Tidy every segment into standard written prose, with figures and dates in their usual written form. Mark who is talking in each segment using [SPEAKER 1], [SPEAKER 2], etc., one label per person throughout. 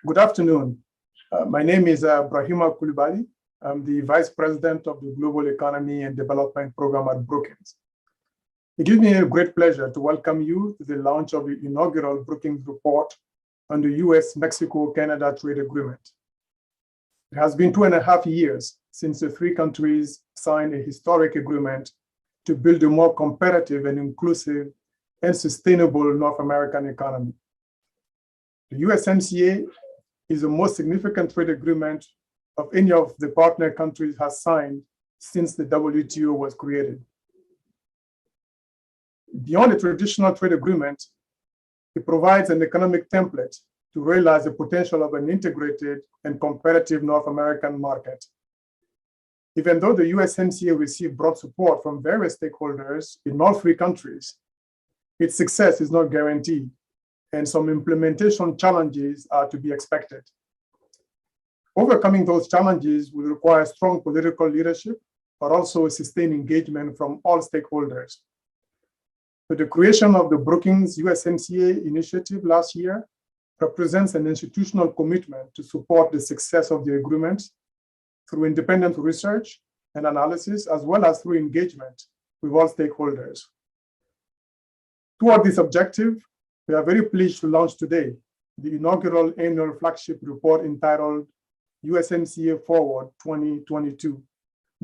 [SPEAKER 1] Good afternoon. My name is Brahima Coulibaly. I'm the Vice President of the Global Economy and Development Program at Brookings. It gives me a great pleasure to welcome you to the launch of the inaugural Brookings report on the U.S. Mexico-Canada Trade Agreement. It has been 2.5 years since the three countries signed a historic agreement to build a more competitive and inclusive and sustainable North American economy. The USMCA is the most significant trade agreement of any of the partner countries has signed since the WTO was created. Beyond a traditional trade agreement, it provides an economic template to realize the potential of an integrated and competitive North American market. Even though the USMCA received broad support from various stakeholders in all three countries, its success is not guaranteed, and some implementation challenges are to be expected. Overcoming those challenges will require strong political leadership, but also sustained engagement from all stakeholders. So the creation of the Brookings USMCA initiative last year represents an institutional commitment to support the success of the agreement through independent research and analysis, as well as through engagement with all stakeholders. Toward this objective, we are very pleased to launch today the inaugural annual flagship report entitled USMCA Forward 2022,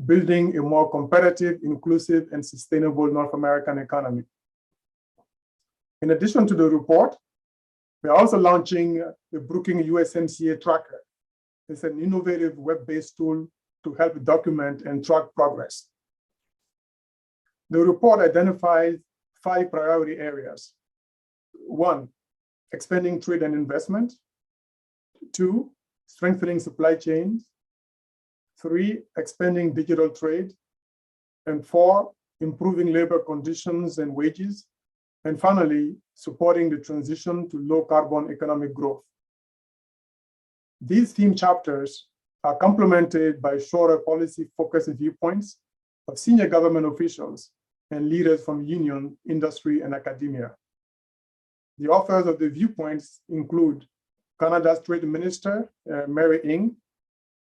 [SPEAKER 1] Building a More Competitive, Inclusive, and Sustainable North American Economy. In addition to the report, we are also launching the Brookings USMCA Tracker. It's an innovative web-based tool to help document and track progress. The report identifies 5 priority areas. 1, expanding trade and investment. 2, strengthening supply chains. 3, expanding digital trade. And 4, improving labor conditions and wages. And finally, supporting the transition to low carbon economic growth. These theme chapters are complemented by shorter policy-focused viewpoints of senior government officials and leaders from union, industry, and academia. The authors of the viewpoints include Canada's Trade Minister, Mary Ng,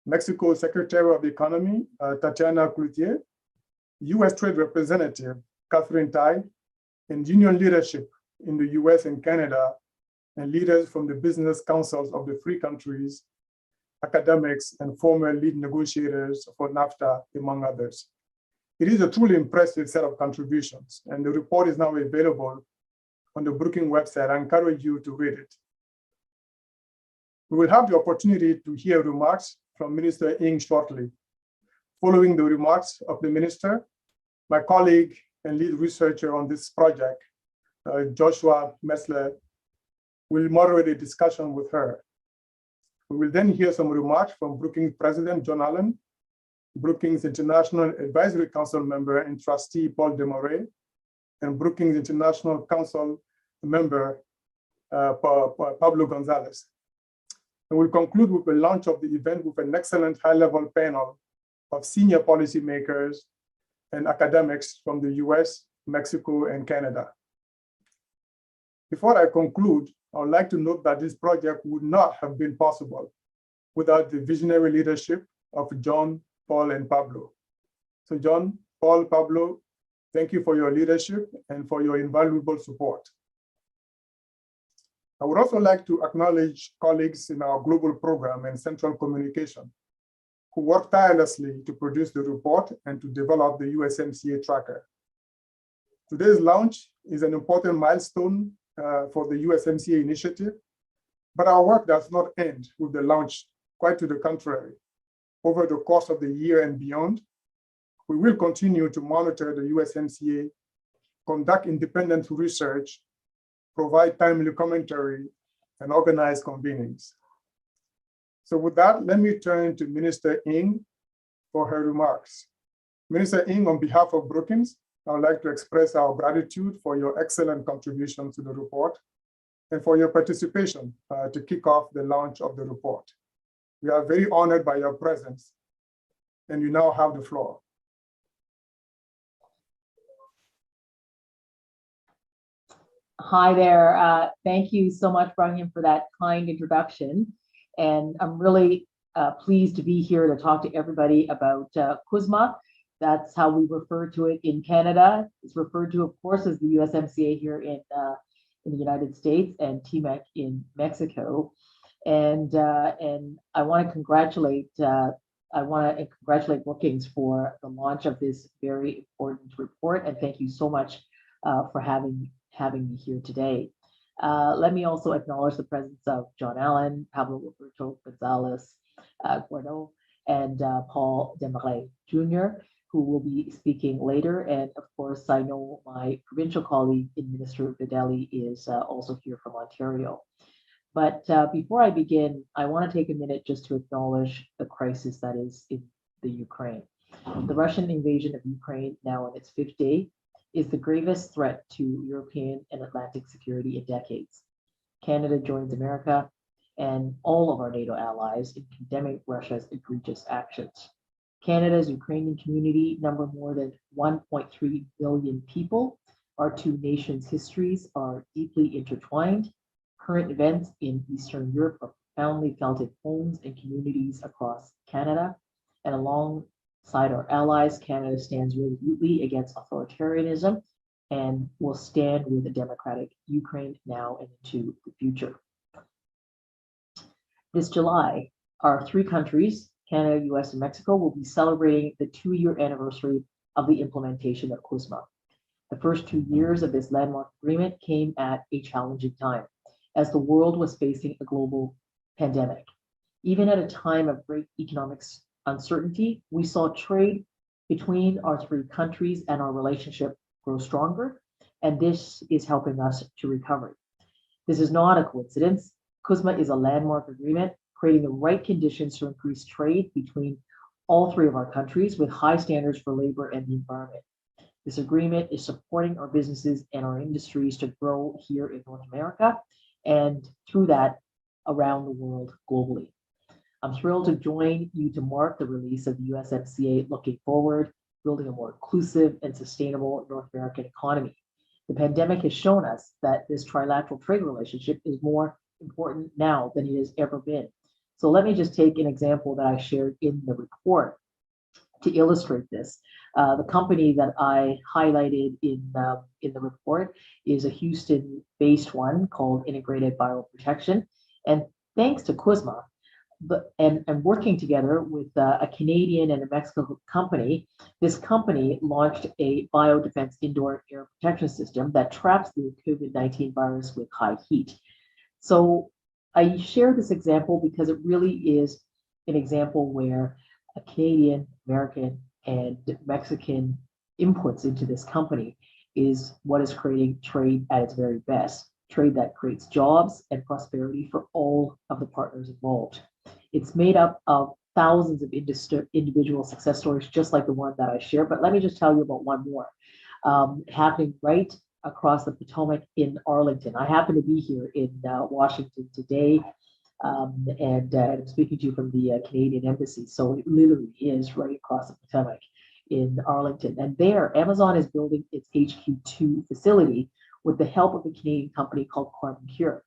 [SPEAKER 1] Mexico's Secretary of the Economy, Tatiana Cloutier, U.S. Trade Representative, Catherine Tai, and union leadership in the U.S. and Canada, and leaders from the business councils of the three countries, academics, and former lead negotiators for NAFTA, among others. It is a truly impressive set of contributions, and the report is now available on the Brookings website. I encourage you to read it. We will have the opportunity to hear remarks from Minister Ng shortly. Following the remarks of the minister, my colleague and lead researcher on this project, Joshua Messler, will moderate a discussion with her. We will then hear some remarks from Brookings President John Allen, Brookings International Advisory Council member and trustee Paul Desmarais, and Brookings International Council member Pablo Gonzalez. And we'll conclude with the launch of the event with an excellent high-level panel of senior policymakers and academics from the US, Mexico, and Canada. Before I conclude, I would like to note that this project would not have been possible without the visionary leadership of John, Paul, and Pablo. So John, Paul, Pablo, thank you for your leadership and for your invaluable support. I would also like to acknowledge colleagues in our global program and central communication who worked tirelessly to produce the report and to develop the USMCA Tracker. Today's launch is an important milestone for the USMCA initiative, but our work does not end with the launch, quite to the contrary. Over the course of the year and beyond, we will continue to monitor the USMCA, conduct independent research, provide timely commentary, and organize convenings. So with that, let me turn to Minister Ng for her remarks. Minister Ng, on behalf of Brookings, I would like to express our gratitude for your excellent contribution to the report and for your participation to kick off the launch of the report. We are very honored by your presence, and you now have the floor.
[SPEAKER 2] Hi there. Thank you so much, Brian, for that kind introduction. And I'm really pleased to be here to talk to everybody about CUSMA. That's how we refer to it in Canada. It's referred to, of course, as the USMCA here in the United States and TMEC in Mexico. And I want to congratulate Brookings for the launch of this very important report. And thank you so much for having me here today. Let me also acknowledge the presence of John Allen, Pablo Roberto Gonzalez Guardo, and Paul Desmarais Jr., who will be speaking later. And of course, I know my provincial colleague, Minister Vidali, is also here from Ontario. But before I begin, I want to take a minute just to acknowledge the crisis that is in the Ukraine. The Russian invasion of Ukraine, now in its fifth day, is the gravest threat to European and Atlantic security in decades. Canada joins America and all of our NATO allies in condemning Russia's egregious actions. Canada's Ukrainian community number more than 1.3 billion people. Our two nations' histories are deeply intertwined. Current events in Eastern Europe are profoundly felt in homes and communities across Canada, and alongside our allies, Canada stands resolutely against authoritarianism and will stand with a democratic Ukraine now and into the future. This July, our three countries, Canada, US, and Mexico, will be celebrating the 2-year anniversary of the implementation of CUSMA. The first 2 years of this landmark agreement came at a challenging time, as the world was facing a global pandemic. Even at a time of great economic uncertainty, we saw trade between our three countries and our relationship grow stronger, and this is helping us to recover. This is not a coincidence. CUSMA is a landmark agreement, creating the right conditions to increase trade between all three of our countries with high standards for labor and the environment. This agreement is supporting our businesses and our industries to grow here in North America, and through that, around the world globally. I'm thrilled to join you to mark the release of the USMCA Looking Forward, building a more inclusive and sustainable North American economy. The pandemic has shown us that this trilateral trade relationship is more important now than it has ever been. So let me just take an example that I shared in the report to illustrate this. The company that I highlighted in the report is a Houston-based one called Integrated Bioprotection. And thanks to CUSMA, and working together with a Canadian and a Mexican company, this company launched a biodefense indoor air protection system that traps the COVID-19 virus with high heat. So I share this example because it really is an example where a Canadian, American, and Mexican inputs into this company is what is creating trade at its very best, trade that creates jobs and prosperity for all of the partners involved. It's made up of thousands of individual success stories, just like the one that I shared, but let me just tell you about one more happening right across the Potomac in Arlington. I happen to be here in Washington today, and I'm speaking to you from the Canadian Embassy. So it literally is right across the Potomac in Arlington. And there, Amazon is building its HQ2 facility with the help of a Canadian company called CarbonCure.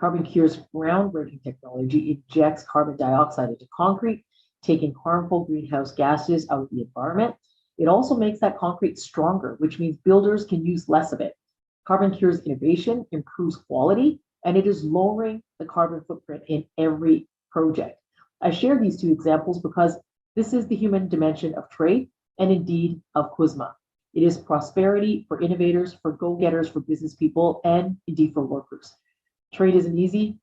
[SPEAKER 2] CarbonCure's groundbreaking technology injects carbon dioxide into concrete, taking harmful greenhouse gases out of the environment. It also makes that concrete stronger, which means builders can use less of it. CarbonCure's innovation improves quality, and it is lowering the carbon footprint in every project. I share these two examples because this is the human dimension of trade and indeed of CUSMA. It is prosperity for innovators, for go-getters, for business people, and indeed for workers. Trade isn't easy.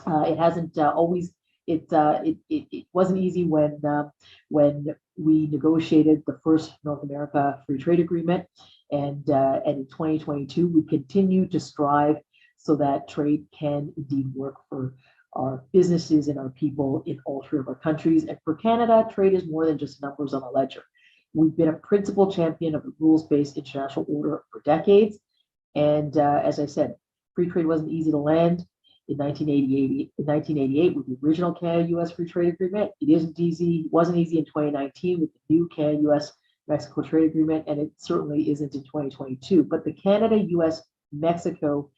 [SPEAKER 2] It hasn't always. It wasn't easy when we negotiated the first North America Free Trade Agreement, and in 2022 we continue to strive so that trade can indeed work for our businesses and our people in all three of our countries. And for Canada, trade is more than just numbers on a ledger. We've been a principal champion of the rules-based international order for decades. And as I said, free trade wasn't easy to land in 1988 with the original Canada-US Free Trade Agreement. Wasn't easy in 2019 with the new Canada-US Mexico Trade Agreement, and it certainly isn't in 2022. But the Canada-US Mexico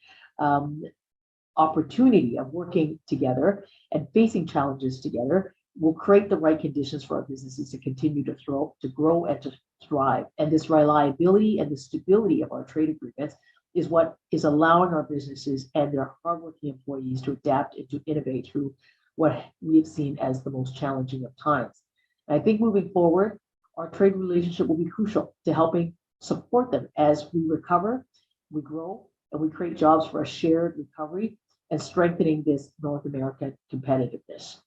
[SPEAKER 2] opportunity of working together and facing challenges together will create the right conditions for our businesses to continue to grow and to thrive. And this reliability and the stability of our trade agreements is what is allowing our businesses and their hardworking employees to adapt and to innovate through what we have seen as the most challenging of times. And I think moving forward, our trade relationship will be crucial to helping support them as we recover, we grow, and we create jobs for a shared recovery and strengthening this North American competitiveness.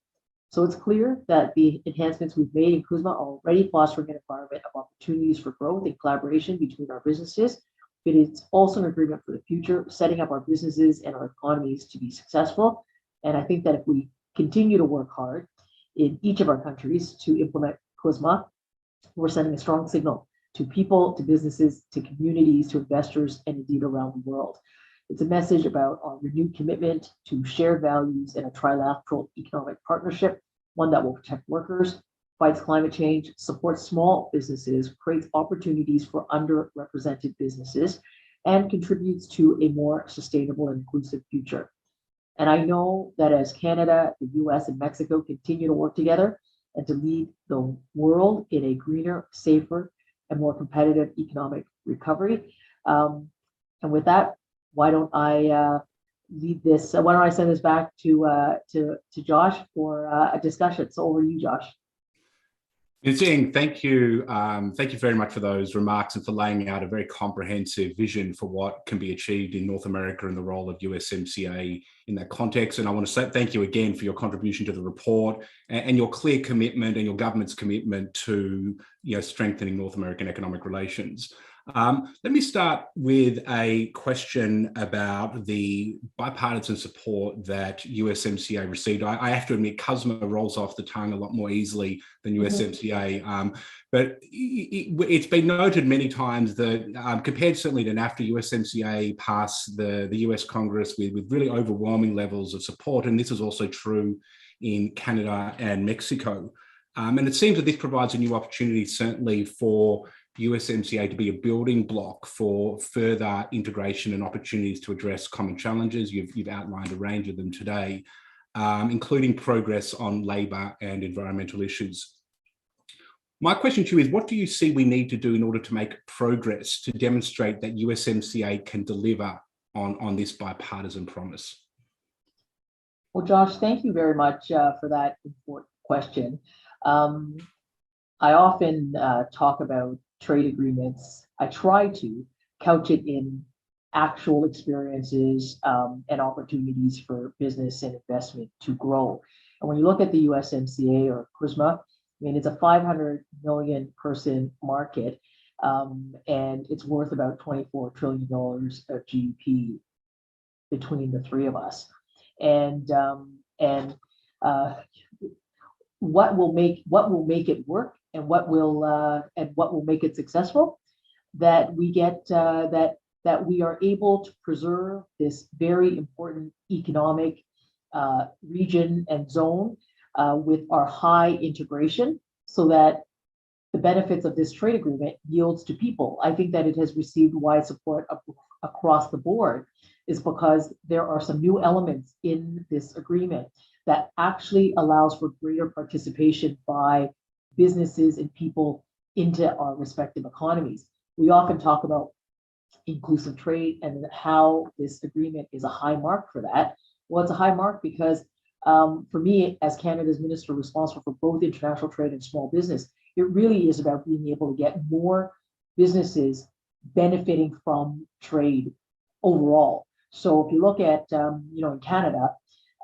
[SPEAKER 2] So it's clear that the enhancements we've made in CUSMA are already fostering an environment of opportunities for growth and collaboration between our businesses. It is also an agreement for the future, setting up our businesses and our economies to be successful. And I think that if we continue to work hard in each of our countries to implement CUSMA, we're sending a strong signal to people, to businesses, to communities, to investors, and indeed around the world. It's a message about our renewed commitment to shared values and a trilateral economic partnership, one that will protect workers, fights climate change, supports small businesses, creates opportunities for underrepresented businesses, and contributes to a more sustainable and inclusive future. And I know that as Canada, the US, and Mexico continue to work together and to lead the world in a greener, safer, and more competitive economic recovery. And with that, why don't I lead this? Why don't I send this back to Josh for a discussion? So over to you, Josh.
[SPEAKER 3] Yuzing, thank you. Thank you very much for those remarks and for laying out a very comprehensive vision for what can be achieved in North America and the role of USMCA in that context. And I want to say thank you again for your contribution to the report and your clear commitment and your government's commitment to strengthening North American economic relations. Let me start with a question about the bipartisan support that USMCA received. I have to admit, CUSMA rolls off the tongue a lot more easily than USMCA, but it's been noted many times that compared certainly to NAFTA, USMCA passed the US Congress with really overwhelming levels of support, and this is also true in Canada and Mexico. And it seems that this provides a new opportunity certainly for USMCA to be a building block for further integration and opportunities to address common challenges. You've outlined a range of them today, including progress on labour and environmental issues. My question to you is, what do you see we need to do in order to make progress to demonstrate that USMCA can deliver on this bipartisan promise?
[SPEAKER 2] Well, Josh, thank you very much for that important question. I often talk about trade agreements. I try to couch it in actual experiences and opportunities for business and investment to grow. And when you look at the USMCA or CUSMA, I mean, it's a 500 million person market, and it's worth about $24 trillion of GDP between the three of us. And what will make it work and what will make it successful, that we get that we are able to preserve this very important economic region and zone with our high integration, so that the benefits of this trade agreement yields to people. I think that it has received wide support across the board, is because there are some new elements in this agreement that actually allows for greater participation by businesses and people into our respective economies. We often talk about inclusive trade and how this agreement is a high mark for that. Well, it's a high mark because for me, as Canada's minister responsible for both international trade and small business, it really is about being able to get more businesses benefiting from trade overall. So if you look at, in Canada,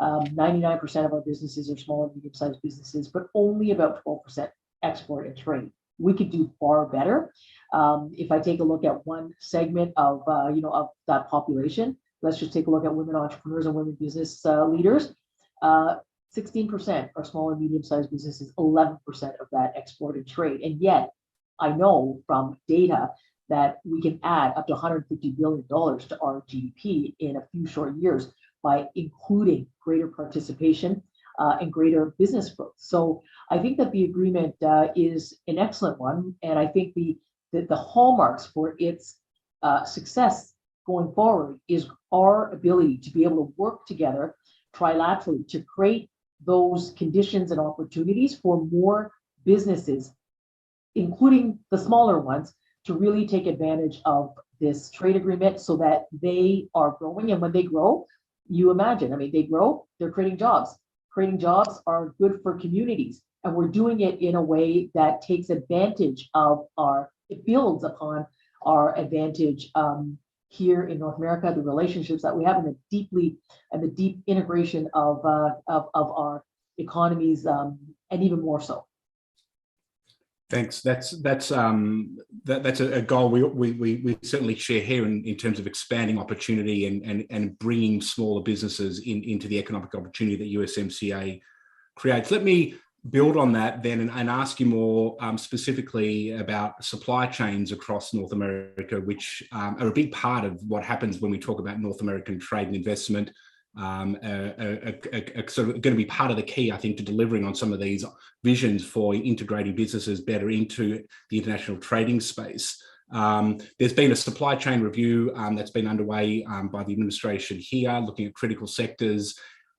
[SPEAKER 2] 99% of our businesses are small and medium-sized businesses, but only about 12% export and trade. We could do far better. If I take a look at one segment of that population, let's just take a look at women entrepreneurs and women business leaders. 16% are small and medium-sized businesses, 11% of that export and trade. And yet, I know from data that we can add up to $150 billion to our GDP in a few short years by including greater participation and greater business growth. So I think that the agreement is an excellent one, and I think the hallmarks for its success going forward is our ability to be able to work together trilaterally to create those conditions and opportunities for more businesses, including the smaller ones, to really take advantage of this trade agreement so that they are growing. And when they grow, you imagine, I mean, they grow, they're creating jobs. Creating jobs are good for communities. And we're doing it in a way that takes advantage of it builds upon our advantage here in North America, the relationships that we have, and the deep integration of our economies, and even more so.
[SPEAKER 3] Thanks. That's a goal we certainly share here in terms of expanding opportunity and bringing smaller businesses into the economic opportunity that USMCA creates. Let me build on that then and ask you more specifically about supply chains across North America, which are a big part of what happens when we talk about North American trade and investment. Sort of going to be part of the key, I think, to delivering on some of these visions for integrating businesses better into the international trading space. There's been a supply chain review that's been underway by the administration here, looking at critical sectors.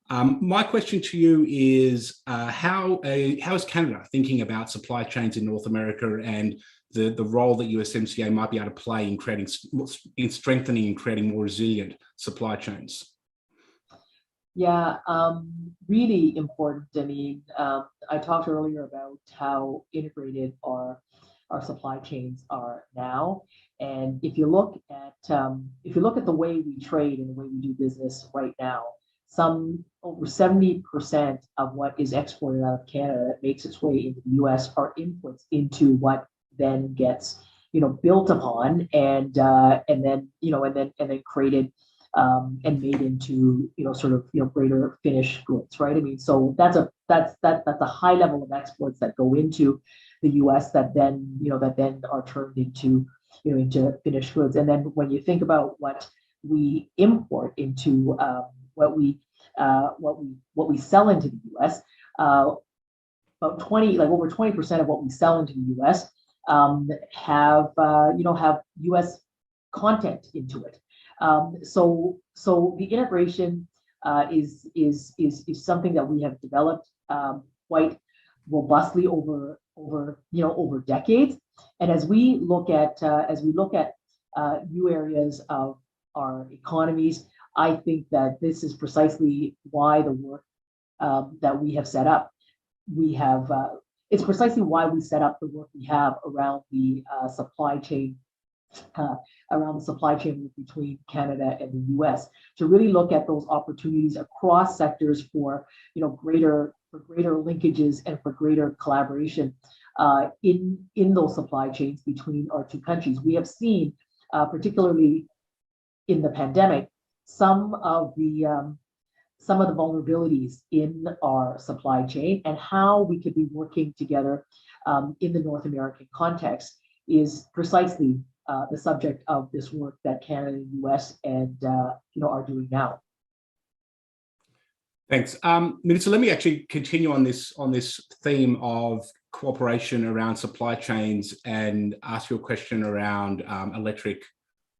[SPEAKER 3] My question to you is, how is Canada thinking about supply chains in North America and the role that USMCA might be able to play in strengthening and creating more resilient supply chains?
[SPEAKER 2] Yeah, really important. I mean, I talked earlier about how integrated our supply chains are now, and if you look at the way we trade and the way we do business right now, over 70% of what is exported out of Canada that makes its way into the U.S. are inputs into what then gets built upon and then created. And made into greater finished goods, right? I mean, so that's a high level of exports that go into the U.S. that then are turned into finished goods. And then when you think about what we import into what we sell into the U.S., over 20% of what we sell into the U.S. Have U.S. content into it. So the integration is something that we have developed quite robustly over decades. And as we look at new areas of our economies, I think that this is precisely why the work that we have set up. It's precisely why we set up the work we have around the supply chain. Between Canada and the U.S. to really look at those opportunities across sectors for greater linkages and for greater collaboration in those supply chains between our two countries. We have seen, particularly in the pandemic, some of the vulnerabilities in our supply chain, and how we could be working together in the North American context is precisely the subject of this work that Canada and U.S. and are doing now.
[SPEAKER 3] Thanks, Minister. Let me actually continue on this theme of cooperation around supply chains and ask you a question around electric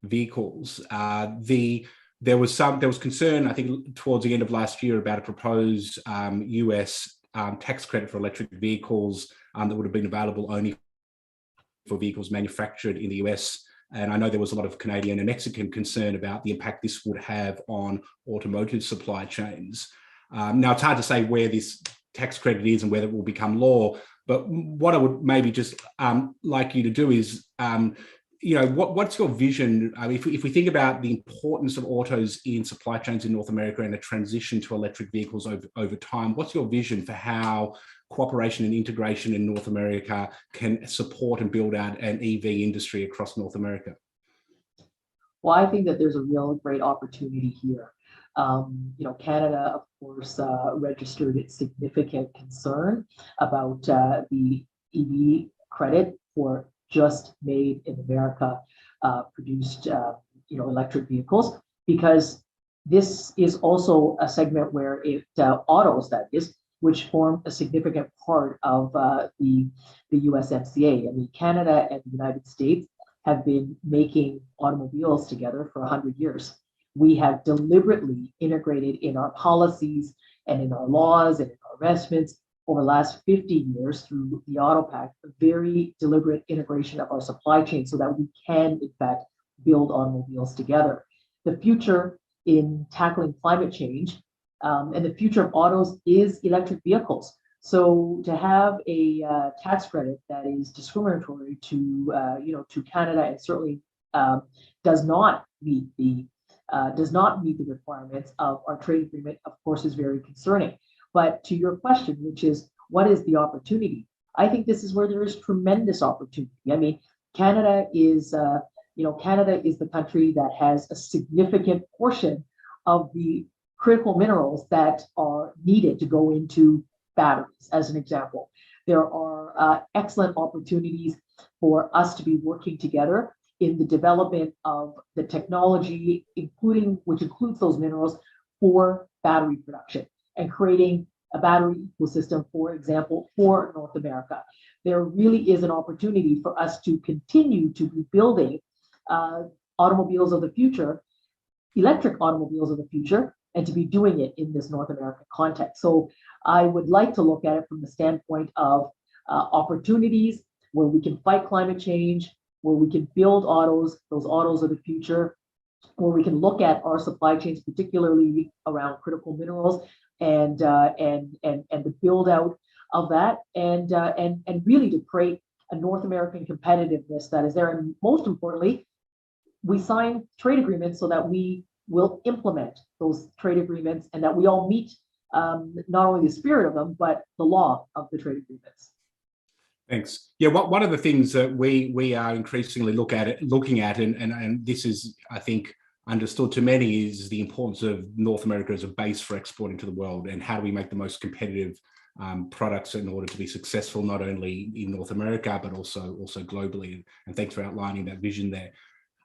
[SPEAKER 3] vehicles. There was concern, I think, towards the end of last year about a proposed U.S. tax credit for electric vehicles that would have been available only for vehicles manufactured in the US. And I know there was a lot of Canadian and Mexican concern about the impact this would have on automotive supply chains. Now, it's hard to say where this tax credit is and whether it will become law, but what I would maybe just like you to do is, what's your vision? If we think about the importance of autos in supply chains in North America and a transition to electric vehicles over time, what's your vision for how cooperation and integration in North America can support and build out an EV industry across North America?
[SPEAKER 2] Well, I think that there's a real great opportunity here. Canada, of course, registered its significant concern about the EV credit for just made in America produced electric vehicles, because this is also a segment where autos, that is, which form a significant part of the USMCA. I mean, Canada and the United States have been making automobiles together for 100 years. We have deliberately integrated in our policies and in our laws and in our investments over the last 50 years through the Auto Pact, a very deliberate integration of our supply chain so that we can, in fact, build automobiles together. The future in tackling climate change and the future of autos is electric vehicles. So to have a tax credit that is discriminatory to Canada and certainly does not meet the requirements of our trade agreement, of course, is very concerning. But to your question, which is what is the opportunity? I think this is where there is tremendous opportunity. I mean, Canada is the country that has a significant portion of the critical minerals that are needed to go into batteries, as an example. There are excellent opportunities for us to be working together in the development of the technology, which includes those minerals for battery production and creating a battery ecosystem, for example, for North America. There really is an opportunity for us to continue to be building automobiles of the future, electric automobiles of the future, and to be doing it in this North American context. So I would like to look at it from the standpoint of opportunities where we can fight climate change, where we can build those autos of the future, where we can look at our supply chains, particularly around critical minerals, and the build out of that, and really to create a North American competitiveness that is there. And most importantly, we sign trade agreements so that we will implement those trade agreements and that we all meet not only the spirit of them, but the law of the trade agreements.
[SPEAKER 3] Thanks. Yeah, one of the things that we are increasingly looking at, and this is, I think, understood to many, is the importance of North America as a base for exporting to the world, and how do we make the most competitive products in order to be successful, not only in North America, but also globally. And thanks for outlining that vision there.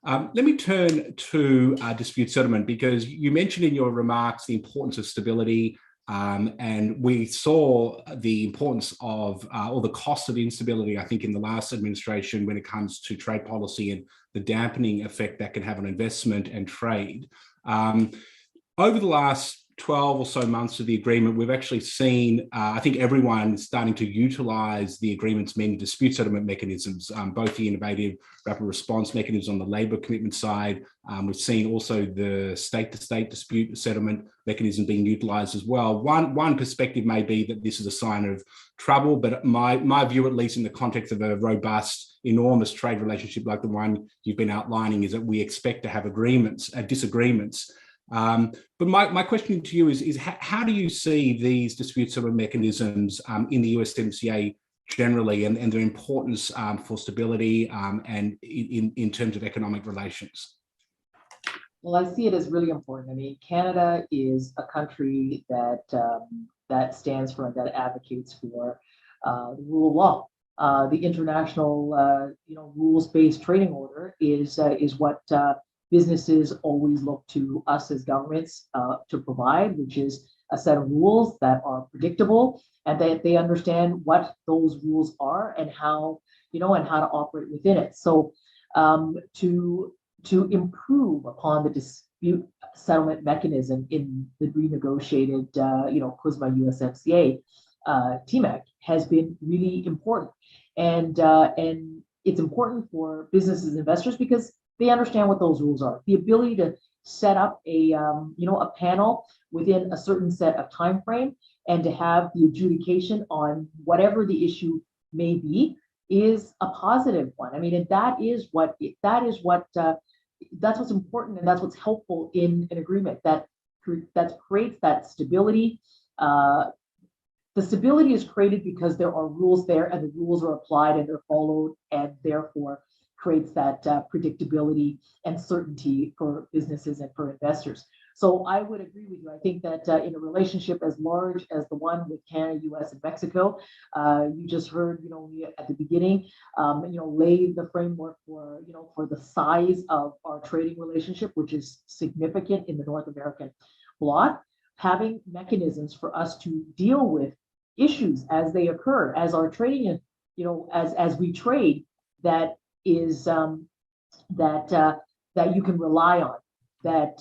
[SPEAKER 3] Let me turn to dispute settlement, because you mentioned in your remarks the importance of stability, and we saw the importance of or the cost of instability, I think, in the last administration when it comes to trade policy and the dampening effect that can have on investment and trade. Over the last 12 or so months of the agreement, we've actually seen, I think, everyone starting to utilize the agreement's many dispute settlement mechanisms, both the innovative rapid response mechanisms on the labour commitment side. We've seen also the state-to-state dispute settlement mechanism being utilised as well. One perspective may be that this is a sign of trouble, but my view, at least in the context of a robust, enormous trade relationship like the one you've been outlining, is that we expect to have disagreements. But my question to you is how do you see these dispute settlement mechanisms in the USMCA generally, and their importance for stability and in terms of economic relations?
[SPEAKER 2] Well, I see it as really important. I mean, Canada is a country that stands for and that advocates for the rule of law. The international, rules-based trading order is what businesses always look to us as governments to provide, which is a set of rules that are predictable and that they understand what those rules are and how to operate within it. So to improve upon the dispute settlement mechanism in the renegotiated, CUSMA USMCA TMAC has been really important, and it's important for businesses and investors because they understand what those rules are. The ability to set up a panel within a certain set of time frame and to have the adjudication on whatever the issue may be is a positive one. I mean, and that's what's important, and that's what's helpful in an agreement that creates that stability. The stability is created because there are rules there, and the rules are applied and they're followed, and therefore creates that predictability and certainty for businesses and for investors. So I would agree with you. I think that in a relationship as large as the one with Canada, U.S., and Mexico, you just heard, we at the beginning, lay the framework for the size of our trading relationship, which is significant in the North American bloc. Having mechanisms for us to deal with issues as they occur, as our trading, as we trade, that is that you can rely on, that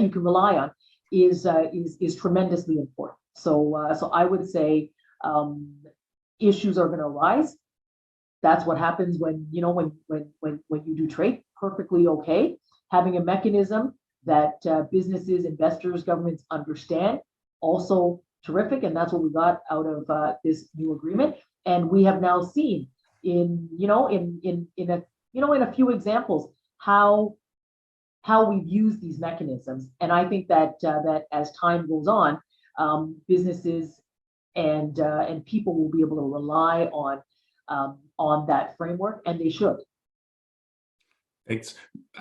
[SPEAKER 2] you can rely on is tremendously important. So I would say issues are going to arise. That's what happens when you do trade. Perfectly okay. Having a mechanism that businesses, investors, governments understand, also terrific, and that's what we got out of this new agreement. And we have now seen in a few examples how we've used these mechanisms. And I think that that as time goes on, businesses and people will be able to rely on that framework, and they should.
[SPEAKER 3] Thanks.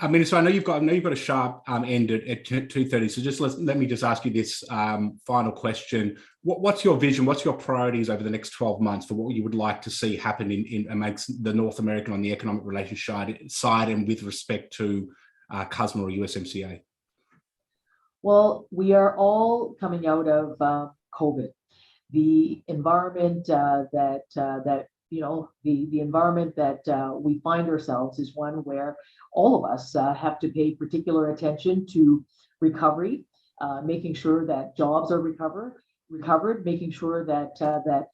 [SPEAKER 3] Minister, I know you've got a sharp end at 2:30. So just let me just ask you this final question. What's your vision? What's your priorities over the next 12 months for what you would like to see happen in amongst the North American on the economic relations side and with respect to CUSMA or USMCA?
[SPEAKER 2] Well, we are all coming out of COVID. The environment the environment that we find ourselves is one where all of us have to pay particular attention to recovery, making sure that jobs are recovered, making sure that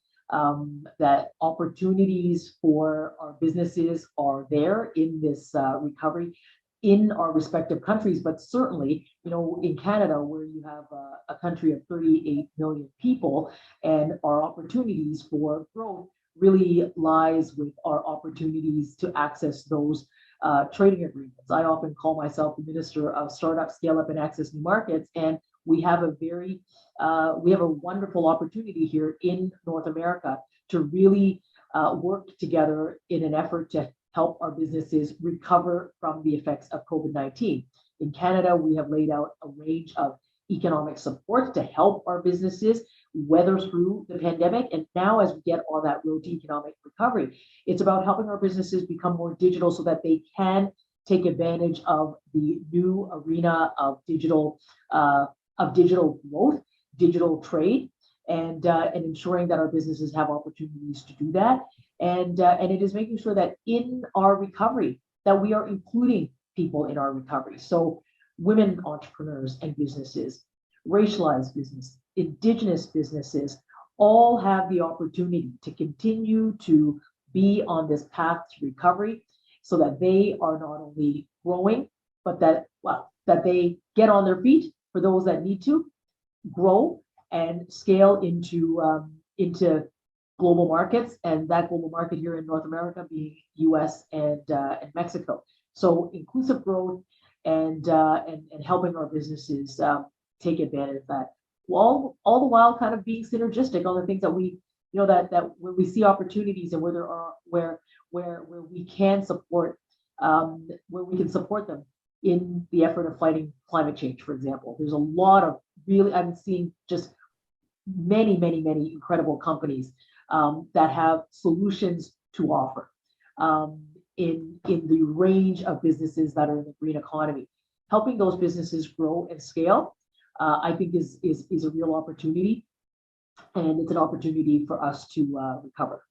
[SPEAKER 2] opportunities for our businesses are there in this recovery in our respective countries, but certainly, in Canada, where you have a country of 38 million people, and our opportunities for growth really lies with our opportunities to access those trading agreements. I often call myself the Minister of Startup, Scale Up, and Access New Markets, and we have a wonderful opportunity here in North America to really work together in an effort to help our businesses recover from the effects of COVID-19. In Canada, we have laid out a range of economic support to help our businesses weather through the pandemic. And now, as we get on that road to economic recovery, it's about helping our businesses become more digital so that they can take advantage of the new arena of digital growth, digital trade, and ensuring that our businesses have opportunities to do that. And it is making sure that in our recovery, that we are including people in our recovery. So women entrepreneurs and businesses, racialized business, Indigenous businesses, all have the opportunity to continue to be on this path to recovery so that they are not only growing, but that they get on their feet for those that need to grow and scale into global markets, and that global market here in North America being U.S. and Mexico. So inclusive growth and helping our businesses take advantage of that, all the while kind of being synergistic on the things that we that where we see opportunities and where we can support them in the effort of fighting climate change, for example. There's a lot of I'm seeing just many incredible companies that have solutions to offer in the range of businesses that are in the green economy. Helping those businesses grow and scale, I think is a real opportunity, and it's an opportunity for us to recover.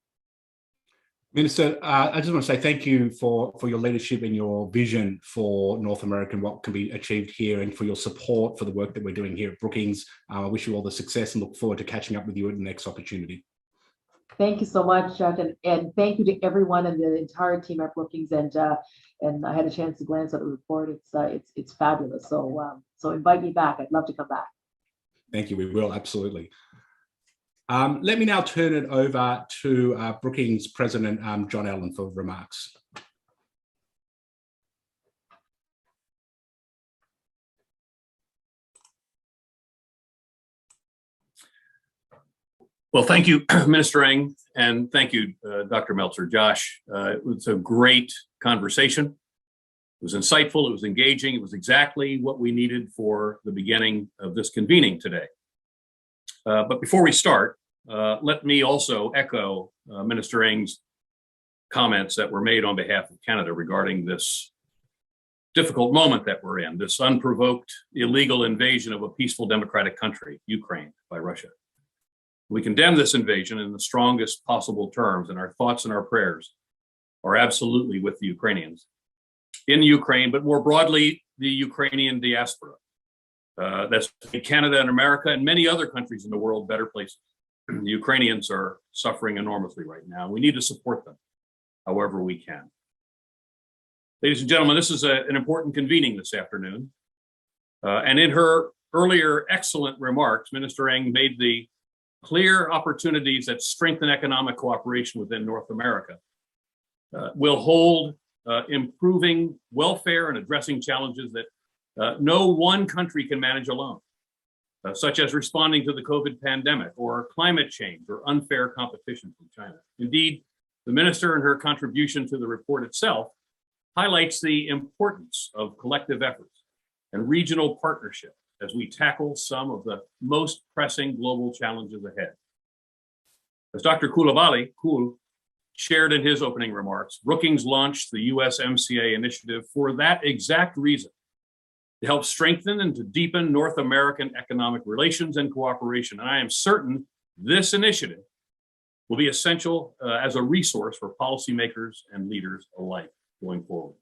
[SPEAKER 3] Minister, I just want to say thank you for your leadership and your vision for North America and what can be achieved here, and for your support for the work that we're doing here at Brookings. I wish you all the success and look forward to catching up with you at the next opportunity. Thank you so much, Chuck, and thank you to everyone and the entire team at Brookings. And I had a chance to glance at the report. It's fabulous. So invite me back. I'd love to come back. Thank you. We will, absolutely. Let me now turn it over to Brookings President John Allen for remarks.
[SPEAKER 4] Well, thank you, Minister Eng, and thank you, Dr. Meltzer. Josh, it was a great conversation. It was insightful, it was engaging, it was exactly what we needed for the beginning of this convening today. But before we start, let me also echo Minister Eng's comments that were made on behalf of Canada regarding this difficult moment that we're in, this unprovoked illegal invasion of a peaceful democratic country, Ukraine, by Russia. We condemn this invasion in the strongest possible terms, and our thoughts and our prayers are absolutely with the Ukrainians in Ukraine, but more broadly, the Ukrainian diaspora. That's Canada and America and many other countries in the world, better places. The Ukrainians are suffering enormously right now. We need to support them however we can. Ladies and gentlemen, this is an important convening this afternoon. And in her earlier excellent remarks, Minister Ng made the clear opportunities that strengthen economic cooperation within North America will hold improving welfare and addressing challenges that no one country can manage alone, such as responding to the COVID pandemic or climate change or unfair competition from China. Indeed, the minister and her contribution to the report itself highlights the importance of collective efforts and regional partnership as we tackle some of the most pressing global challenges ahead. As Dr. Coulibaly shared in his opening remarks, Brookings launched the USMCA initiative for that exact reason, to help strengthen and to deepen North American economic relations and cooperation. And I am certain this initiative will be essential as a resource for policymakers and leaders alike going forward.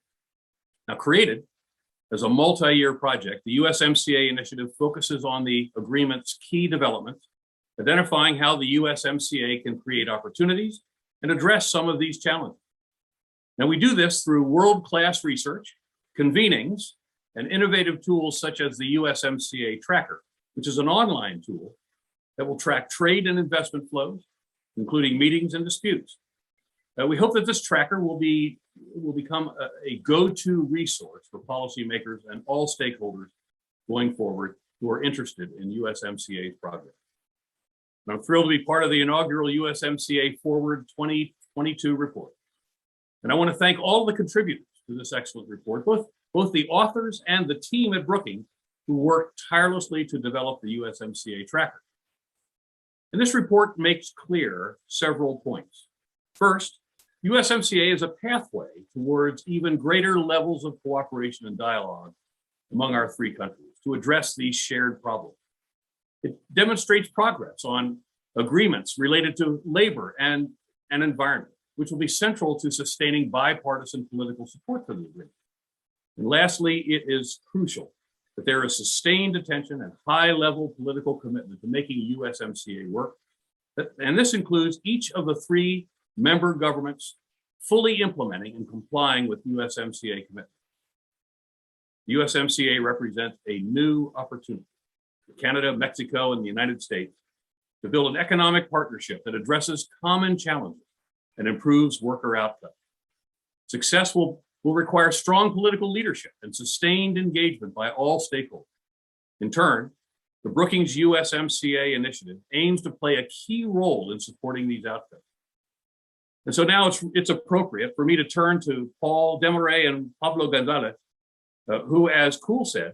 [SPEAKER 4] Now, created as a multi-year project, the USMCA initiative focuses on the agreement's key developments, identifying how the USMCA can create opportunities and address some of these challenges. Now, we do this through world-class research, convenings, and innovative tools such as the USMCA Tracker, which is an online tool that will track trade and investment flows, including meetings and disputes. We hope that this tracker will become a go-to resource for policymakers and all stakeholders going forward who are interested in USMCA's progress. And I'm thrilled to be part of the inaugural USMCA Forward 2022 report. And I want to thank all the contributors to this excellent report, both the authors and the team at Brookings who worked tirelessly to develop the USMCA Tracker. And this report makes clear several points. First, USMCA is a pathway towards even greater levels of cooperation and dialogue among our three countries to address these shared problems. It demonstrates progress on agreements related to labor and environment, which will be central to sustaining bipartisan political support for the agreement. And lastly, it is crucial that there is sustained attention and high-level political commitment to making USMCA work. And this includes each of the three member governments fully implementing and complying with USMCA commitments. USMCA represents a new opportunity for Canada, Mexico, and the United States to build an economic partnership that addresses common challenges and improves worker outcomes. Success will require strong political leadership and sustained engagement by all stakeholders. In turn, the Brookings USMCA initiative aims to play a key role in supporting these outcomes. And so now it's appropriate for me to turn to Paul Desmarais and Pablo Gonzalez, who, as Cool said,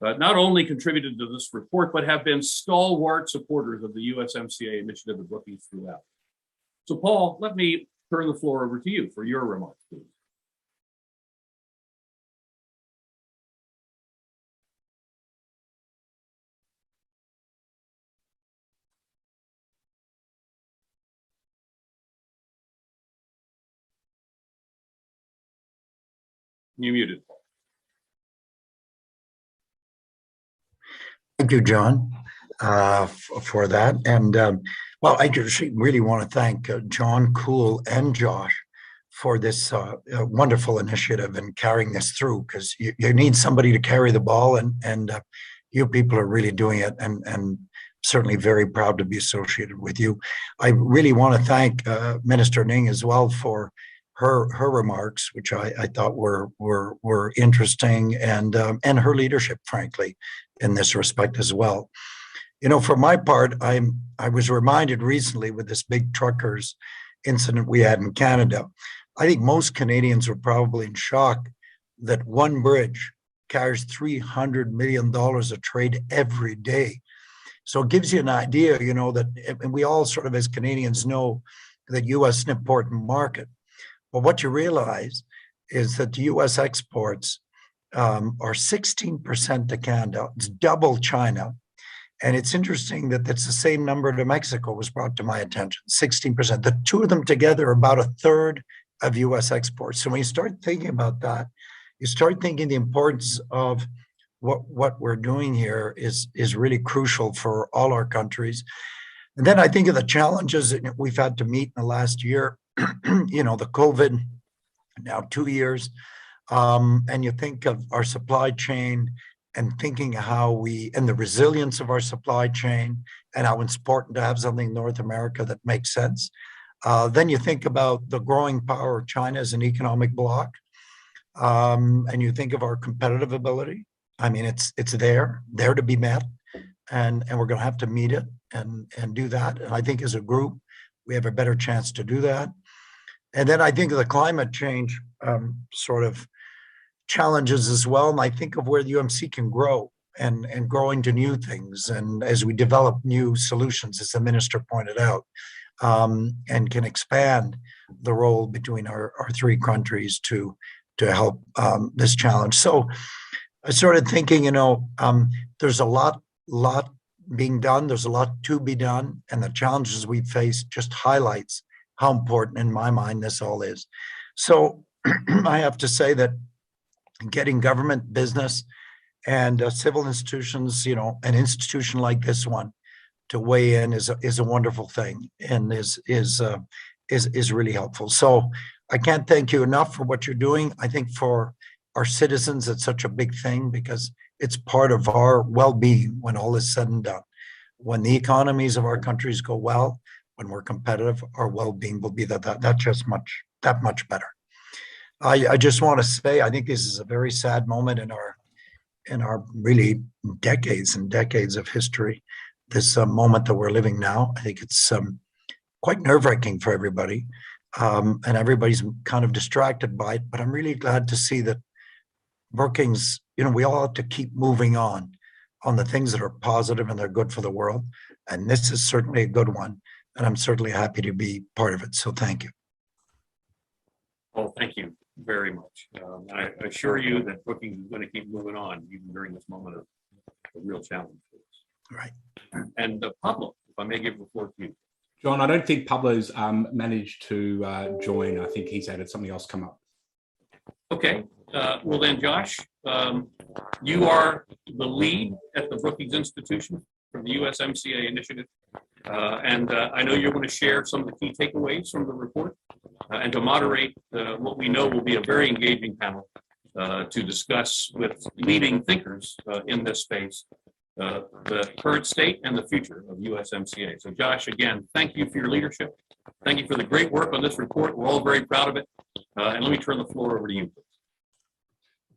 [SPEAKER 4] not only contributed to this report, but have been stalwart supporters of the USMCA initiative at Brookings throughout. So Paul, let me turn the floor over to you for your remarks, please. You're muted, Paul.
[SPEAKER 5] Thank you, John, for that. And well, I just really want to thank John, Cool, and Josh for this wonderful initiative and carrying this through, because you need somebody to carry the ball, and you people are really doing it, and certainly very proud to be associated with you. I really want to thank Minister Ng as well for her remarks, which I thought were interesting, and her leadership, frankly, in this respect as well. You know, for my part, I was reminded recently with this big truckers incident we had in Canada. I think most Canadians were probably in shock that one bridge carries $300 million of trade every day. So it gives you an idea, you know, that, and we all sort of as Canadians know that U.S. is an important market. But what you realize is that the U.S. exports are 16% to Canada. It's double China. And it's interesting that that's the same number to Mexico was brought to my attention, 16%. The two of them together are about a third of U.S. exports. So when you start thinking about that, you start thinking the importance of what we're doing here is really crucial for all our countries. And then I think of the challenges that we've had to meet in the last year, you know, the COVID, now 2 years, and you think of our supply chain and thinking how and the resilience of our supply chain and how it's important to have something in North America that makes sense. Then you think about the growing power of China as an economic bloc, and you think of our competitive ability. I mean, it's there to be met, and we're going to have to meet it and do that. And I think as a group, we have a better chance to do that. And then I think of the climate change sort of challenges as well. And I think of where the UMC can grow and grow into new things. And as we develop new solutions, as the minister pointed out, and can expand the role between our three countries to help this challenge. So I started thinking, you know, there's a lot being done. There's a lot to be done. And the challenges we face just highlights how important in my mind this all is. So I have to say that getting government, business, and civil institutions, you know, an institution like this one to weigh in is a wonderful thing and is really helpful. So I can't thank you enough for what you're doing. I think for our citizens, it's such a big thing because it's part of our well-being when all is said and done. When the economies of our countries go well, when we're competitive, our well-being will be that much better. I just want to say, I think this is a very sad moment in our really decades and decades of history. This moment that we're living now, I think it's quite nerve-wracking for everybody, and everybody's kind of distracted by it. But I'm really glad to see that Brookings, you know, we all have to keep moving on the things that are positive and they're good for the world. And this is certainly a good one. And I'm certainly happy to be part of it. So thank you.
[SPEAKER 4] Well, thank you very much. I assure you that Brookings is going to keep moving on even during this moment of a real challenge for us.
[SPEAKER 5] Right.
[SPEAKER 4] And Pablo, if I may give the floor to you.
[SPEAKER 3] John, I don't think Pablo's managed to join. I think he's had something else come up.
[SPEAKER 4] Okay. Well then, Josh, you are the lead at the Brookings Institution for the USMCA initiative. And I know you're going to share some of the key takeaways from the report and to moderate what we know will be a very engaging panel to discuss with leading thinkers in this space the current state and the future of USMCA. So Josh, again, thank you for your leadership. Thank you for the great work on this report. We're all very proud of it. And let me turn the floor over to you.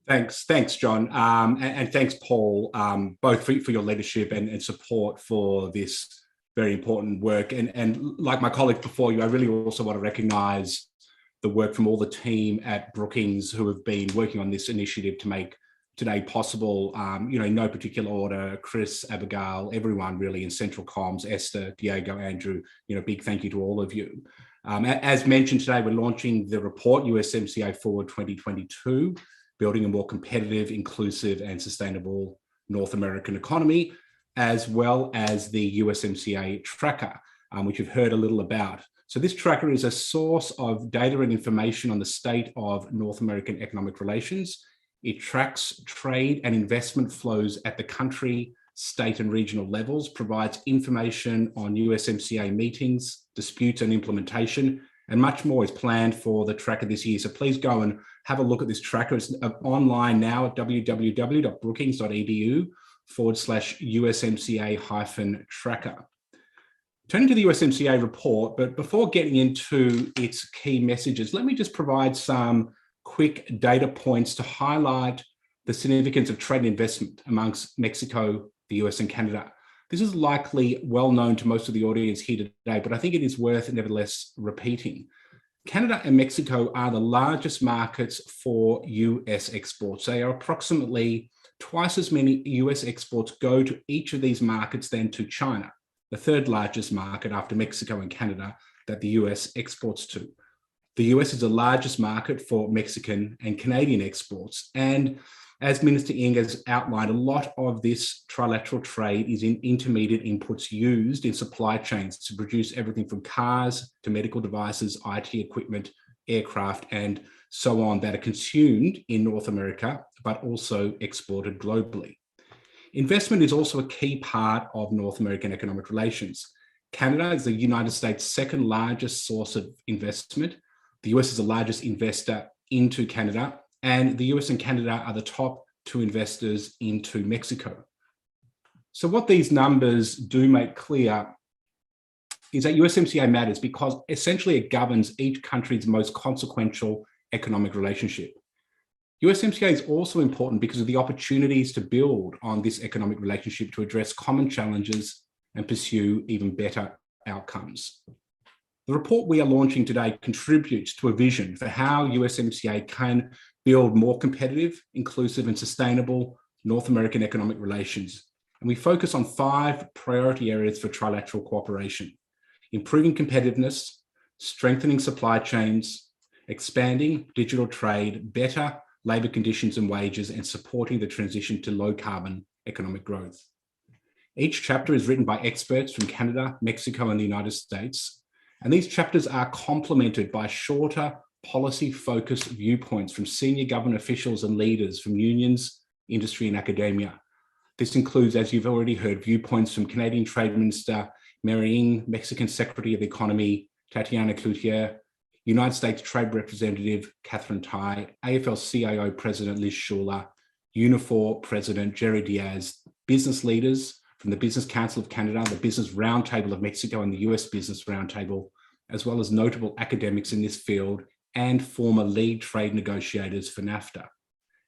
[SPEAKER 3] Thanks, John, and thanks, Paul, both for your leadership and support for this very important work. And like my colleague before you, I really also want to recognise the work from all the team at Brookings who have been working on this initiative to make today possible. You know, in no particular order, Chris, Abigail, everyone really in Central Comms, Esther, Diego, Andrew, you know, big thank you to all of you. As mentioned today, we're launching the report USMCA Forward 2022, building a more competitive, inclusive and sustainable North American economy, as well as the USMCA Tracker, which you've heard a little about. So this tracker is a source of data and information on the state of North American economic relations. It tracks trade and investment flows at the country, state and regional levels, provides information on USMCA meetings, disputes and implementation, and much more is planned for the tracker this year. So please go and have a look at this tracker. It's online now at www.brookings.edu/USMCA-tracker. Turning to the USMCA report, but before getting into its key messages, let me just provide some quick data points to highlight the significance of trade and investment amongst Mexico, the US and Canada. This is likely well known to most of the audience here today, but I think it is worth nevertheless repeating. Canada and Mexico are the largest markets for US exports. They are approximately twice as many US exports go to each of these markets than to China, the third largest market after Mexico and Canada that the US exports to. The US is the largest market for Mexican and Canadian exports. And as Minister Ng has outlined, a lot of this trilateral trade is in intermediate inputs used in supply chains to produce everything from cars to medical devices, IT equipment, aircraft, and so on that are consumed in North America, but also exported globally. Investment is also a key part of North American economic relations. Canada is the United States' second largest source of investment. The US is the largest investor into Canada, and the US and Canada are the top two investors into Mexico. So what these numbers do make clear is that USMCA matters because essentially it governs each country's most consequential economic relationship. USMCA is also important because of the opportunities to build on this economic relationship to address common challenges and pursue even better outcomes. The report we are launching today contributes to a vision for how USMCA can build more competitive, inclusive, and sustainable North American economic relations. And we focus on 5 priority areas for trilateral cooperation: improving competitiveness, strengthening supply chains, expanding digital trade, better labor conditions and wages, and supporting the transition to low carbon economic growth. Each chapter is written by experts from Canada, Mexico, and the United States. And these chapters are complemented by shorter policy-focused viewpoints from senior government officials and leaders from unions, industry, and academia. This includes, as you've already heard, viewpoints from Canadian Trade Minister Mary Ng, Mexican Secretary of the Economy Tatiana Cloutier, United States Trade Representative Catherine Tai, AFL-CIO President Liz Schuler, Unifor President Jerry Diaz, business leaders from the Business Council of Canada, the Business Roundtable of Mexico, and the US Business Roundtable, as well as notable academics in this field and former lead trade negotiators for NAFTA.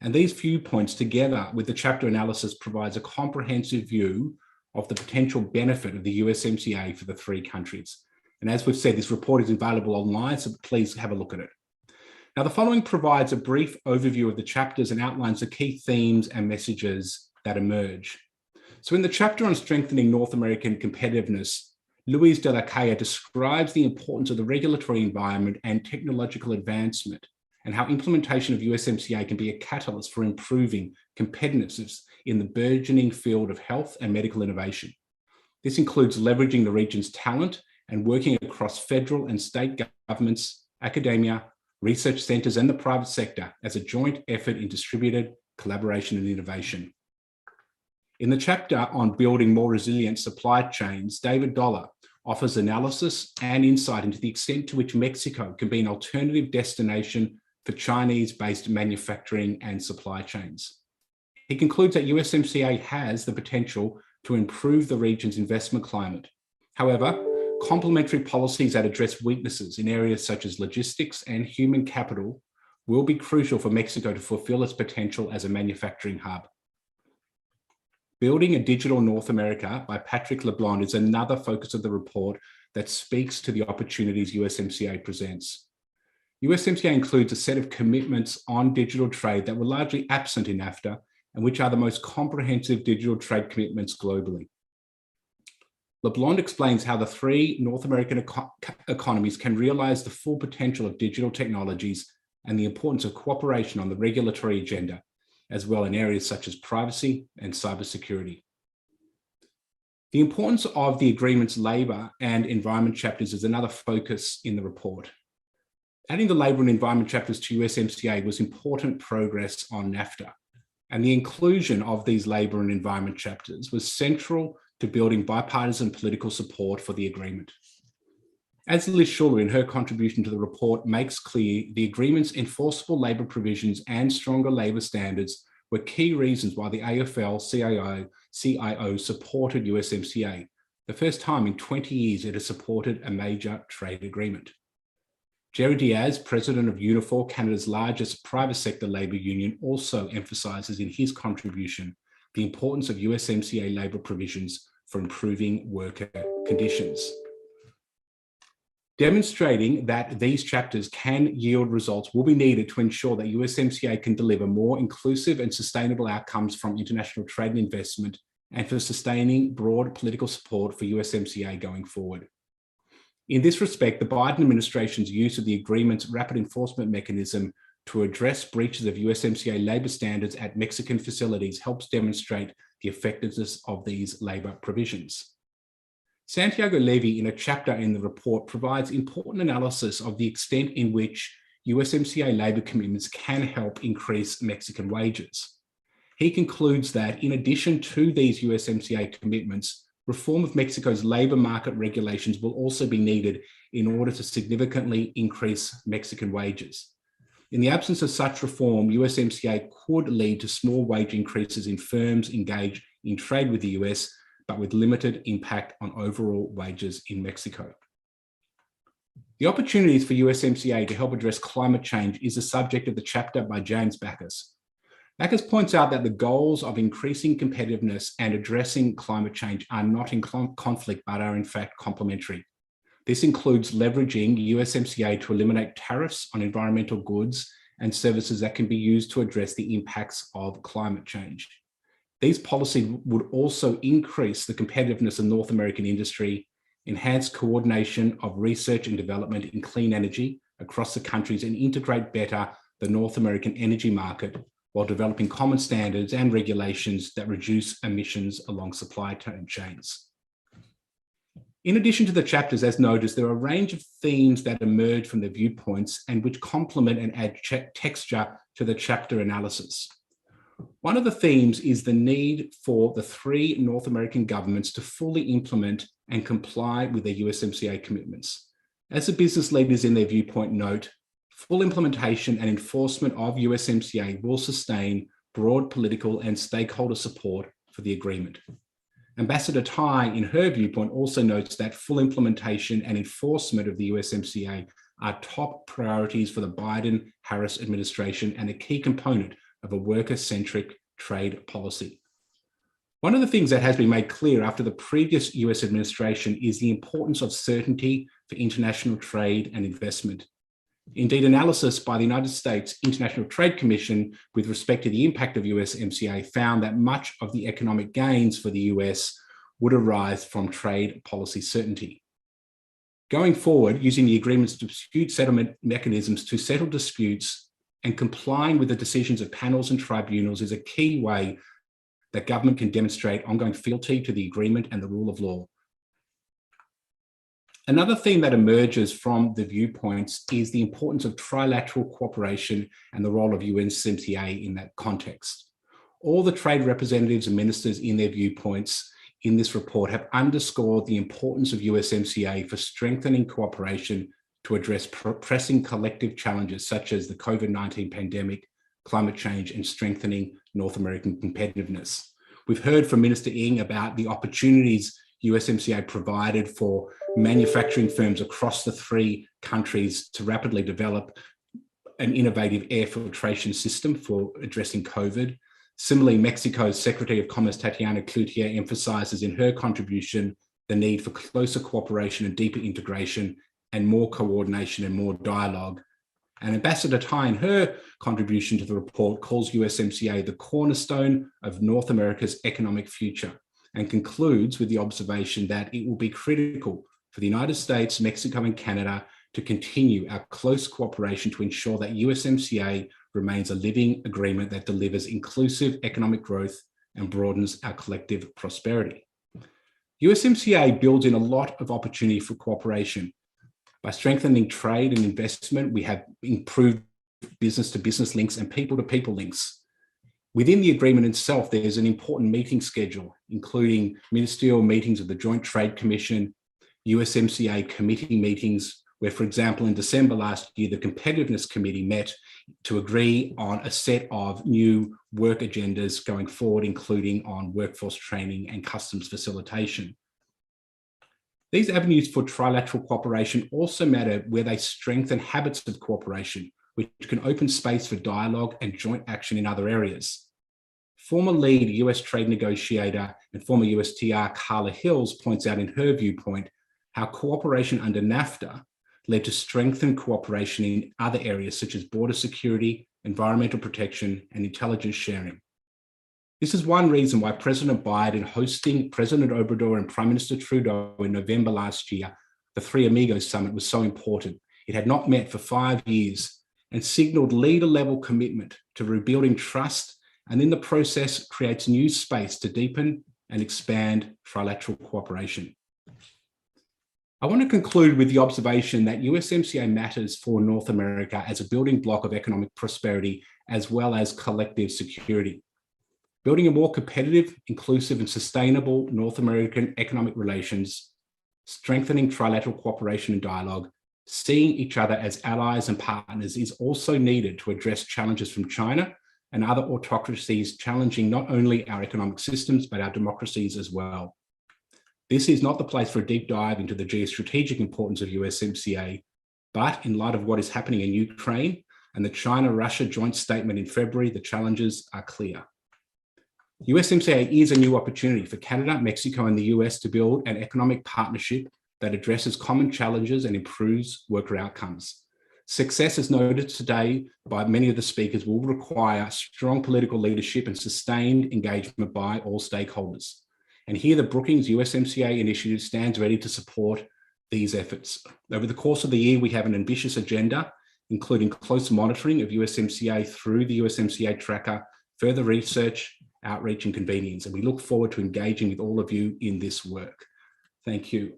[SPEAKER 3] And these viewpoints, together with the chapter analysis, provides a comprehensive view of the potential benefit of the USMCA for the 3 countries. And as we've said, this report is available online, so please have a look at it. Now, the following provides a brief overview of the chapters and outlines the key themes and messages that emerge. So in the chapter on strengthening North American competitiveness, Luis de la Calle describes the importance of the regulatory environment and technological advancement, and how implementation of USMCA can be a catalyst for improving competitiveness in the burgeoning field of health and medical innovation. This includes leveraging the region's talent and working across federal and state governments, academia, research centers, and the private sector as a joint effort in distributed collaboration and innovation. In the chapter on building more resilient supply chains, David Dollar offers analysis and insight into the extent to which Mexico can be an alternative destination for Chinese-based manufacturing and supply chains. He concludes that USMCA has the potential to improve the region's investment climate. However, complementary policies that address weaknesses in areas such as logistics and human capital will be crucial for Mexico to fulfill its potential as a manufacturing hub. Building a Digital North America by Patrick LeBlanc is another focus of the report that speaks to the opportunities USMCA presents. USMCA includes a set of commitments on digital trade that were largely absent in NAFTA and which are the most comprehensive digital trade commitments globally. LeBlanc explains how the 3 North American economies can realize the full potential of digital technologies and the importance of cooperation on the regulatory agenda, as well in areas such as privacy and cybersecurity. The importance of the agreement's labour and environment chapters is another focus in the report. Adding the labour and environment chapters to USMCA was important progress on NAFTA, and the inclusion of these labour and environment chapters was central to building bipartisan political support for the agreement. As Liz Schuler, in her contribution to the report, makes clear, the agreement's enforceable labour provisions and stronger labour standards were key reasons why the AFL-CIO supported USMCA, the first time in 20 years it has supported a major trade agreement. Jerry Diaz, president of Unifor, Canada's largest private sector labour union, also emphasises in his contribution the importance of USMCA labour provisions for improving worker conditions. Demonstrating that these chapters can yield results will be needed to ensure that USMCA can deliver more inclusive and sustainable outcomes from international trade and investment, and for sustaining broad political support for USMCA going forward. In this respect, the Biden administration's use of the agreement's rapid enforcement mechanism to address breaches of USMCA labour standards at Mexican facilities helps demonstrate the effectiveness of these labour provisions. Santiago Levy, in a chapter in the report, provides important analysis of the extent in which USMCA labour commitments can help increase Mexican wages. He concludes that in addition to these USMCA commitments, reform of Mexico's labour market regulations will also be needed in order to significantly increase Mexican wages. In the absence of such reform, USMCA could lead to small wage increases in firms engaged in trade with the US, but with limited impact on overall wages in Mexico. The opportunities for USMCA to help address climate change is the subject of the chapter by James Backus. Backus points out that the goals of increasing competitiveness and addressing climate change are not in conflict, but are in fact complementary. This includes leveraging USMCA to eliminate tariffs on environmental goods and services that can be used to address the impacts of climate change. These policies would also increase the competitiveness of North American industry, enhance coordination of research and development in clean energy across the countries, and integrate better the North American energy market while developing common standards and regulations that reduce emissions along supply chains. In addition to the chapters, as noticed, there are a range of themes that emerge from the viewpoints and which complement and add texture to the chapter analysis. One of the themes is the need for the three North American governments to fully implement and comply with their USMCA commitments. As the business leaders in their viewpoint note, full implementation and enforcement of USMCA will sustain broad political and stakeholder support for the agreement. Ambassador Tai, in her viewpoint, also notes that full implementation and enforcement of the USMCA are top priorities for the Biden-Harris administration and a key component of a worker-centric trade policy. One of the things that has been made clear after the previous US administration is the importance of certainty for international trade and investment. Indeed, analysis by the United States International Trade Commission with respect to the impact of USMCA found that much of the economic gains for the US would arise from trade policy certainty. Going forward, using the agreement's dispute settlement mechanisms to settle disputes and complying with the decisions of panels and tribunals is a key way that government can demonstrate ongoing fealty to the agreement and the rule of law. Another theme that emerges from the viewpoints is the importance of trilateral cooperation and the role of USMCA in that context. All the trade representatives and ministers in their viewpoints in this report have underscored the importance of USMCA for strengthening cooperation to address pressing collective challenges such as the COVID-19 pandemic, climate change, and strengthening North American competitiveness. We've heard from Minister Ng about the opportunities USMCA provided for manufacturing firms across the three countries to rapidly develop an innovative air filtration system for addressing COVID. Similarly, Mexico's Secretary of Commerce, Tatiana Cloutier, emphasizes in her contribution the need for closer cooperation and deeper integration and more coordination and more dialogue. And Ambassador Tai, in her contribution to the report, calls USMCA the cornerstone of North America's economic future and concludes with the observation that it will be critical for the United States, Mexico, and Canada to continue our close cooperation to ensure that USMCA remains a living agreement that delivers inclusive economic growth and broadens our collective prosperity. USMCA builds in a lot of opportunity for cooperation. By strengthening trade and investment, we have improved business-to-business links and people-to-people links. Within the agreement itself, there's an important meeting schedule, including ministerial meetings of the Joint Trade Commission, USMCA committee meetings, where, for example, in December last year, the Competitiveness Committee met to agree on a set of new work agendas going forward, including on workforce training and customs facilitation. These avenues for trilateral cooperation also matter where they strengthen habits of cooperation, which can open space for dialogue and joint action in other areas. Former lead US trade negotiator and former USTR Carla Hills points out in her viewpoint how cooperation under NAFTA led to strengthened cooperation in other areas such as border security, environmental protection, and intelligence sharing. This is one reason why President Biden hosting President Obrador and Prime Minister Trudeau in November last year, the Three Amigos Summit, was so important. It had not met for 5 years and signaled leader-level commitment to rebuilding trust, and in the process creates new space to deepen and expand trilateral cooperation. I want to conclude with the observation that USMCA matters for North America as a building block of economic prosperity as well as collective security. Building a more competitive, inclusive and sustainable North American economic relations, strengthening trilateral cooperation and dialogue, seeing each other as allies and partners is also needed to address challenges from China and other autocracies challenging not only our economic systems, but our democracies as well. This is not the place for a deep dive into the geostrategic importance of USMCA, but in light of what is happening in Ukraine and the China-Russia joint statement in February, the challenges are clear. USMCA is a new opportunity for Canada, Mexico, and the US to build an economic partnership that addresses common challenges and improves worker outcomes. Success, as noted today by many of the speakers, will require strong political leadership and sustained engagement by all stakeholders. And here the Brookings USMCA initiative stands ready to support these efforts. Over the course of the year, we have an ambitious agenda, including close monitoring of USMCA through the USMCA Tracker, further research, outreach and convenience. And we look forward to engaging with all of you in this work. Thank you.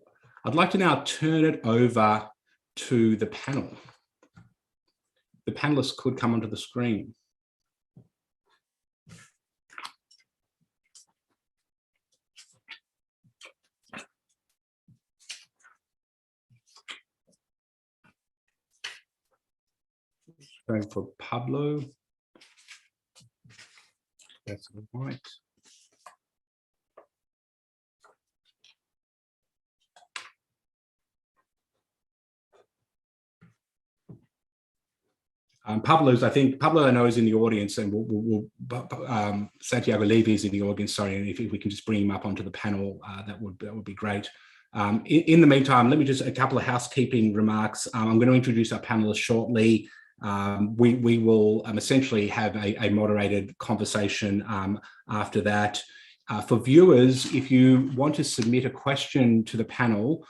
[SPEAKER 3] I'd like to now turn it over to the panel. The panelists could come onto the screen. Going for Pablo. That's all right. Pablo, I know is in the audience, and Santiago Levy is in the audience. Sorry, and if we can just bring him up onto the panel, that would be great. In the meantime, let me just a couple of housekeeping remarks. I'm going to introduce our panelists shortly. We will essentially have a moderated conversation after that. For viewers, if you want to submit a question to the panel,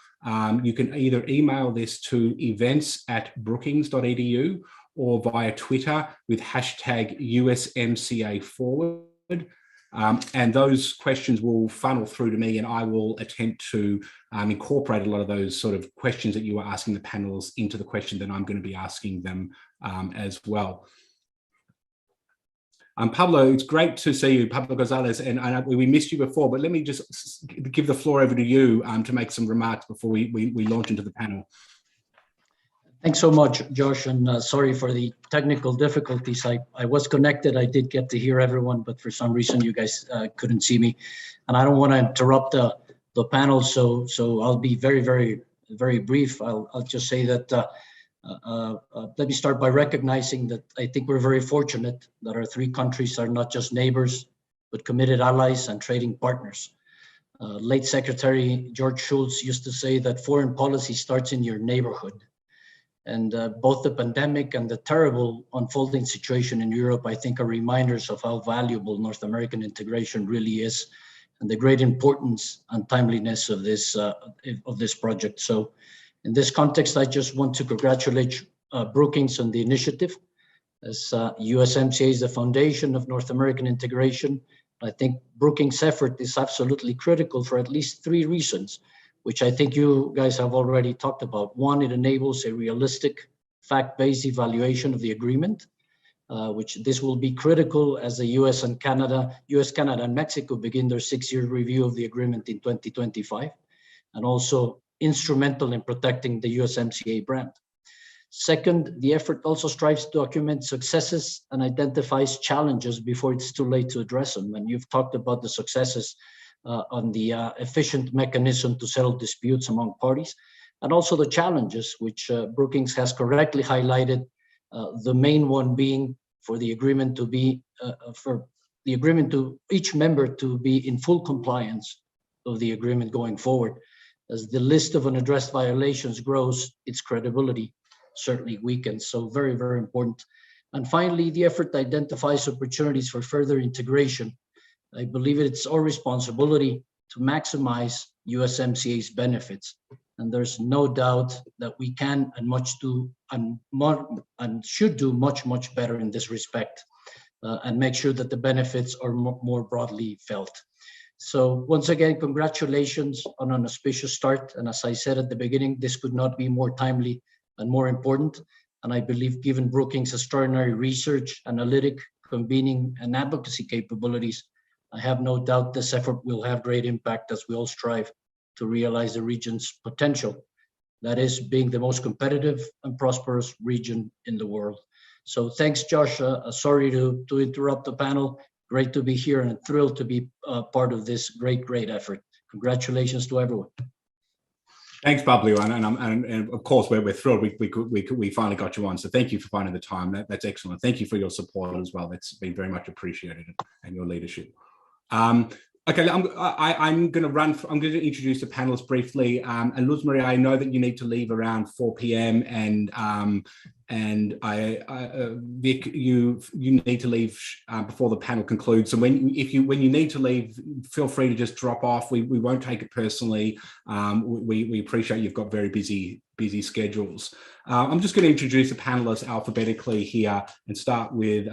[SPEAKER 3] you can either email this to events@brookings.edu or via Twitter with hashtag USMCA Forward. And those questions will funnel through to me, and I will attempt to incorporate a lot of those sort of questions that you were asking the panels into the question that I'm going to be asking them as well. Pablo, it's great to see you, Pablo Gonzalez, and we missed you before, but let me just give the floor over to you to make some remarks before we launch into the panel.
[SPEAKER 6] Thanks so much, Josh, and sorry for the technical difficulties. I was connected. I did get to hear everyone, but for some reason you guys couldn't see me. And I don't want to interrupt the panel, so I'll be very brief. I'll just say that let me start by recognizing that I think we're very fortunate that our three countries are not just neighbors, but committed allies and trading partners. Late Secretary George Shultz used to say that foreign policy starts in your neighborhood. And both the pandemic and the terrible unfolding situation in Europe, I think, are reminders of how valuable North American integration really is, and the great importance and timeliness of this project. So in this context, I just want to congratulate Brookings on the initiative. As USMCA is the foundation of North American integration, I think Brookings' effort is absolutely critical for at least three reasons, which I think you guys have already talked about. One, it enables a realistic, fact-based evaluation of the agreement, which this will be critical as the US, Canada, and Mexico begin their 6-year review of the agreement in 2025, and also instrumental in protecting the USMCA brand. Second, the effort also strives to document successes and identifies challenges before it's too late to address them. And you've talked about the successes on the efficient mechanism to settle disputes among parties, and also the challenges which Brookings has correctly highlighted, the main one being for the agreement to be, each member to be in full compliance of the agreement going forward. As the list of unaddressed violations grows, its credibility certainly weakens, so very important. And finally, the effort identifies opportunities for further integration. I believe it's our responsibility to maximize USMCA's benefits. And there's no doubt that we can and should do much better in this respect, and make sure that the benefits are more broadly felt. So once again, congratulations on an auspicious start. And as I said at the beginning, this could not be more timely and more important. And I believe given Brookings' extraordinary research, analytic, convening, and advocacy capabilities, I have no doubt this effort will have great impact as we all strive to realize the region's potential. That is being the most competitive and prosperous region in the world. So thanks, Josh. Sorry to interrupt the panel. Great to be here and thrilled to be part of this great effort. Congratulations to everyone.
[SPEAKER 3] Thanks, Pablo, and of course we're thrilled we finally got you on. So thank you for finding the time. That's excellent. Thank you for your support as well. That's been very much appreciated, and your leadership. Okay, I'm going to introduce the panelists briefly. And Luz Maria, I know that you need to leave around 4 p.m. and Vic, you need to leave before the panel concludes. So when you need to leave, feel free to just drop off. We won't take it personally. We appreciate you've got very busy schedules. I'm just going to introduce the panelists alphabetically here and start with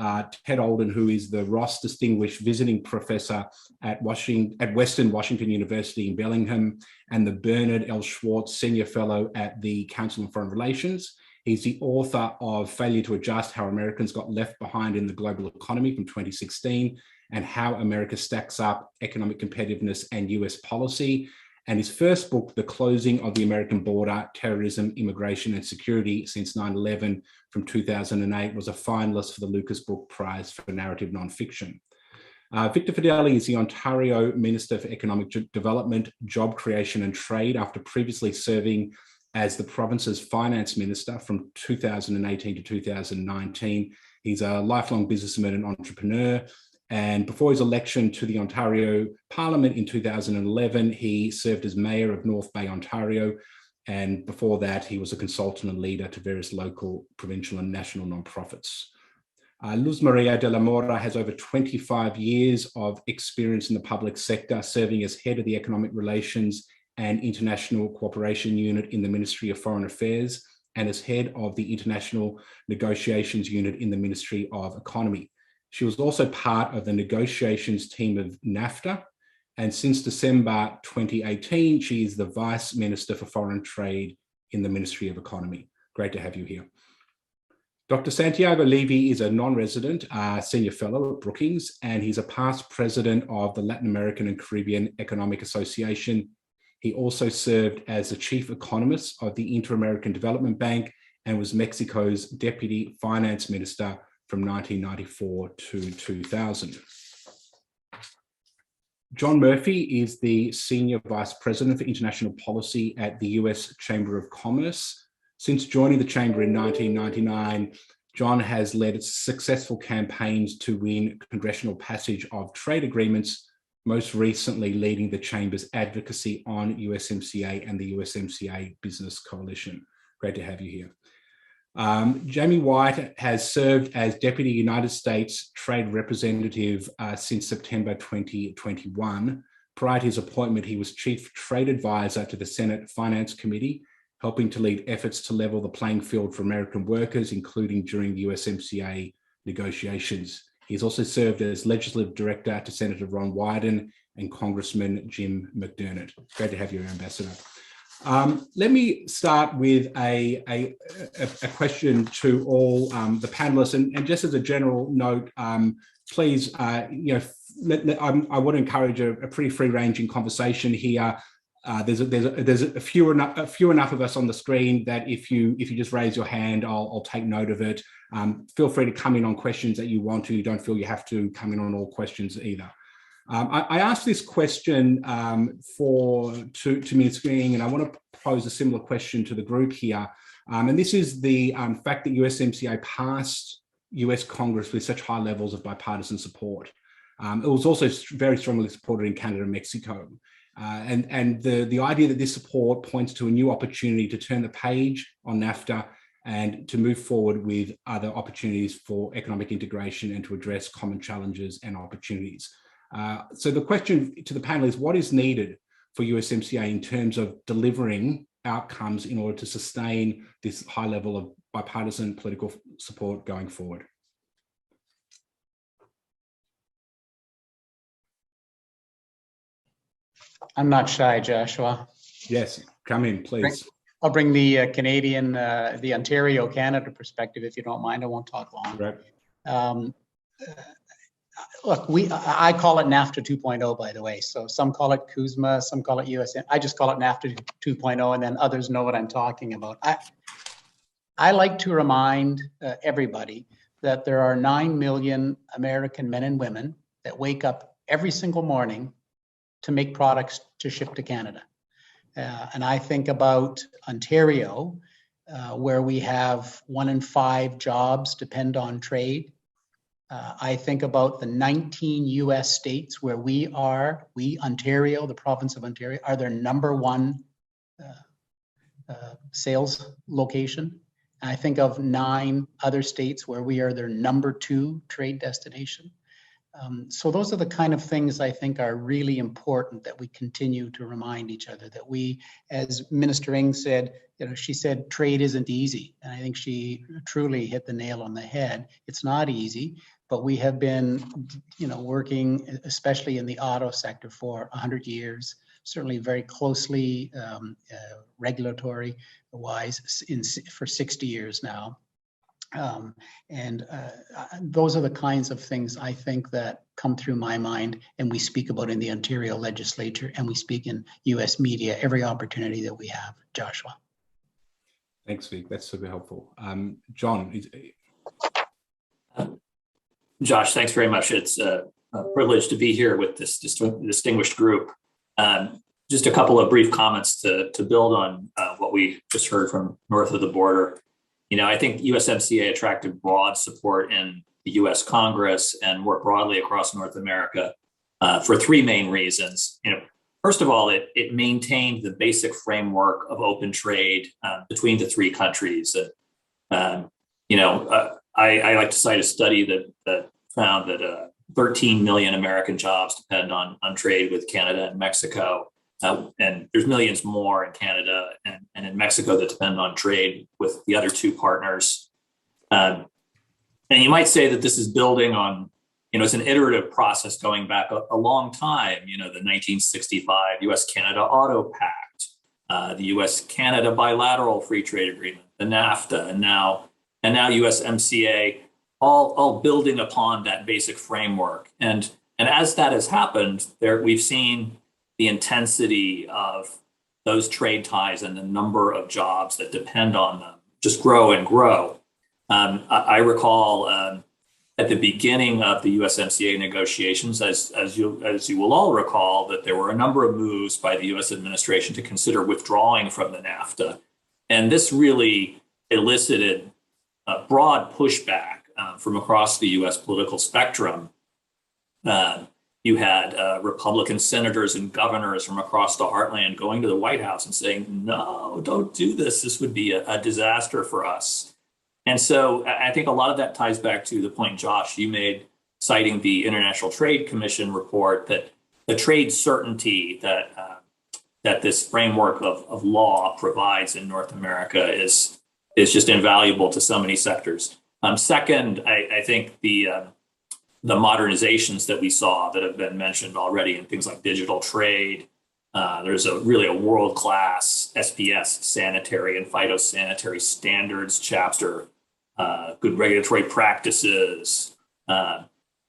[SPEAKER 3] Ted Alden, who is the Ross Distinguished Visiting Professor at Western Washington University in Bellingham, and the Bernard L. Schwartz Senior Fellow at the Council on Foreign Relations. He's the author of Failure to Adjust: How Americans Got Left Behind in the Global Economy from 2016, and How America Stacks Up Economic Competitiveness and US Policy. And his first book, The Closing of the American Border, Terrorism, Immigration and Security Since 9/11 from 2008, was a finalist for the Lucas Book Prize for Narrative Nonfiction. Victor Fedeli is the Ontario Minister for Economic Development, Job Creation and Trade after previously serving as the province's finance minister from 2018 to 2019. He's a lifelong businessman and entrepreneur. And before his election to the Ontario Parliament in 2011, he served as mayor of North Bay, Ontario. And before that, he was a consultant and leader to various local, provincial and national nonprofits. Luz Maria de la Mora has over 25 years of experience in the public sector, serving as head of the Economic Relations and International Cooperation Unit in the Ministry of Foreign Affairs, and as head of the International Negotiations Unit in the Ministry of Economy. She was also part of the negotiations team of NAFTA, and since December 2018, she is the Vice Minister for Foreign Trade in the Ministry of Economy. Great to have you here. Dr. Santiago Levy is a non-resident senior fellow at Brookings, and he's a past president of the Latin American and Caribbean Economic Association. He also served as the chief economist of the Inter-American Development Bank and was Mexico's deputy finance minister from 1994 to 2000. John Murphy is the Senior Vice President for International Policy at the U.S. Chamber of Commerce. Since joining the Chamber in 1999, John has led successful campaigns to win congressional passage of trade agreements, most recently leading the Chamber's advocacy on USMCA and the USMCA Business Coalition. Great to have you here. Jamie White has served as Deputy United States Trade Representative since September 2021. Prior to his appointment, he was Chief Trade Advisor to the Senate Finance Committee, helping to lead efforts to level the playing field for American workers, including during the USMCA negotiations. He's also served as Legislative Director to Senator Ron Wyden and Congressman Jim McDermott. Great to have you, Ambassador. Let me start with a question to all the panelists, and just as a general note, please, I would encourage a pretty free-ranging conversation here. There's a few enough of us on the screen that if you just raise your hand, I'll take note of it. Feel free to come in on questions that you want to. You don't feel you have to come in on all questions either. I asked this question to Ms. Green, and I want to pose a similar question to the group here. And this is the fact that USMCA passed US Congress with such high levels of bipartisan support. It was also very strongly supported in Canada and Mexico. And the idea that this support points to a new opportunity to turn the page on NAFTA and to move forward with other opportunities for economic integration and to address common challenges and opportunities. So the question to the panel is, what is needed for USMCA in terms of delivering outcomes in order to sustain this high level of bipartisan political support going forward?
[SPEAKER 7] I'm not shy, Joshua.
[SPEAKER 3] Yes, come in, please.
[SPEAKER 7] I'll bring the Canadian, the Ontario, Canada perspective, if you don't mind. I won't talk long.
[SPEAKER 3] Right.
[SPEAKER 7] Look, I call it NAFTA 2.0, by the way. So some call it CUSMA, some call it USM. I just call it NAFTA 2.0, and then others know what I'm talking about. I like to remind everybody that there are 9 million American men and women that wake up every single morning to make products to ship to Canada. And I think about Ontario, where we have 1 in 5 jobs depend on trade. I think about the 19 US states where we, Ontario, the province of Ontario, are their #1 sales location. And I think of 9 other states where we are their #2 trade destination. So those are the kind of things I think are really important that we continue to remind each other, that we, as Minister Ng said, she said trade isn't easy. And I think she truly hit the nail on the head. It's not easy, but we have been, working, especially in the auto sector, for 100 years, certainly very closely regulatory wise for 60 years now. Those are the kinds of things I think that come through my mind, and we speak about in the Ontario legislature, and we speak in US media every opportunity that we have. Joshua.
[SPEAKER 3] Thanks, Vic. That's super helpful. John.
[SPEAKER 8] Josh, thanks very much. It's a privilege to be here with this distinguished group. Just a couple of brief comments to build on what we just heard from north of the border. I think USMCA attracted broad support in the US Congress and more broadly across North America for 3 main reasons. First of all, it maintained the basic framework of open trade between the 3 countries. I like to cite a study that found that 13 million American jobs depend on trade with Canada and Mexico. And there's millions more in Canada and in Mexico that depend on trade with the other 2 partners. And you might say that this is building on, it's an iterative process going back a long time, the 1965 US-Canada Auto Pact, the US-Canada Bilateral Free Trade Agreement, the NAFTA, and now USMCA, all building upon that basic framework. And as that has happened, we've seen the intensity of those trade ties and the number of jobs that depend on them just grow and grow. I recall at the beginning of the USMCA negotiations, as you will all recall, that there were a number of moves by the US administration to consider withdrawing from the NAFTA. And this really elicited a broad pushback from across the US political spectrum. You had Republican senators and governors from across the heartland going to the White House and saying, no, don't do this. This would be a disaster for us. And so I think a lot of that ties back to the point, Josh, you made, citing the International Trade Commission report, that the trade certainty that this framework of law provides in North America is just invaluable to so many sectors. Second, I think the modernizations that we saw that have been mentioned already in things like digital trade. There's really a world-class SPS, sanitary and phytosanitary standards chapter, good regulatory practices.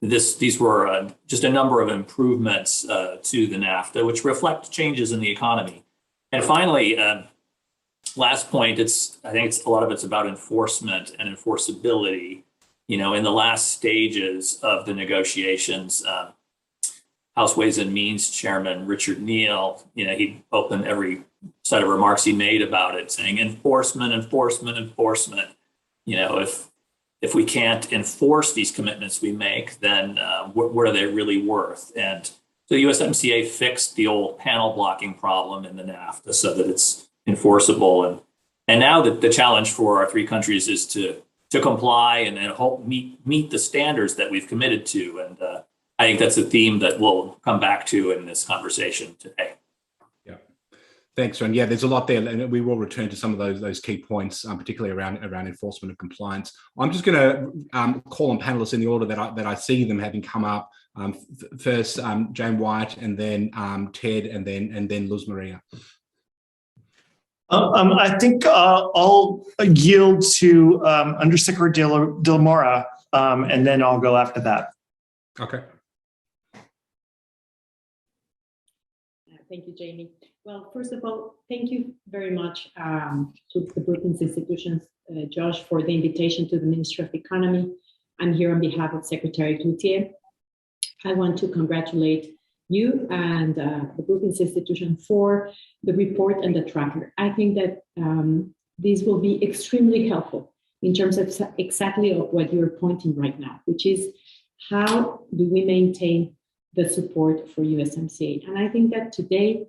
[SPEAKER 8] These were just a number of improvements to the NAFTA, which reflect changes in the economy. And finally, last point, I think a lot of it's about enforcement and enforceability. In the last stages of the negotiations, House Ways and Means Chairman Richard Neal, he opened every set of remarks he made about it, saying enforcement, enforcement, enforcement. If we can't enforce these commitments we make, then what are they really worth? And so the USMCA fixed the old panel blocking problem in the NAFTA so that it's enforceable. And now that the challenge for our 3 countries is to comply and hope meet the standards that we've committed to. And I think that's a theme that we'll come back to in this conversation today.
[SPEAKER 3] Yeah, thanks, John. Yeah, there's a lot there, and we will return to some of those key points, particularly around enforcement and compliance. I'm just going to call on panelists in the order that I see them having come up. First, Jane White, and then Ted, and then Luz Maria.
[SPEAKER 9] I think I'll yield to Undersecretary De La Mora, and then I'll go after that.
[SPEAKER 3] Okay.
[SPEAKER 10] Thank you, Jamie. Well, first of all, thank you very much to the Brookings institutions, Josh, for the invitation to the Ministry of Economy. I'm here on behalf of Secretary Cloutier. I want to congratulate you and the Brookings institution for the report and the tracker. I think that these will be extremely helpful in terms of exactly what you're pointing right now, which is how do we maintain the support for USMCA. And I think that today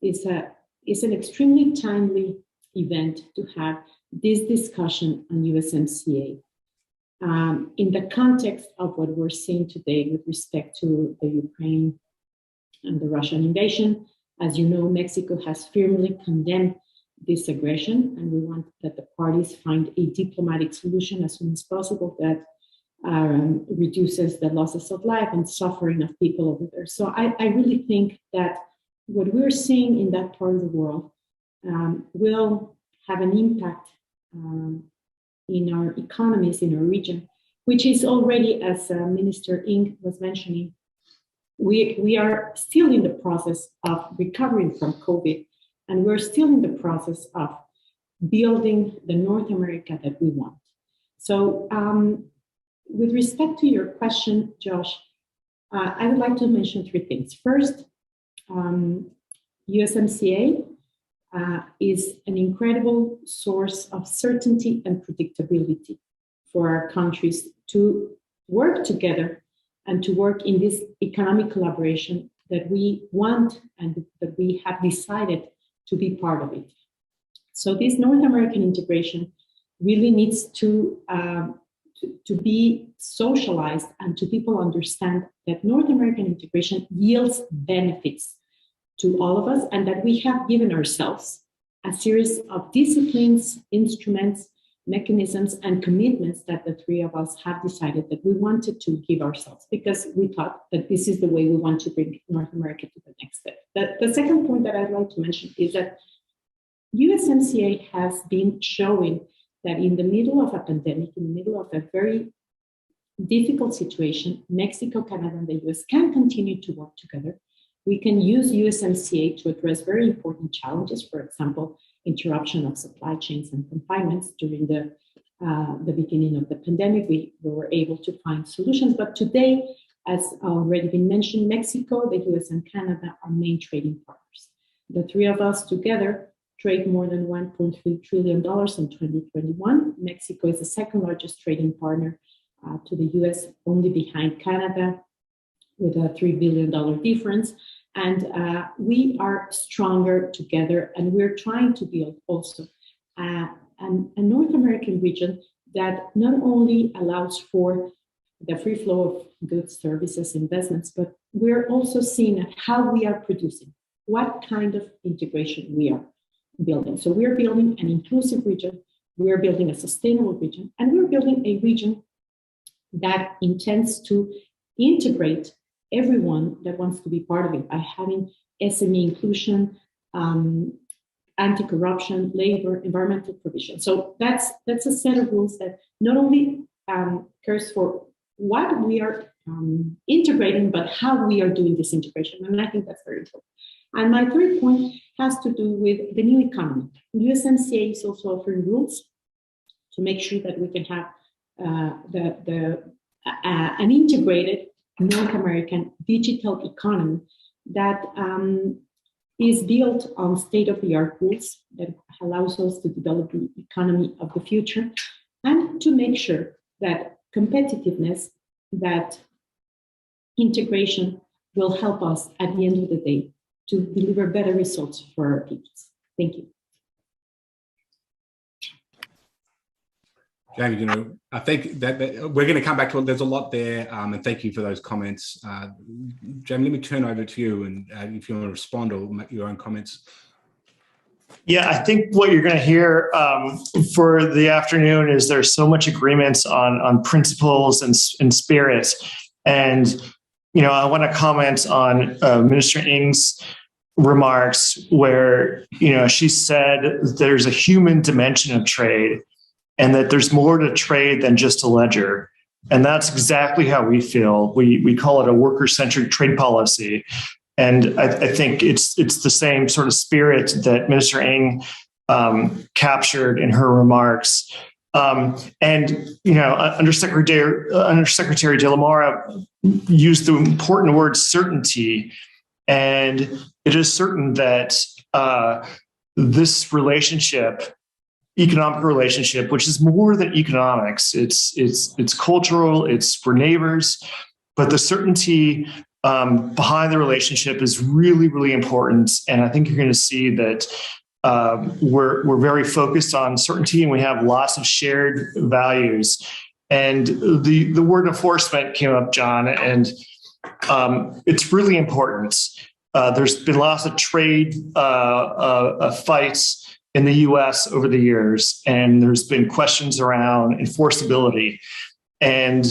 [SPEAKER 10] is an extremely timely event to have this discussion on USMCA in the context of what we're seeing today with respect to the Ukraine and the Russian invasion. As you know, Mexico has firmly condemned this aggression, and we want that the parties find a diplomatic solution as soon as possible that reduces the losses of life and suffering of people over there. So I really think that what we're seeing in that part of the world will have an impact in our economies, in our region, which is already, as Minister Ng was mentioning, we are still in the process of recovering from COVID, and we're still in the process of building the North America that we want. So with respect to your question, Josh, I would like to mention three things. First, USMCA is an incredible source of certainty and predictability for our countries to work together and to work in this economic collaboration that we want and that we have decided to be part of it. So this North American integration really needs to be socialized and to people understand that North American integration yields benefits to all of us, and that we have given ourselves a series of disciplines, instruments, mechanisms, and commitments that the three of us have decided that we wanted to give ourselves because we thought that this is the way we want to bring North America to the next step. The second point that I'd like to mention is that USMCA has been showing that in the middle of a pandemic, in the middle of a very difficult situation, Mexico, Canada, and the US can continue to work together. We can use USMCA to address very important challenges, for example, interruption of supply chains and confinements during the beginning of the pandemic. We were able to find solutions, but today, as already been mentioned, Mexico, the US, and Canada are main trading partners. The three of us together trade more than $1.3 trillion in 2021. Mexico is the second largest trading partner to the US, only behind Canada, with a $3 billion difference. And we are stronger together, and we're trying to build also a North American region that not only allows for the free flow of goods, services, investments, but we're also seeing at how we are producing, what kind of integration we are building. So we're building an inclusive region, we're building a sustainable region, and we're building a region that intends to integrate everyone that wants to be part of it by having SME inclusion, anti-corruption, labor, environmental provision. So that's a set of rules that not only cares for what we are integrating, but how we are doing this integration. And I think that's very important. And my third point has to do with the new economy. USMCA is also offering rules to make sure that we can have an integrated North American digital economy that is built on state-of-the-art rules that allows us to develop the economy of the future and to make sure that competitiveness, that integration will help us at the end of the day to deliver better results for our people. Thank you.
[SPEAKER 3] Jamie, I think that we're going to come back to it. There's a lot there, and thank you for those comments. Jamie, let me turn over to you, and if you want to respond or make your own comments.
[SPEAKER 9] Yeah, I think what you're going to hear for the afternoon is there's so much agreements on principles and spirits. And, I want to comment on Minister Ng's remarks where, she said there's a human dimension of trade and that there's more to trade than just a ledger. And that's exactly how we feel. We call it a worker-centric trade policy. And I think it's the same sort of spirit that Minister Ng captured in her remarks. Undersecretary De La Mora used the important word certainty. And it is certain that this relationship, economic relationship, which is more than economics, it's cultural, it's for neighbors, but the certainty behind the relationship is really, really important. And I think you're going to see that we're very focused on certainty, and we have lots of shared values. And the word enforcement came up, John, and it's really important. There's been lots of trade fights in the U.S. over the years, and there's been questions around enforceability. And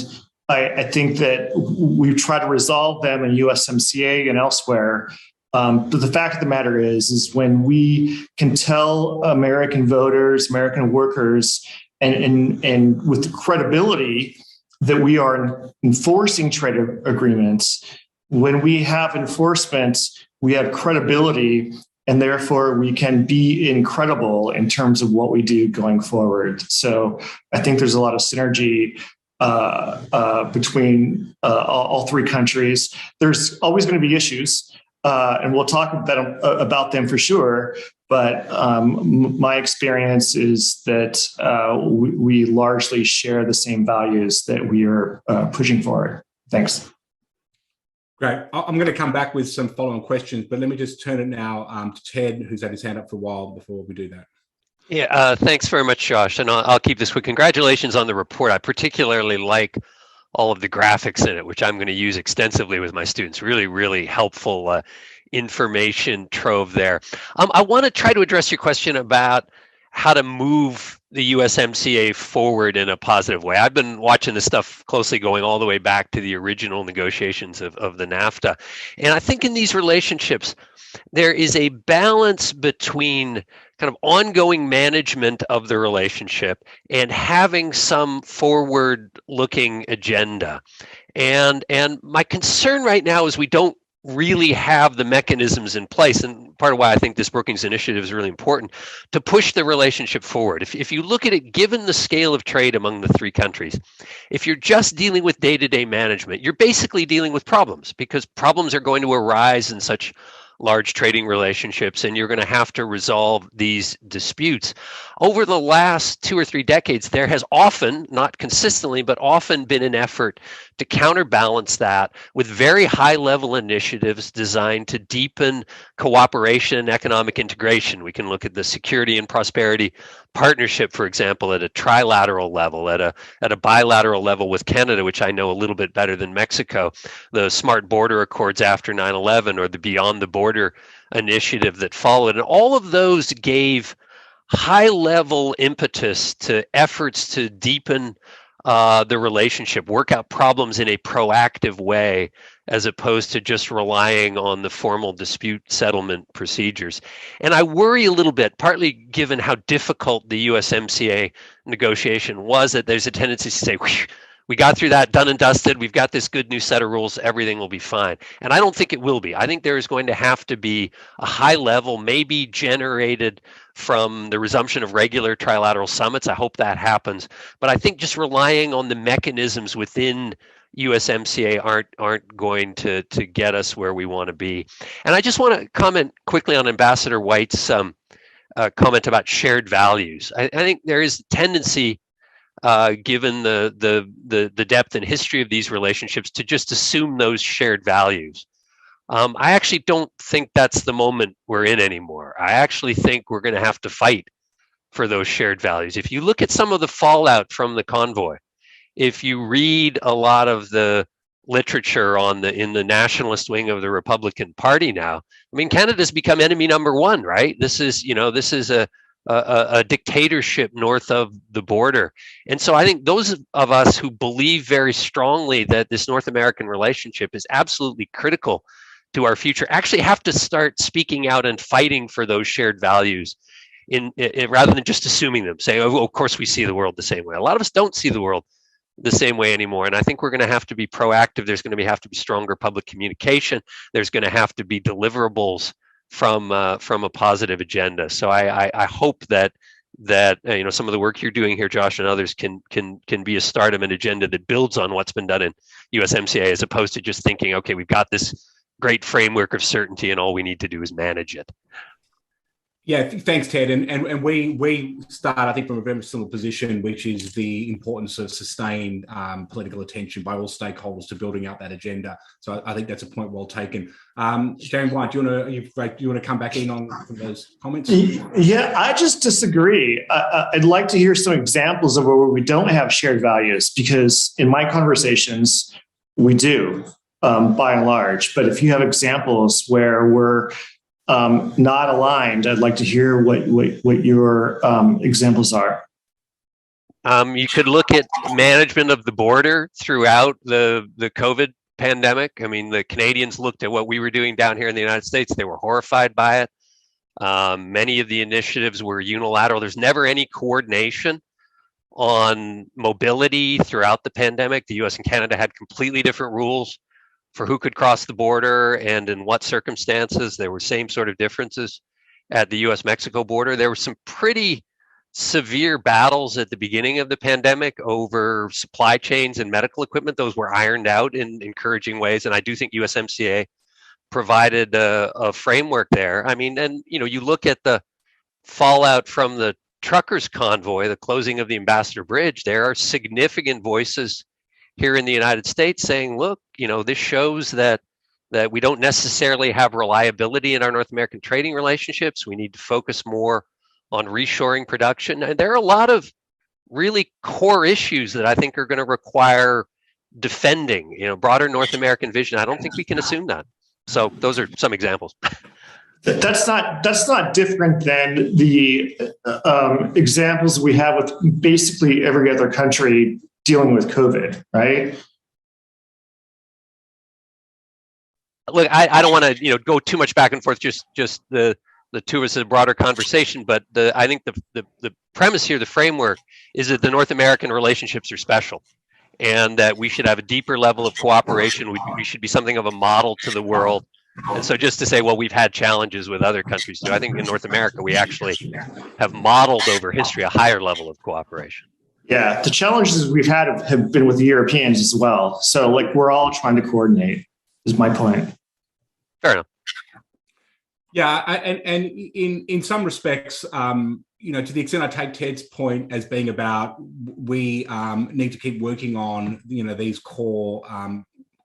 [SPEAKER 9] I think that we've tried to resolve them in USMCA and elsewhere. But the fact of the matter is when we can tell American voters, American workers, and with the credibility that we are enforcing trade agreements, when we have enforcement, we have credibility, and therefore we can be incredible in terms of what we do going forward. So I think there's a lot of synergy between all three countries. There's always going to be issues, and we'll talk about them for sure. But my experience is that we largely share the same values that we are pushing forward. Thanks.
[SPEAKER 3] Great. I'm going to come back with some follow-on questions, but let me just turn it now to Ted, who's had his hand up for a while before we do that.
[SPEAKER 11] Yeah, thanks very much, Josh. And I'll keep this quick. Congratulations on the report. I particularly like all of the graphics in it, which I'm going to use extensively with my students. Really, really helpful information trove there. I want to try to address your question about how to move the USMCA forward in a positive way. I've been watching this stuff closely going all the way back to the original negotiations of the NAFTA. And I think in these relationships, there is a balance between kind of ongoing management of the relationship and having some forward-looking agenda. And my concern right now is we don't really have the mechanisms in place, and part of why I think this Brookings initiative is really important, to push the relationship forward. If you look at it, given the scale of trade among the three countries, if you're just dealing with day-to-day management, you're basically dealing with problems, because problems are going to arise in such large trading relationships, and you're going to have to resolve these disputes. Over the last 2 or 3 decades, there has often, not consistently, but often been an effort to counterbalance that with very high-level initiatives designed to deepen cooperation and economic integration. We can look at the Security and Prosperity Partnership, for example, at a trilateral level, at a bilateral level with Canada, which I know a little bit better than Mexico, the Smart Border Accords after 9/11, or the Beyond the Border initiative that followed. And all of those gave high-level impetus to efforts to deepen the relationship, work out problems in a proactive way, as opposed to just relying on the formal dispute settlement procedures. And I worry a little bit, partly given how difficult the USMCA negotiation was, that there's a tendency to say, we got through that, done and dusted, we've got this good new set of rules, everything will be fine. And I don't think it will be. I think there is going to have to be a high level, maybe generated from the resumption of regular trilateral summits. I hope that happens. But I think just relying on the mechanisms within USMCA aren't going to get us where we want to be. And I just want to comment quickly on Ambassador White's comment about shared values. I think there is a tendency, given the depth and history of these relationships, to just assume those shared values. I actually don't think that's the moment we're in anymore. I actually think we're going to have to fight for those shared values. If you look at some of the fallout from the convoy, if you read a lot of the literature in the nationalist wing of the Republican Party now, I mean, Canada's become enemy number one, right? This is a a dictatorship north of the border. And so I think those of us who believe very strongly that this North American relationship is absolutely critical to our future actually have to start speaking out and fighting for those shared values rather than just assuming them, saying, oh, of course we see the world the same way. A lot of us don't see the world the same way anymore. And I think we're going to have to be proactive. There's going to have to be stronger public communication. There's going to have to be deliverables from a positive agenda. So I hope that some of the work you're doing here, Josh, and others can be a start of an agenda that builds on what's been done in USMCA, as opposed to just thinking, okay, we've got this great framework of certainty and all we need to do is manage it.
[SPEAKER 3] Yeah, thanks, Ted. And we start, I think, from a very similar position, which is the importance of sustained political attention by all stakeholders to building out that agenda. So I think that's a point well taken. James White, do you want to come back in on those comments?
[SPEAKER 9] Yeah, I just disagree. I'd like to hear some examples of where we don't have shared values, because in my conversations, we do, by and large. But if you have examples where we're not aligned, I'd like to hear what your examples are.
[SPEAKER 11] You could look at management of the border throughout the COVID pandemic. I mean, the Canadians looked at what we were doing down here in the United States. They were horrified by it. Many of the initiatives were unilateral. There's never any coordination on mobility throughout the pandemic. The US and Canada had completely different rules for who could cross the border and in what circumstances. There were same sort of differences at the US Mexico border. There were some pretty severe battles at the beginning of the pandemic over supply chains and medical equipment. Those were ironed out in encouraging ways. And I do think USMCA provided a framework there. I mean, and you look at the fallout from the truckers convoy, the closing of the Ambassador Bridge, there are significant voices here in the United States saying, look, this shows that we don't necessarily have reliability in our North American trading relationships. We need to focus more on reshoring production. And there are a lot of really core issues that I think are going to require defending, broader North American vision. I don't think we can assume that. So those are some examples.
[SPEAKER 9] That's not different than the examples we have with basically every other country dealing with COVID, right?
[SPEAKER 11] Look, I don't want to go too much back and forth. Just the two of us in a broader conversation. But I think the premise here, the framework, is that the North American relationships are special, and that we should have a deeper level of cooperation. We should be something of a model to the world. And so just to say, well, we've had challenges with other countries too. I think in North America, we actually have modeled over history a higher level of cooperation.
[SPEAKER 9] Yeah, the challenges we've had have been with the Europeans as well. So we're all trying to coordinate, is my point.
[SPEAKER 11] Fair enough.
[SPEAKER 3] Yeah, and in some respects, to the extent I take Ted's point as being about we need to keep working on, these core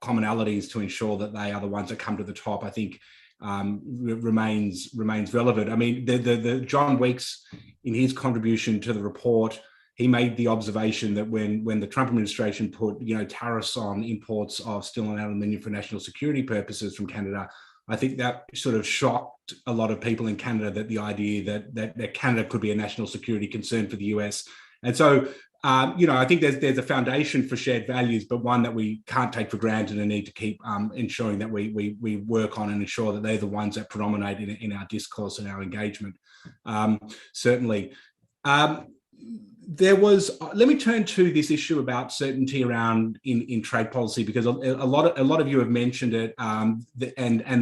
[SPEAKER 3] commonalities to ensure that they are the ones that come to the top, I think remains relevant. I mean, the John Weeks, in his contribution to the report, he made the observation that when the Trump administration put tariffs on imports of steel and aluminium for national security purposes from Canada, I think that sort of shocked a lot of people in Canada, that the idea that Canada could be a national security concern for the US. And so, I think there's a foundation for shared values, but one that we can't take for granted and need to keep ensuring that we work on and ensure that they're the ones that predominate in our discourse and our engagement. Certainly. Let me turn to this issue about certainty around in trade policy, because a lot of you have mentioned it, and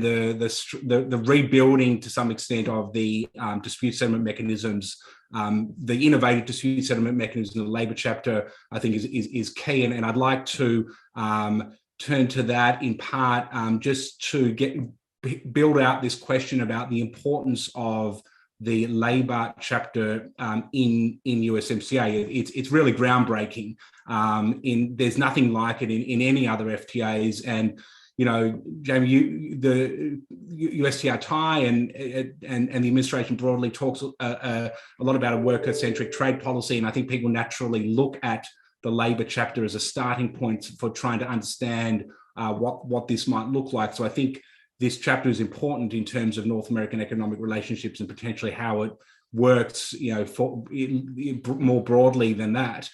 [SPEAKER 3] the rebuilding to some extent of the dispute settlement mechanisms, the innovative dispute settlement mechanism in the Labor chapter, I think is key, and I'd like to turn to that in part just to build out this question about the importance of the Labor chapter in USMCA. It's really groundbreaking. There's nothing like it in any other FTAs. And Jamie, the USTR tie and the administration broadly talks a lot about a worker-centric trade policy, and I think people naturally look at the Labor chapter as a starting point for trying to understand what this might look like. So I think this chapter is important in terms of North American economic relationships and potentially how it works, more broadly than that.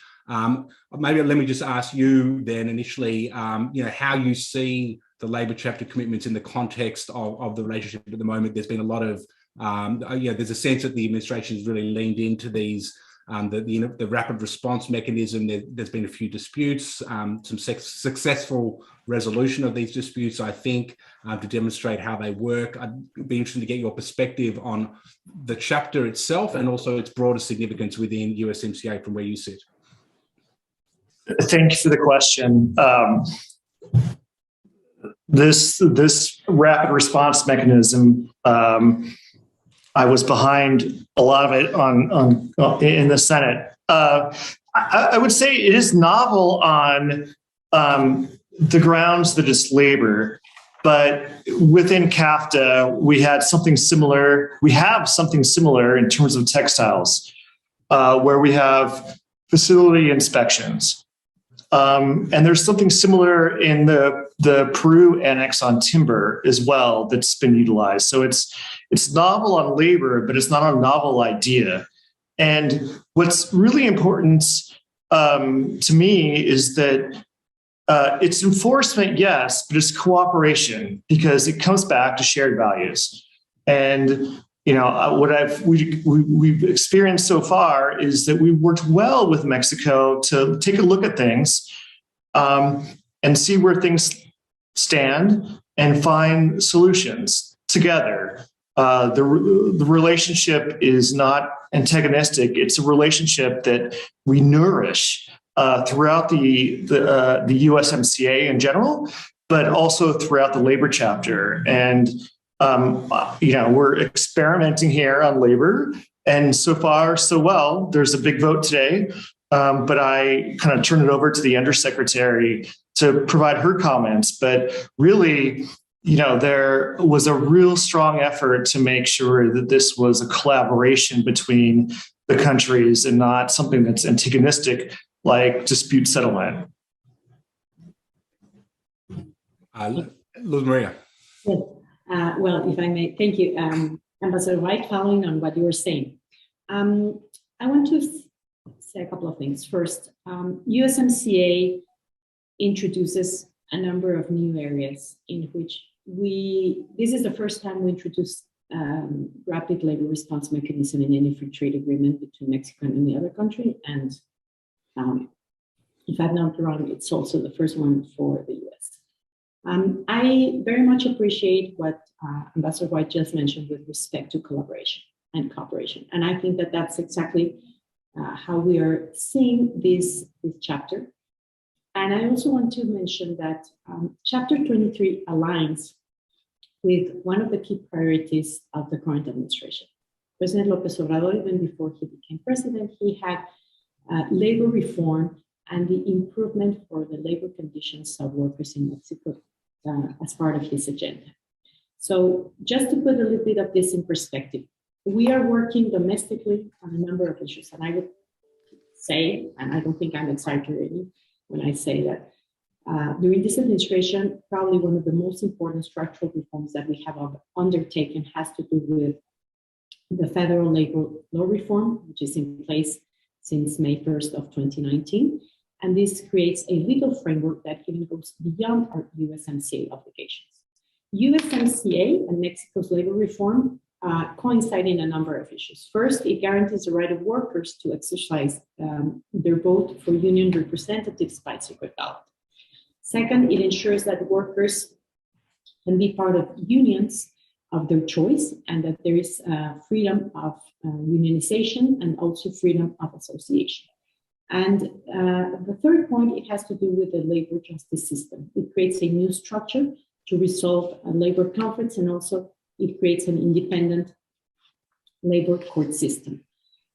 [SPEAKER 3] Maybe let me just ask you then initially, how you see the Labor chapter commitments in the context of the relationship at the moment. There's been a lot of, there's a sense that the administration has really leaned into these, the rapid response mechanism. There's been a few disputes, some successful resolution of these disputes, I think, to demonstrate how they work. I'd be interested to get your perspective on the chapter itself and also its broader significance within USMCA from where you sit.
[SPEAKER 9] Thank you for the question. This rapid response mechanism, I was behind a lot of it in the Senate. I would say it is novel on the grounds that it's labor, but within CAFTA, we had something similar. We have something similar in terms of textiles, where we have facility inspections. And there's something similar in the Peru annex on timber as well that's been utilized. So it's novel on labor, but it's not a novel idea. And what's really important to me is that it's enforcement, yes, but it's cooperation because it comes back to shared values. And what we've experienced so far is that we worked well with Mexico to take a look at things and see where things stand and find solutions together. The relationship is not antagonistic. It's a relationship that we nourish throughout the USMCA in general, but also throughout the labor chapter. And we're experimenting here on labor, and so far, so well. There's a big vote today, but I kind of turn it over to the Undersecretary to provide her comments. But really, there was a real strong effort to make sure that this was a collaboration between the countries and not something that's antagonistic like dispute settlement.
[SPEAKER 3] Luz Maria.
[SPEAKER 10] Yes. Well, if I may, thank you, Ambassador White, following on what you were saying. I want to say a couple of things. First, USMCA introduces a number of new areas in which this is the first time we introduced rapid labor response mechanism in any free trade agreement between Mexico and any other country. And if I'm not wrong, it's also the first one for the US. I very much appreciate what Ambassador White just mentioned with respect to collaboration and cooperation. And I think that that's exactly how we are seeing this chapter. And I also want to mention that Chapter 23 aligns with one of the key priorities of the current administration. President López Obrador, even before he became president, he had labor reform and the improvement for the labor conditions of workers in Mexico as part of his agenda. So just to put a little bit of this in perspective, we are working domestically on a number of issues. And I would say, and I don't think I'm exaggerating when I say that, during this administration, probably one of the most important structural reforms that we have undertaken has to do with the federal labor law reform, which is in place since May 1st of 2019. And this creates a legal framework that even goes beyond our USMCA obligations. USMCA and Mexico's labor reform coincide in a number of issues. First, it guarantees the right of workers to exercise their vote for union representatives by secret ballot. Second, it ensures that workers can be part of unions of their choice and that there is freedom of unionization and also freedom of association. And the third point, it has to do with the labor justice system. It creates a new structure to resolve labor conflicts, and also it creates an independent labor court system.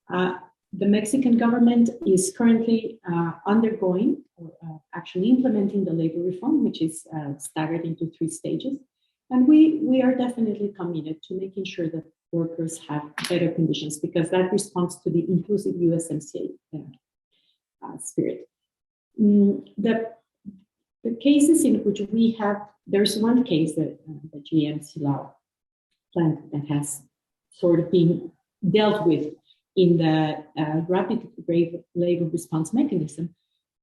[SPEAKER 10] The Mexican government is currently undergoing, or actually implementing the labor reform, which is staggered into 3 stages. And we are definitely committed to making sure that workers have better conditions, because that responds to the inclusive USMCA spirit. The cases in which we have, there's one case that the GM Silao plant that has sort of been dealt with in the rapid labor response mechanism,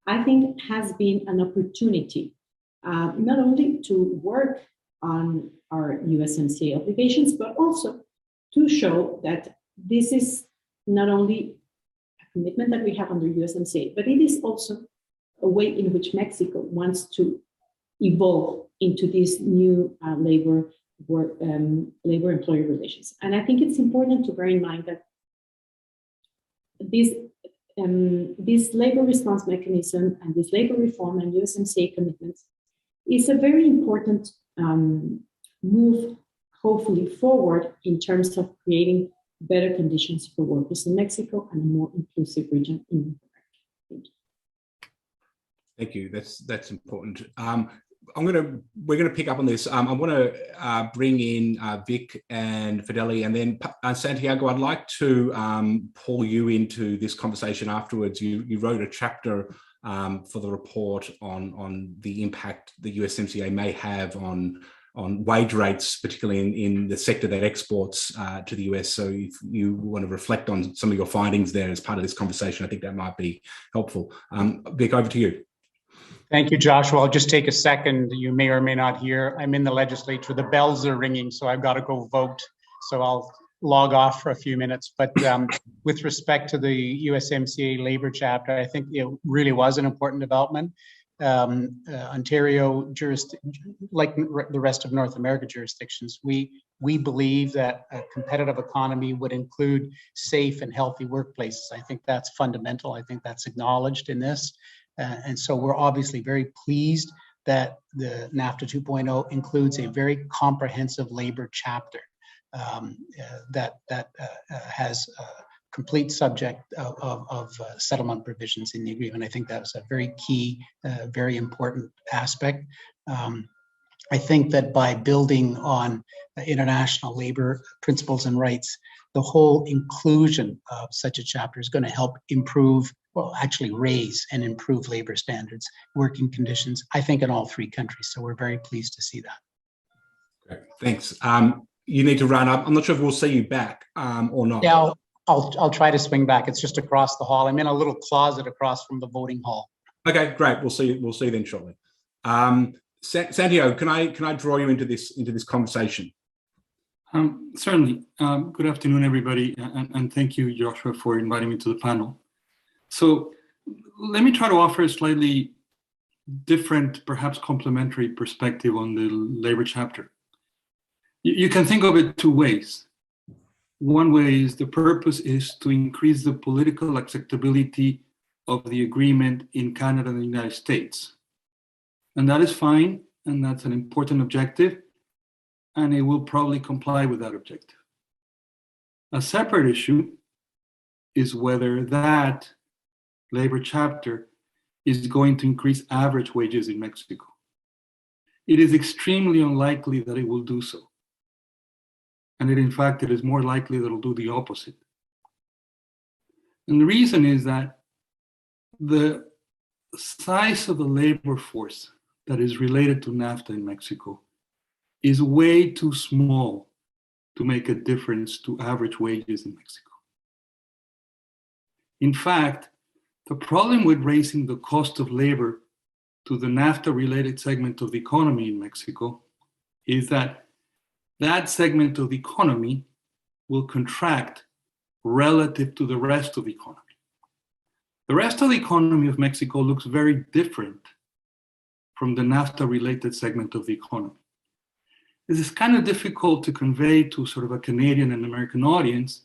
[SPEAKER 10] I think has been an opportunity not only to work on our USMCA obligations, but also to show that this is not only a commitment that we have under USMCA, but it is also a way in which Mexico wants to evolve into these new labor-employee relations. And I think it's important to bear in mind that this labor response mechanism and this labor reform and USMCA commitments is a very important move, hopefully forward, in terms of creating better conditions for workers in Mexico and a more inclusive region in North America. Thank you.
[SPEAKER 3] Thank you. That's important. We're gonna pick up on this. I want to bring in Vic and Fideli, and then Santiago. I'd like to pull you into this conversation afterwards. You wrote a chapter for the report on the impact the USMCA may have on wage rates, particularly in the sector that exports to the US. So if you want to reflect on some of your findings there as part of this conversation, I think that might be helpful. Vic, over to you.
[SPEAKER 7] Thank you, Joshua. I'll just take a second. You may or may not hear, I'm in the legislature. The bells are ringing, so I've got to go vote. So I'll log off for a few minutes. But with respect to the USMCA labor chapter, I think it really was an important development. Ontario like the rest of North America jurisdictions, we believe that a competitive economy would include safe and healthy workplaces. I think that's fundamental. I think that's acknowledged in this. And so we're obviously very pleased that the NAFTA 2.0 includes a very comprehensive labor chapter that has a complete subject of settlement provisions in the agreement. I think that was a very key, very important aspect. I think that by building on international labor principles and rights, the whole inclusion of such a chapter is going to help improve, well, actually raise and improve labor standards, working conditions, I think in all three countries. So we're very pleased to see that.
[SPEAKER 3] Great, thanks. You need to run up. I'm not sure if we'll see you back or not.
[SPEAKER 7] Yeah, I'll try to swing back. It's just across the hall. I'm in a little closet across from the voting hall.
[SPEAKER 3] Okay, great. We'll see you then shortly. Santiago, can I draw you into this conversation?
[SPEAKER 12] Certainly. Good afternoon, everybody, and thank you, Joshua, for inviting me to the panel. So let me try to offer a slightly different, perhaps complementary perspective on the labor chapter. You can think of it two ways. One way is the purpose is to increase the political acceptability of the agreement in Canada and the United States. And that is fine, and that's an important objective, and it will probably comply with that objective. A separate issue is whether that labor chapter is going to increase average wages in Mexico. It is extremely unlikely that it will do so. And in fact, it is more likely that it'll do the opposite. And the reason is that the size of the labor force that is related to NAFTA in Mexico is way too small to make a difference to average wages in Mexico. In fact, the problem with raising the cost of labor to the NAFTA-related segment of the economy in Mexico is that that segment of the economy will contract relative to the rest of the economy. The rest of the economy of Mexico looks very different from the NAFTA-related segment of the economy. This is kind of difficult to convey to sort of a Canadian and American audience,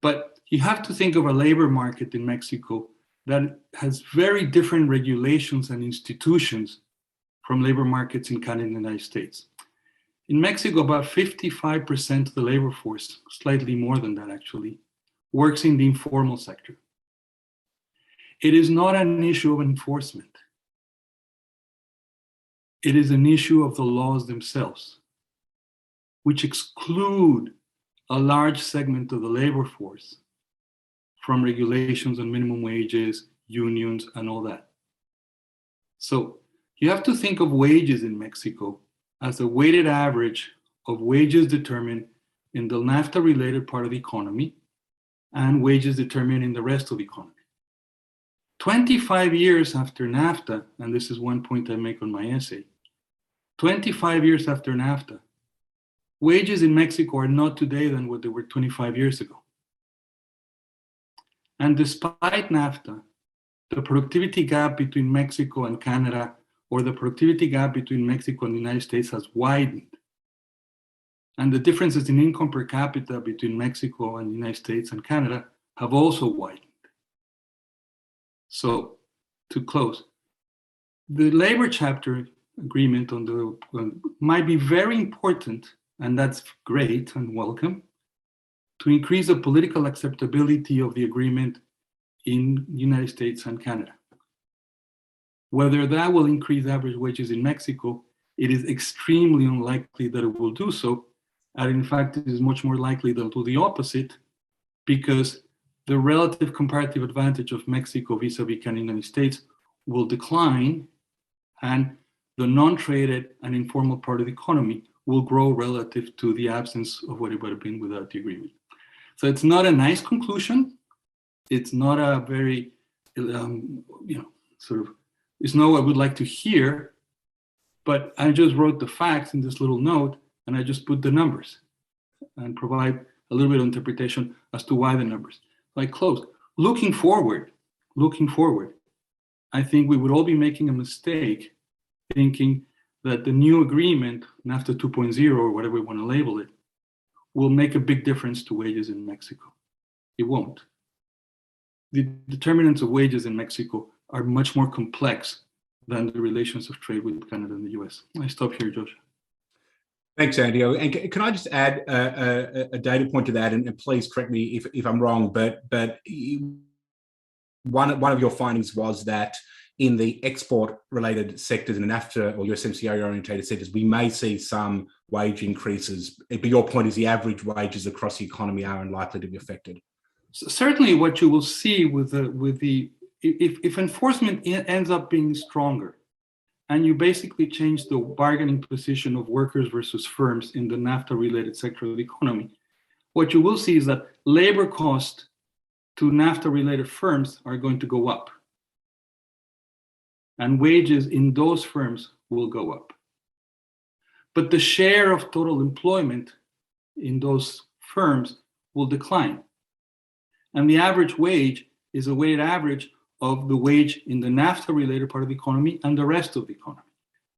[SPEAKER 12] but you have to think of a labor market in Mexico that has very different regulations and institutions from labor markets in Canada and the United States. In Mexico, about 55% of the labor force, slightly more than that actually, works in the informal sector. It is not an issue of enforcement. It is an issue of the laws themselves, which exclude a large segment of the labor force from regulations on minimum wages, unions, and all that. So you have to think of wages in Mexico as a weighted average of wages determined in the NAFTA-related part of the economy, and wages determining the rest of the economy. 25 years after NAFTA, and this is one point I make on my essay, 25 years after NAFTA, wages in Mexico are not today than what they were 25 years ago. And despite NAFTA, the productivity gap between Mexico and Canada, or the productivity gap between Mexico and the United States, has widened. And the differences in income per capita between Mexico and the United States and Canada have also widened. So, to close, the labor chapter agreement might be very important, and that's great and welcome, to increase the political acceptability of the agreement in the United States and Canada. Whether that will increase average wages in Mexico, it is extremely unlikely that it will do so. And in fact, it is much more likely that it will do the opposite, because the relative comparative advantage of Mexico vis-a-vis Canada and the United States will decline, and the non-traded and informal part of the economy will grow relative to the absence of what it would have been without the agreement. So it's not a nice conclusion. It's not a very, it's not what I would like to hear, but I just wrote the facts in this little note, and I just put the numbers and provide a little bit of interpretation as to why the numbers. I close. Looking forward, I think we would all be making a mistake thinking that the new agreement, NAFTA 2.0, or whatever we want to label it, will make a big difference to wages in Mexico. It won't. The determinants of wages in Mexico are much more complex than the relations of trade with Canada and the US. I stop here, Josh.
[SPEAKER 3] Thanks, Andy. And can I just add a data point to that? And please correct me if I'm wrong, but one of your findings was that in the export-related sectors, in NAFTA or USMCA-oriented sectors, we may see some wage increases. But your point is the average wages across the economy are unlikely to be affected.
[SPEAKER 12] So certainly, what you will see if enforcement ends up being stronger, and you basically change the bargaining position of workers versus firms in the NAFTA-related sector of the economy, what you will see is that labor costs to NAFTA-related firms are going to go up, and wages in those firms will go up. But the share of total employment in those firms will decline. And the average wage is a weighted average of the wage in the NAFTA-related part of the economy and the rest of the economy.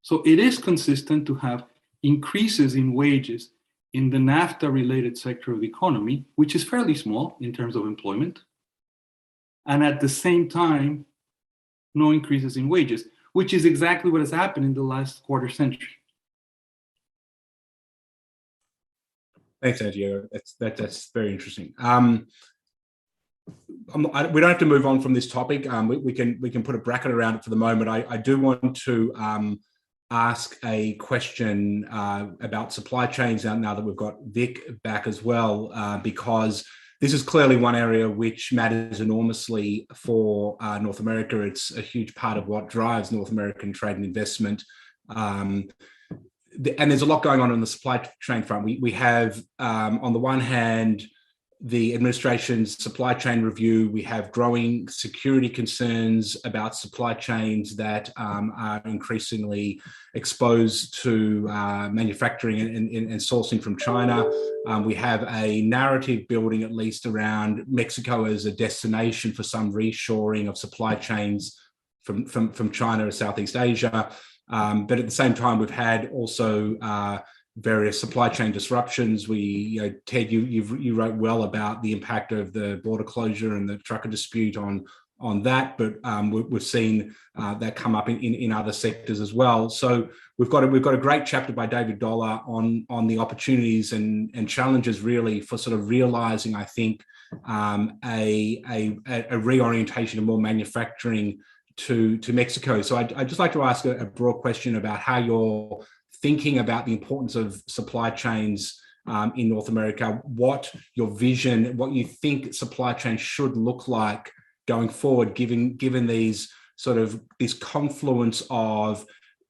[SPEAKER 12] So it is consistent to have increases in wages in the NAFTA-related sector of the economy, which is fairly small in terms of employment, and at the same time, no increases in wages, which is exactly what has happened in the last quarter century.
[SPEAKER 3] Thanks, Sergio. That's very interesting. We don't have to move on from this topic. We can put a bracket around it for the moment. I do want to ask a question about supply chains now that we've got Vic back as well, because this is clearly one area which matters enormously for North America. It's a huge part of what drives North American trade and investment. And there's a lot going on the supply chain front. We have, on the one hand, the administration's supply chain review. We have growing security concerns about supply chains that are increasingly exposed to manufacturing and sourcing from China. We have a narrative building, at least, around Mexico as a destination for some reshoring of supply chains from China to Southeast Asia. But at the same time, we've had also various supply chain disruptions. Ted, you wrote well about the impact of the border closure and the trucker dispute on that, but we've seen that come up in other sectors as well. So we've got a great chapter by David Dollar on the opportunities and challenges, really, for sort of realizing, I think, a reorientation of more manufacturing to Mexico. So I'd just like to ask a broad question about how you're thinking about the importance of supply chains in North America, what your vision, what you think supply chains should look like going forward, given these this confluence of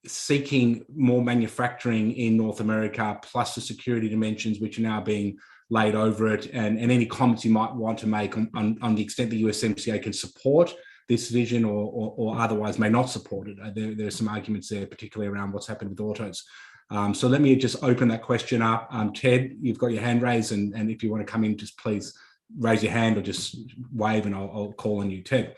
[SPEAKER 3] seeking more manufacturing in North America, plus the security dimensions which are now being laid over it, and any comments you might want to make on the extent the USMCA can support this vision or otherwise may not support it. There are some arguments there, particularly around what's happened with autos. So let me just open that question up. Ted, you've got your hand raised, and if you want to come in, just please raise your hand or just wave and I'll call on you. Ted.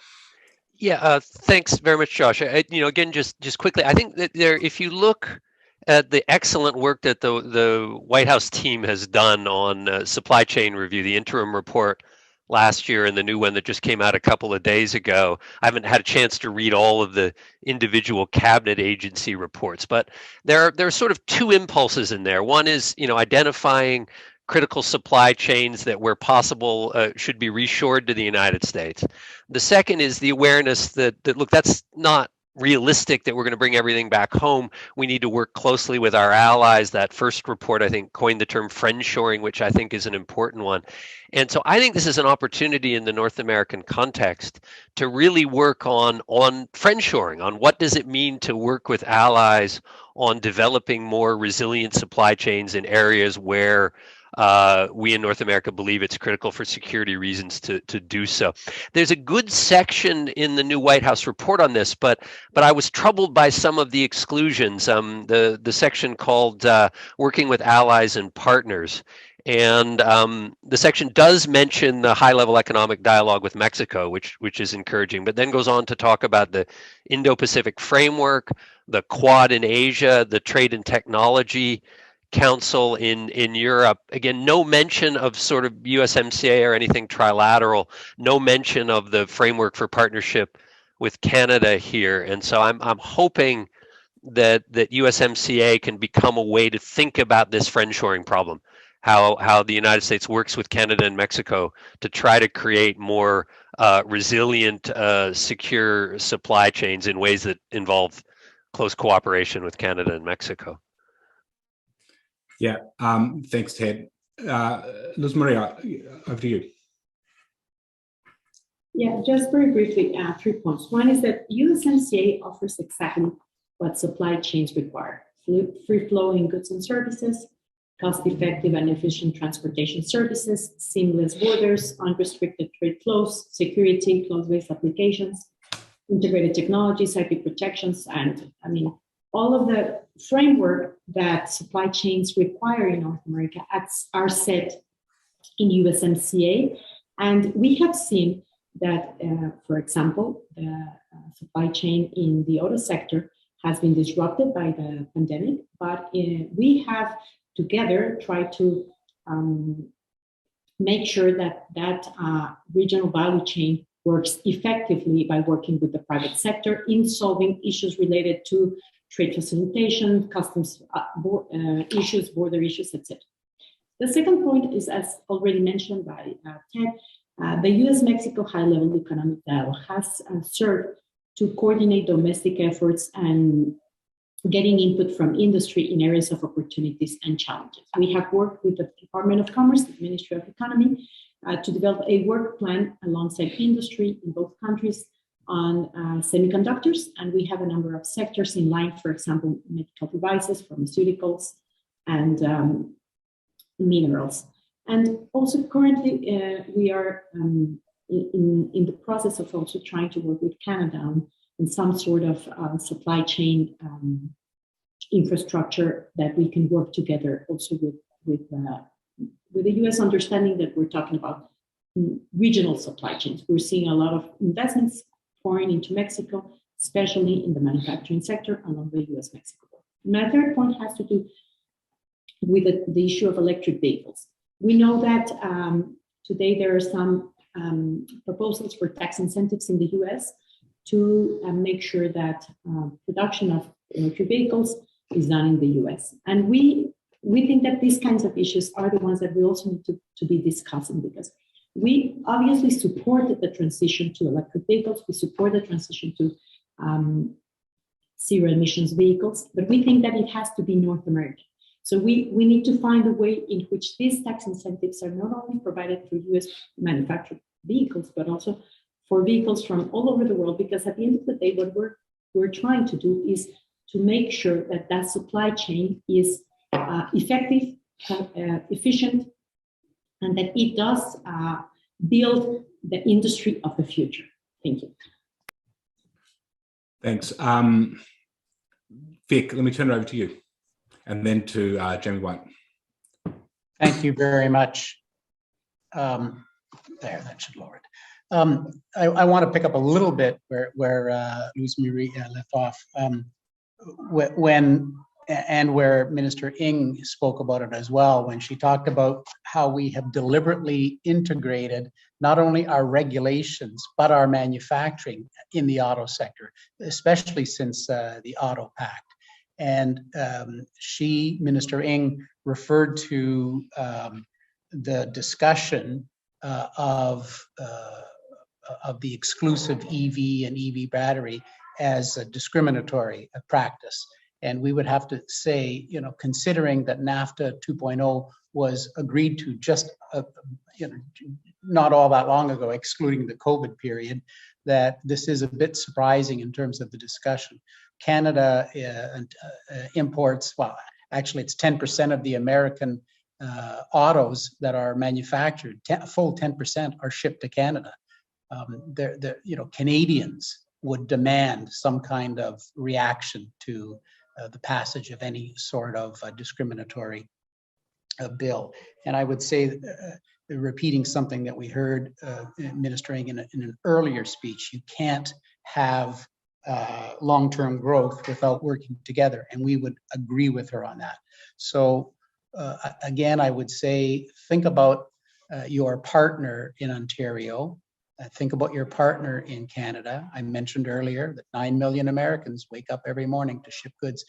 [SPEAKER 11] Yeah, thanks very much, Josh. Again, just quickly, I think that if you look at the excellent work that the White House team has done on supply chain review, the interim report last year and the new one that just came out a couple of days ago. I haven't had a chance to read all of the individual cabinet agency reports, but there are sort of two impulses in there. One is, identifying critical supply chains that where possible should be reshored to the United States. The second is the awareness that look, that's not realistic that we're going to bring everything back home. We need to work closely with our allies. That first report, I think, coined the term friendshoring, which I think is an important one. And so I think this is an opportunity in the North American context to really work on friendshoring, on what does it mean to work with allies on developing more resilient supply chains in areas where we in North America believe it's critical for security reasons to do so. There's a good section in the new White House report on this, but I was troubled by some of the exclusions. The section called Working with Allies and Partners. And the section does mention the high-level economic dialogue with Mexico, which is encouraging, but then goes on to talk about the Indo-Pacific framework, the Quad in Asia, the Trade and Technology Council in Europe. Again, no mention of sort of USMCA or anything trilateral, no mention of the framework for partnership with Canada here. And so I'm hoping that USMCA can become a way to think about this friendshoring problem, how the United States works with Canada and Mexico to try to create more resilient, secure supply chains in ways that involve close cooperation with Canada and Mexico.
[SPEAKER 3] Yeah, thanks, Ted. Luz Maria, over to you.
[SPEAKER 10] Yeah, just very briefly, 3 points. One is that USMCA offers exactly what supply chains require: free-flowing goods and services, cost-effective and efficient transportation services, seamless borders, unrestricted trade flows, security, cloud-based applications, integrated technologies, IP protections, and all of the framework that supply chains require in North America are set in USMCA. And we have seen that, for example, the supply chain in the auto sector has been disrupted by the pandemic, but we have together tried to make sure that regional value chain works effectively by working with the private sector in solving issues related to trade facilitation, customs issues, border issues, etc. The second point is, as already mentioned by Ted, the U.S.-Mexico high-level economic dialogue has served to coordinate domestic efforts and getting input from industry in areas of opportunities and challenges. We have worked with the Department of Commerce, the Ministry of Economy, to develop a work plan alongside industry in both countries on semiconductors, and we have a number of sectors in line, for example, medical devices, pharmaceuticals, and minerals. And also currently, we are in the process of also trying to work with Canada on some sort of supply chain infrastructure that we can work together also with the U.S. understanding that we're talking about regional supply chains. We're seeing a lot of investments pouring into Mexico, especially in the manufacturing sector along the U.S. Mexico border. My third point has to do with the issue of electric vehicles. We know that today there are some proposals for tax incentives in the U.S. to make sure that production of electric vehicles is done in the U.S. And we think that these kinds of issues are the ones that we also need to be discussing, because we obviously support the transition to electric vehicles. We support the transition to zero emissions vehicles, but we think that it has to be North American. So we need to find a way in which these tax incentives are not only provided for U.S. manufactured vehicles, but also for vehicles from all over the world, because at the end of the day, what we're trying to do is to make sure that that supply chain is effective, efficient, and that it does build the industry of the future. Thank you.
[SPEAKER 3] Thanks. Vic, let me turn it over to you, and then to Jamie White.
[SPEAKER 7] Thank you very much. There, that should lower it. I want to pick up a little bit where Luis Marie left off, where Minister Ng spoke about it as well, when she talked about how we have deliberately integrated not only our regulations, but our manufacturing in the auto sector, especially since the Auto Pact. And Minister Ng, referred to the discussion of the exclusive EV and EV battery as a discriminatory practice. And we would have to say, considering that NAFTA 2.0 was agreed to just, not all that long ago, excluding the COVID period, that this is a bit surprising in terms of the discussion. Canada imports, well, actually it's 10% of the American autos that are manufactured, full 10% are shipped to Canada. Canadians would demand some kind of reaction to the passage of any sort of discriminatory bill. And I would say, repeating something that we heard ministering in an earlier speech, you can't have long-term growth without working together, and we would agree with her on that. So again, I would say, think about your partner in Ontario. Think about your partner in Canada. I mentioned earlier that 9 million Americans wake up every morning to ship goods.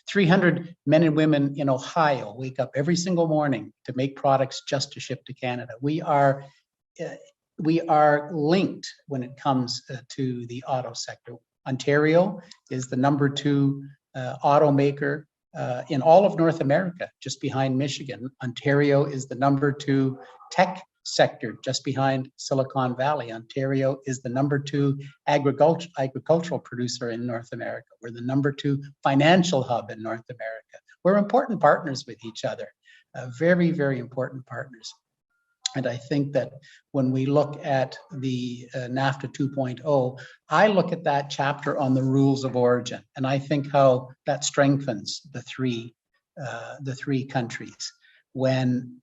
[SPEAKER 7] 300 men and women in Ohio wake up every single morning to make products just to ship to Canada. We are linked when it comes to the auto sector. Ontario is the #2 automaker in all of North America, just behind Michigan. Ontario is the #2 tech sector, just behind Silicon Valley. Ontario is the #2 agricultural producer in North America. We're the #2 financial hub in North America. We're important partners with each other, very, very important partners. And I think that when we look at the NAFTA 2.0, I look at that chapter on the rules of origin, and I think how that strengthens the three countries. When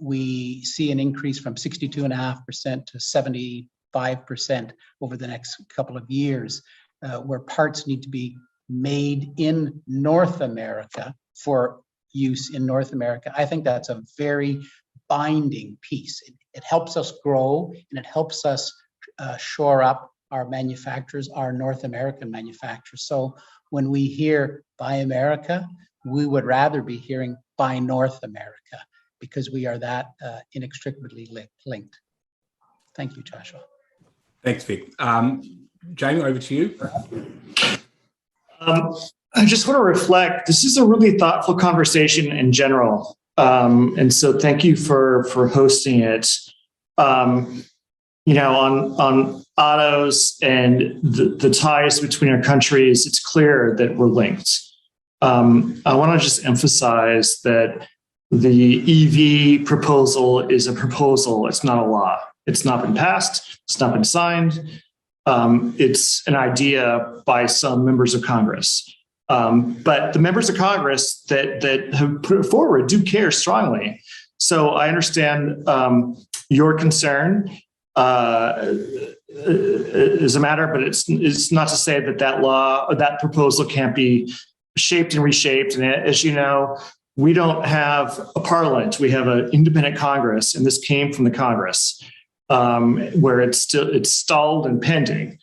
[SPEAKER 7] we see an increase from 62.5% to 75% over the next couple of years, where parts need to be made in North America for use in North America, I think that's a very binding piece. It helps us grow, and it helps us shore up our manufacturers, our North American manufacturers. So when we hear Buy America, we would rather be hearing Buy North America, because we are that inextricably linked. Thank you, Joshua.
[SPEAKER 3] Thanks, Vic. Jamie, over to you.
[SPEAKER 9] I just want to reflect, this is a really thoughtful conversation in general. And so thank you for hosting it. On autos and the ties between our countries, it's clear that we're linked. I want to just emphasize that the EV proposal is a proposal. It's not a law. It's not been passed. It's not been signed. It's an idea by some members of Congress. But the members of Congress that have put it forward do care strongly. So I understand your concern is a matter, but it's not to say that law or that proposal can't be shaped and reshaped. And as you know, we don't have a parliament. We have an independent Congress, and this came from the Congress, where it's stalled and pending.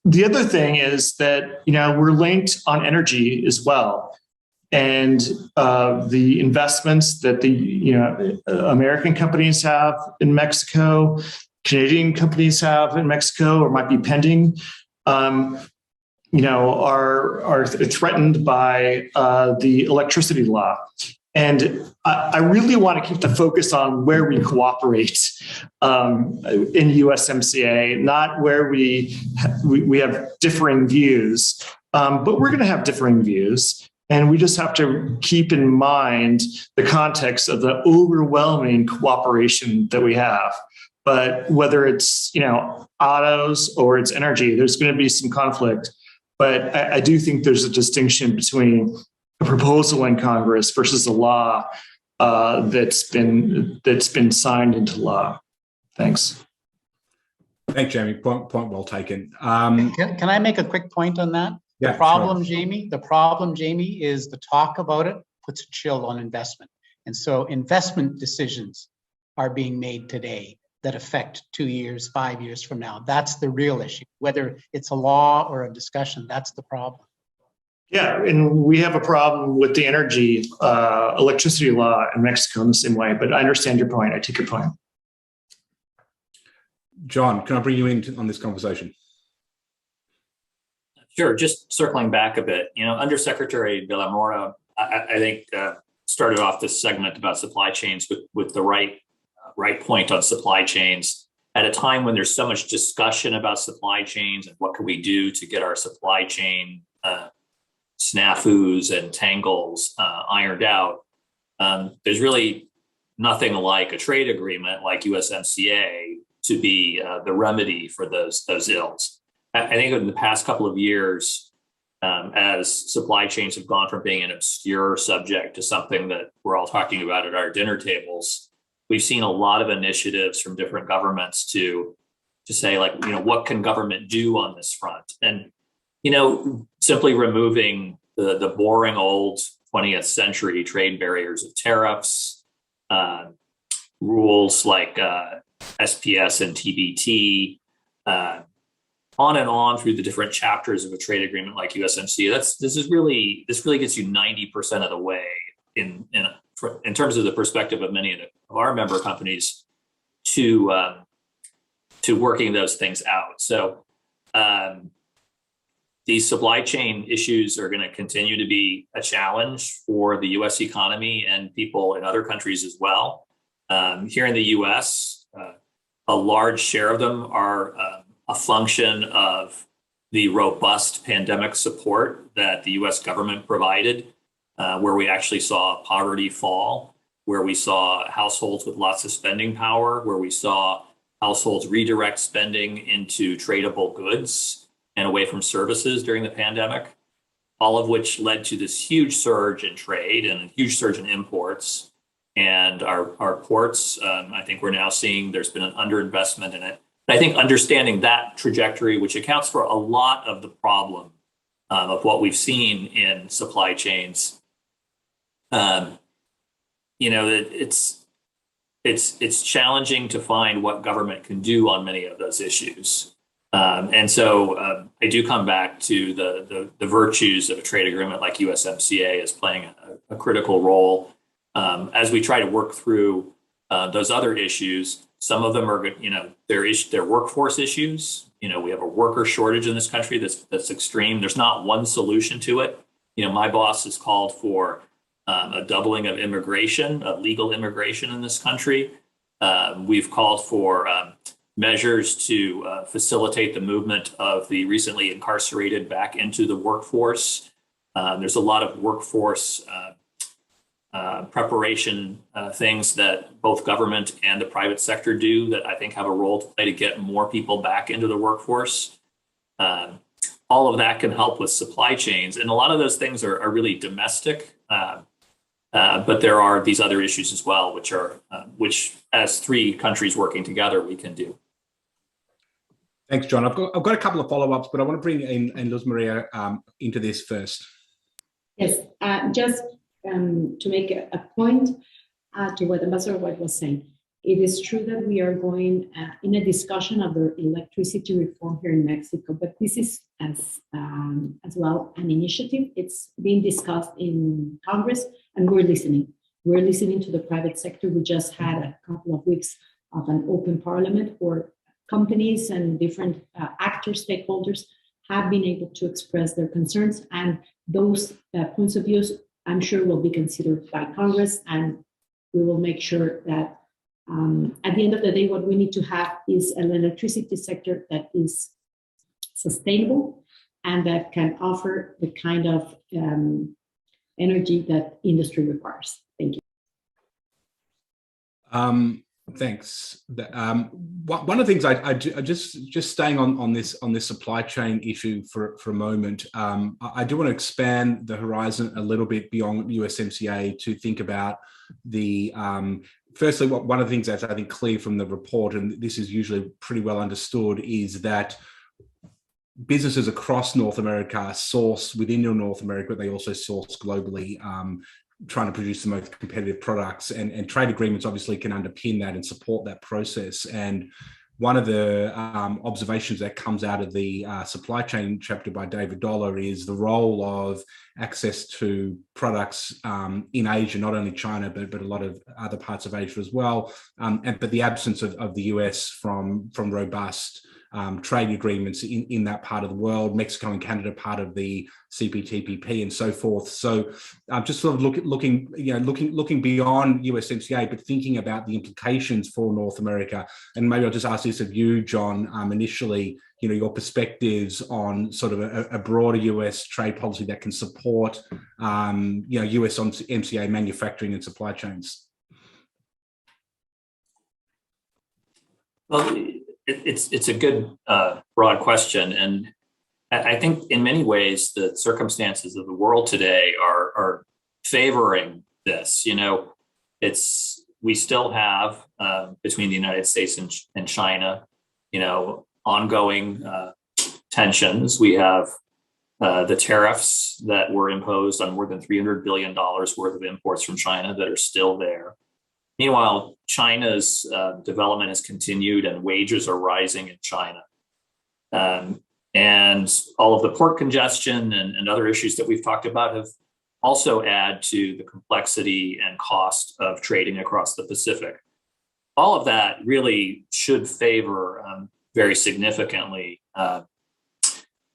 [SPEAKER 9] The other thing is that, we're linked on energy as well. And the investments that the American companies have in Mexico, Canadian companies have in Mexico, or might be pending, are threatened by the electricity law. And I really want to keep the focus on where we cooperate in USMCA, not where we have differing views. but we're going to have differing views. And we just have to keep in mind the context of the overwhelming cooperation that we have. But whether it's, autos or it's energy, there's going to be some conflict. But I do think there's a distinction between a proposal in Congress versus a law that's been signed into law. Thanks.
[SPEAKER 3] Thanks, Jamie. Point well taken.
[SPEAKER 7] Can I make a quick point on that?
[SPEAKER 3] Yeah,
[SPEAKER 7] the problem,
[SPEAKER 3] sure.
[SPEAKER 7] Jamie, is the talk about it puts a chill on investment. And so investment decisions are being made today that affect 2 years, 5 years from now. That's the real issue. Whether it's a law or a discussion, that's the problem.
[SPEAKER 9] Yeah, and we have a problem with the energy, electricity law in Mexico in the same way, but I understand your point. I take your point.
[SPEAKER 3] John, can I bring you in on this conversation?
[SPEAKER 8] Sure. Just circling back a bit, Undersecretary de la Mora, I think started off this segment about supply chains with the right point on supply chains at a time when there's so much discussion about supply chains and what can we do to get our supply chain snafus and tangles ironed out. There's really nothing like a trade agreement like USMCA to be the remedy for those ills. I think in the past couple of years, as supply chains have gone from being an obscure subject to something that we're all talking about at our dinner tables, we've seen a lot of initiatives from different governments to say, what can government do on this front? And, simply removing the boring old 20th century trade barriers of tariffs, rules like SPS and TBT, on and on through the different chapters of a trade agreement like USMCA. This really gets you 90% of the way in terms of the perspective of many of our member companies to working those things out. So these supply chain issues are going to continue to be a challenge for the U.S. economy and people in other countries as well. Here in the U.S., a large share of them are a function of the robust pandemic support that the U.S. government provided, where we actually saw poverty fall, where we saw households with lots of spending power, where we saw households redirect spending into tradable goods and away from services during the pandemic, all of which led to this huge surge in trade and a huge surge in imports. And our ports, I think we're now seeing there's been an underinvestment in it. I think understanding that trajectory, which accounts for a lot of the problem of what we've seen in supply chains, it's challenging to find what government can do on many of those issues. And so I do come back to the virtues of a trade agreement like USMCA as playing a critical role as we try to work through those other issues. Some of them are, they're workforce issues. We have a worker shortage in this country that's extreme. There's not one solution to it. My boss has called for a doubling of immigration, of legal immigration in this country. We've called for measures to facilitate the movement of the recently incarcerated back into the workforce. There's a lot of workforce preparation things that both government and the private sector do that I think have a role to play to get more people back into the workforce. All of that can help with supply chains. And a lot of those things are really domestic, but there are these other issues as well, which as three countries working together, we can do.
[SPEAKER 3] Thanks, John. I've got a couple of follow-ups, but I want to bring in Luz Maria into this first.
[SPEAKER 10] Yes, just to make a point to what Ambassador White was saying, it is true that we are going in a discussion of the electricity reform here in Mexico, but this is as well an initiative. It's being discussed in Congress, and we're listening. We're listening to the private sector. We just had a couple of weeks of an open parliament where companies and different actors, stakeholders have been able to express their concerns, and those points of views I'm sure will be considered by Congress, and we will make sure that at the end of the day, what we need to have is an electricity sector that is sustainable, and that can offer the kind of energy that industry requires. Thank you.
[SPEAKER 3] Thanks. One of the things I just staying on this supply chain issue for a moment. I do want to expand the horizon a little bit beyond USMCA to think about the firstly, one of the things that's I think clear from the report, and this is usually pretty well understood, is that businesses across North America source within North America, but they also source globally, trying to produce the most competitive products, and trade agreements obviously can underpin that and support that process. And one of the observations that comes out of the supply chain chapter by David Dollar is the role of access to products in Asia, not only China, but a lot of other parts of Asia as well, but the absence of the US from robust trade agreements in that part of the world, Mexico and Canada part of the CPTPP and so forth. So just sort of looking beyond USMCA, but thinking about the implications for North America. And maybe I'll just ask this of you, John, initially, your perspectives on sort of a broader US trade policy that can support, USMCA manufacturing and supply chains.
[SPEAKER 8] Well, it's a good broad question, and I think in many ways the circumstances of the world today are favoring this. We still have between the United States and China, ongoing tensions. We have the tariffs that were imposed on more than $300 billion worth of imports from China that are still there. Meanwhile, China's development has continued and wages are rising in China. And all of the port congestion and other issues that we've talked about have also add to the complexity and cost of trading across the Pacific. All of that really should favor very significantly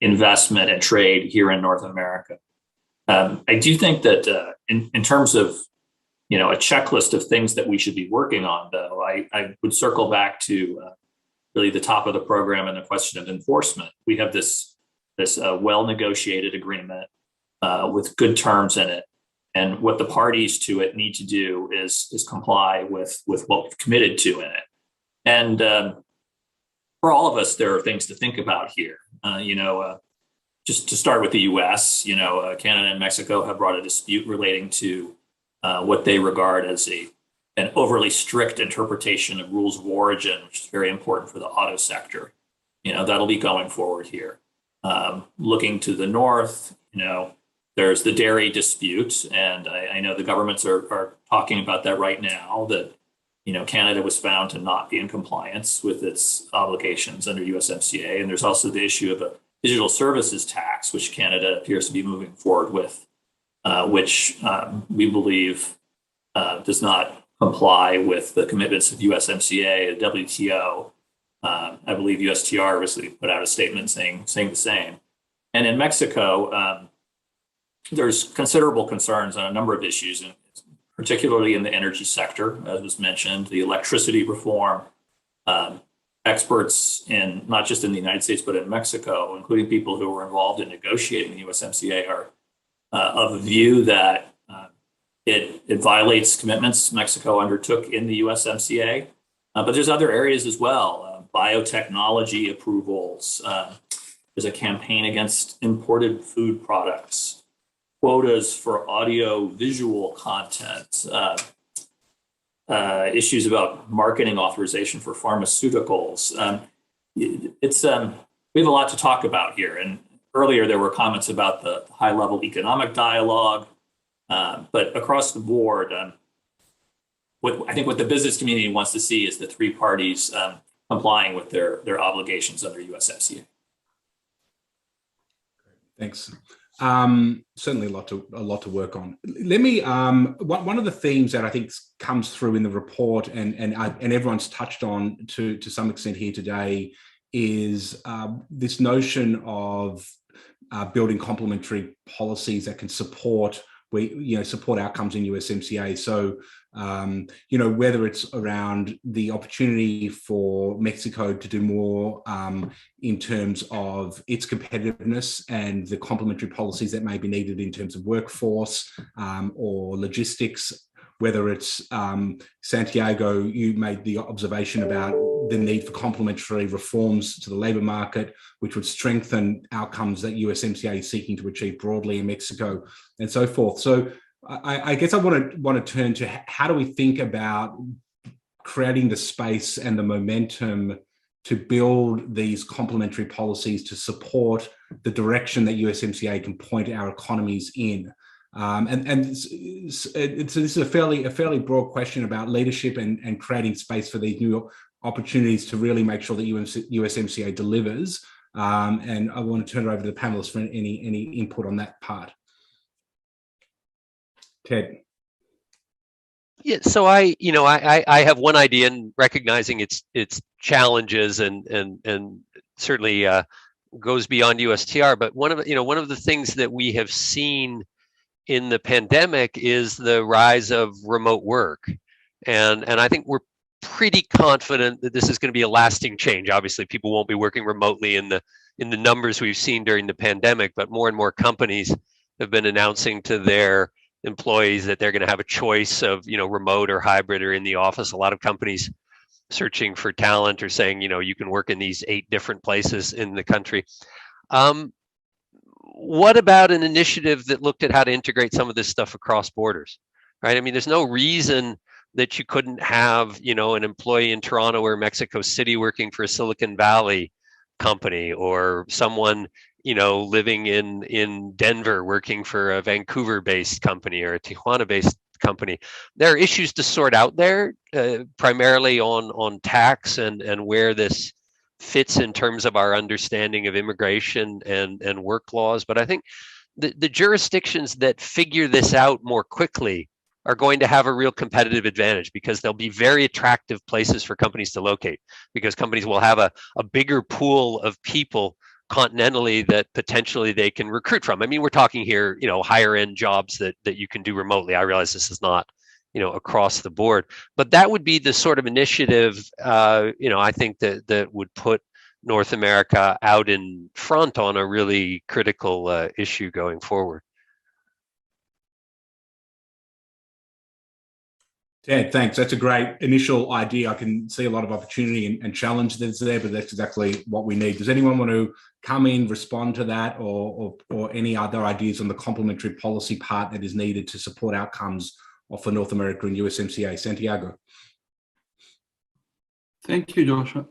[SPEAKER 8] investment and trade here in North America. I do think that in terms of a checklist of things that we should be working on, though, I would circle back to really the top of the program and the question of enforcement. We have this well-negotiated agreement with good terms in it, and what the parties to it need to do is comply with what we've committed to in it. And for all of us, there are things to think about here. Just to start with the U.S., Canada and Mexico have brought a dispute relating to what they regard as an overly strict interpretation of rules of origin, which is very important for the auto sector. That'll be going forward here. Looking to the north, there's the dairy dispute, and I know the governments are talking about that right now, that Canada was found to not be in compliance with its obligations under USMCA. And there's also the issue of a digital services tax, which Canada appears to be moving forward with, which we believe does not comply with the commitments of USMCA, WTO. I believe USTR recently put out a statement saying the same. And in Mexico, there's considerable concerns on a number of issues, particularly in the energy sector, as was mentioned, the electricity reform. Experts not just in the United States, but in Mexico, including people who were involved in negotiating the USMCA, are of the view that it violates commitments Mexico undertook in the USMCA. But there's other areas as well, biotechnology approvals. There's a campaign against imported food products, quotas for audio-visual content, issues about marketing authorization for pharmaceuticals. We have a lot to talk about here. And earlier there were comments about the high-level economic dialogue, but across the board, I think what the business community wants to see is the three parties complying with their obligations under USMCA.
[SPEAKER 3] Thanks. Certainly a lot to work on. Let me one of the themes that I think comes through in the report and everyone's touched on to some extent here today is this notion of building complementary policies that can support outcomes in USMCA. So Whether it's around the opportunity for Mexico to do more in terms of its competitiveness and the complementary policies that may be needed in terms of workforce or logistics. Whether it's Santiago, you made the observation about the need for complementary reforms to the labour market, which would strengthen outcomes that USMCA is seeking to achieve broadly in Mexico, and so forth. So I guess I want to turn to how do we think about creating the space and the momentum to build these complementary policies to support the direction that USMCA can point our economies in. So this is a fairly broad question about leadership and creating space for these new opportunities to really make sure that USMCA delivers. And I want to turn it over to the panelists for any input on that part. Ted.
[SPEAKER 11] Yeah, so I have one idea in recognizing its challenges and certainly goes beyond USTR. But one of the things that we have seen in the pandemic is the rise of remote work, and I think we're pretty confident that this is going to be a lasting change. Obviously, people won't be working remotely in the numbers we've seen during the pandemic, but more and more companies have been announcing to their employees that they're going to have a choice of remote or hybrid or in the office. A lot of companies searching for talent are saying you can work in these 8 different places in the country. What about an initiative that looked at how to integrate some of this stuff across borders, right? I mean, there's no reason that you couldn't have, an employee in Toronto or Mexico City working for a Silicon Valley company, or someone, living in Denver working for a Vancouver-based company or a Tijuana-based company. There are issues to sort out there, primarily on tax and where this fits in terms of our understanding of immigration and work laws. But I think the jurisdictions that figure this out more quickly are going to have a real competitive advantage, because they'll be very attractive places for companies to locate, because companies will have a bigger pool of people continentally that potentially they can recruit from. I mean, we're talking here, higher end jobs that you can do remotely. I realize this is not across the board, but that would be the sort of initiative, I think that would put North America out in front on a really critical issue going forward.
[SPEAKER 3] Ted, thanks. That's a great initial idea. I can see a lot of opportunity and challenge that's there, but that's exactly what we need. Does anyone want to come in, respond to that, or any other ideas on the complementary policy part that is needed to support outcomes for North America and USMCA? Santiago.
[SPEAKER 12] Thank you, Joshua.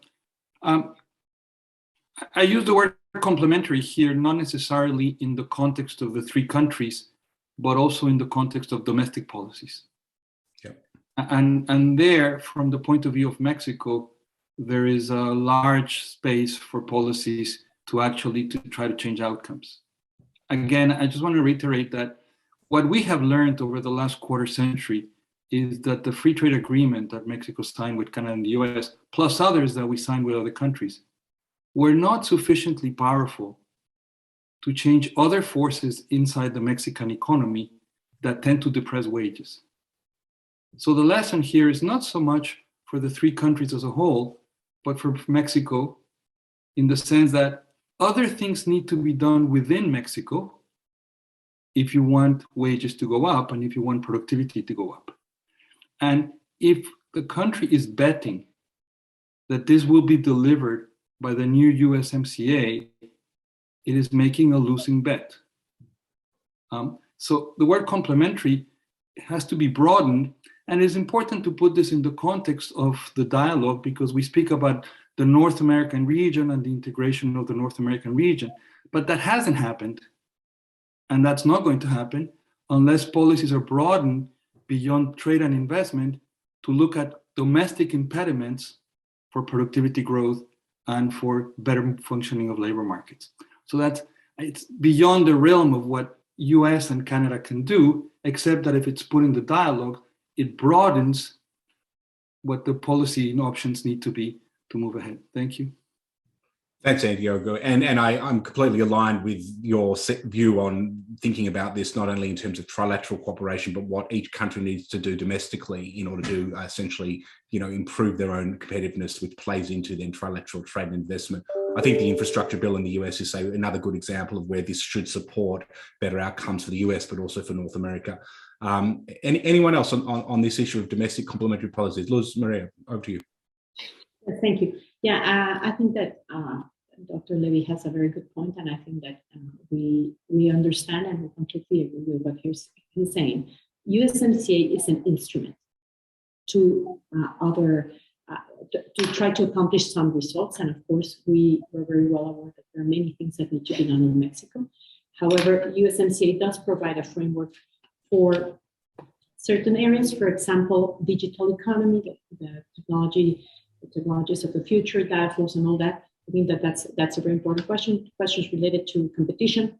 [SPEAKER 12] I use the word complementary here, not necessarily in the context of the 3 countries, but also in the context of domestic policies.
[SPEAKER 3] Yep.
[SPEAKER 12] And there, from the point of view of Mexico, there is a large space for policies to actually try to change outcomes. Again, I just want to reiterate that what we have learned over the last quarter century is that the free trade agreement that Mexico signed with Canada and the US, plus others that we signed with other countries, were not sufficiently powerful to change other forces inside the Mexican economy that tend to depress wages. So the lesson here is not so much for the 3 countries as a whole, but for Mexico, in the sense that other things need to be done within Mexico if you want wages to go up and if you want productivity to go up. And if the country is betting that this will be delivered by the new USMCA, it is making a losing bet. So the word complementary has to be broadened, and it's important to put this in the context of the dialogue, because we speak about the North American region and the integration of the North American region, but that hasn't happened, and that's not going to happen unless policies are broadened beyond trade and investment to look at domestic impediments for productivity growth and for better functioning of labor markets. So it's beyond the realm of what US and Canada can do, except that if it's put in the dialogue, it broadens what the policy options need to be to move ahead. Thank you.
[SPEAKER 3] Thanks, Santiago. And I'm completely aligned with your view on thinking about this, not only in terms of trilateral cooperation, but what each country needs to do domestically in order to essentially, improve their own competitiveness, which plays into then trilateral trade and investment. I think the infrastructure bill in the US is another good example of where this should support better outcomes for the US, but also for North America. Anyone else on this issue of domestic complementary policies? Luz Maria, over to you.
[SPEAKER 10] Thank you. Yeah, I think that Dr. Levy has a very good point, and I think that we understand and we completely agree with what he's saying. USMCA is an instrument to to try to accomplish some results, and of course we're very well aware that there are many things that need to be done in Mexico. However, USMCA does provide a framework for certain areas, for example, digital economy, the technologies of the future, data flows, and all that. I think that's a very important question. Questions related to competition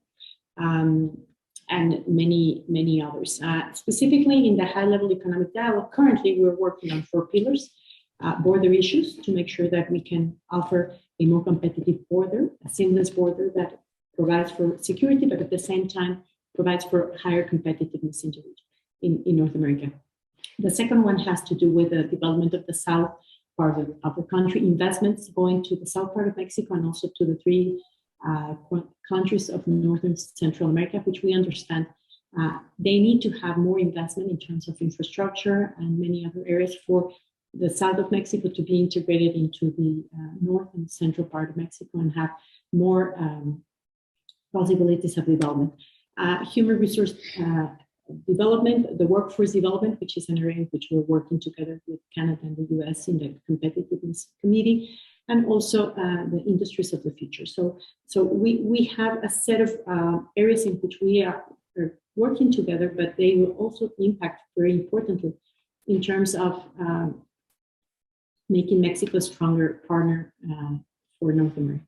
[SPEAKER 10] and many others. Specifically in the high-level economic dialogue, currently we're working on 4 pillars: border issues, to make sure that we can offer a more competitive border, a seamless border that provides for security, but at the same time provides for higher competitiveness in North America. The second one has to do with the development of the south part of the country, investments going to the south part of Mexico and also to the 3 countries of Northern Central America, which we understand they need to have more investment in terms of infrastructure and many other areas for the south of Mexico to be integrated into the north and central part of Mexico and have more possibilities of development. Human resource development, the workforce development, which is an area in which we're working together with Canada and the US in the Competitiveness Committee, and also the industries of the future. So we have a set of areas in which we are working together, but they will also impact very importantly in terms of making Mexico a stronger partner for North America.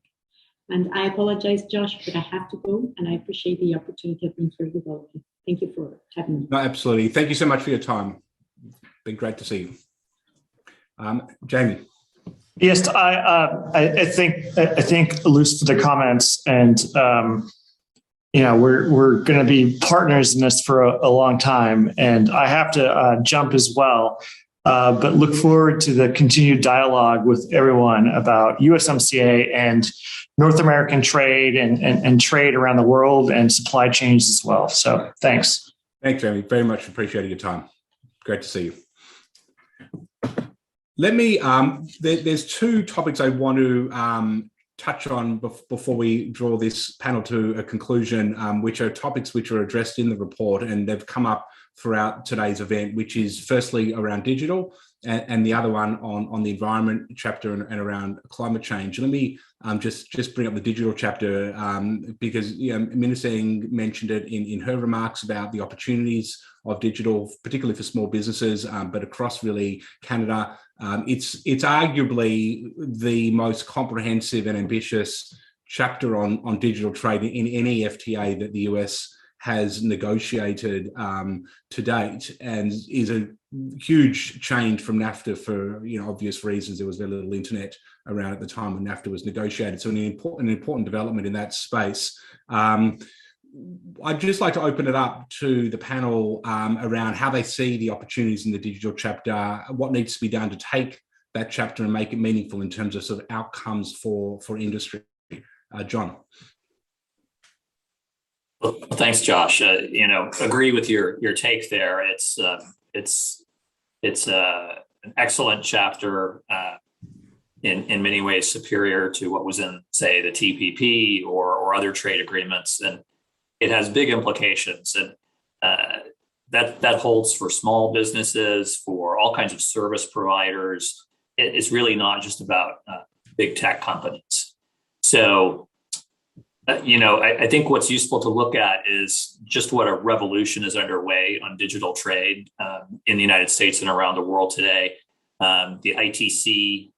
[SPEAKER 10] And I apologize, Josh, but I have to go, and I appreciate the opportunity of being here with all of you. Thank you for having me.
[SPEAKER 3] No, absolutely. Thank you so much for your time. Been great to see you. Jamie.
[SPEAKER 9] Yes, I think Luz for the comments, and we're going to be partners in this for a long time, and I have to jump as well. But look forward to the continued dialogue with everyone about USMCA and North American trade and trade around the world and supply chains as well. So thanks.
[SPEAKER 3] Thanks, Jamie. Very much appreciated your time. Great to see you. Let me, there's 2 topics I want to touch on before we draw this panel to a conclusion, which are topics which are addressed in the report, and they've come up throughout today's event, which is firstly around digital and the other one on the environment chapter and around climate change. Let me just bring up the digital chapter because Minister Ng mentioned it in her remarks about the opportunities of digital, particularly for small businesses, but across really Canada. It's arguably the most comprehensive and ambitious chapter on digital trade in any FTA that the US has negotiated to date, and is a huge change from NAFTA for obvious reasons. There was very little internet around at the time when NAFTA was negotiated, so an important development in that space. I'd just like to open it up to the panel around how they see the opportunities in the digital chapter, what needs to be done to take that chapter and make it meaningful in terms of sort of outcomes for industry. John.
[SPEAKER 8] Well, thanks, Josh. Agree with your take there. It's an excellent chapter, in many ways superior to what was in, say, the TPP or other trade agreements, and it has big implications, and that holds for small businesses, for all kinds of service providers. It's really not just about big tech companies. So. I think what's useful to look at is just what a revolution is underway on digital trade in the United States and around the world today. The ITC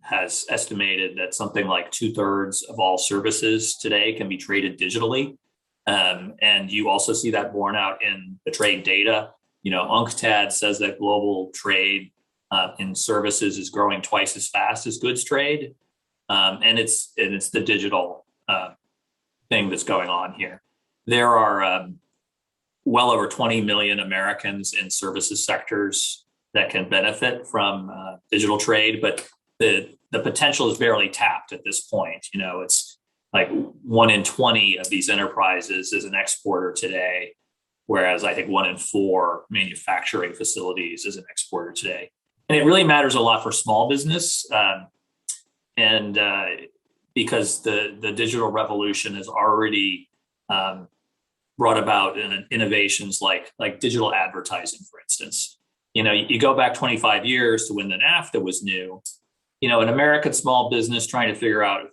[SPEAKER 8] has estimated that something like 2/3 of all services today can be traded digitally. And you also see that borne out in the trade data. UNCTAD says that global trade in services is growing twice as fast as goods trade. and it's the digital thing that's going on here. There are well over 20 million Americans in services sectors that can benefit from digital trade, but the potential is barely tapped at this point. You know, it's like 1 in 20 of these enterprises is an exporter today, whereas I think 1 in 4 manufacturing facilities is an exporter today. And it really matters a lot for small business, because the digital revolution has already brought about innovations like digital advertising, for instance. You know, you go back 25 years to when the NAFTA was new. You know, an American small business trying to figure out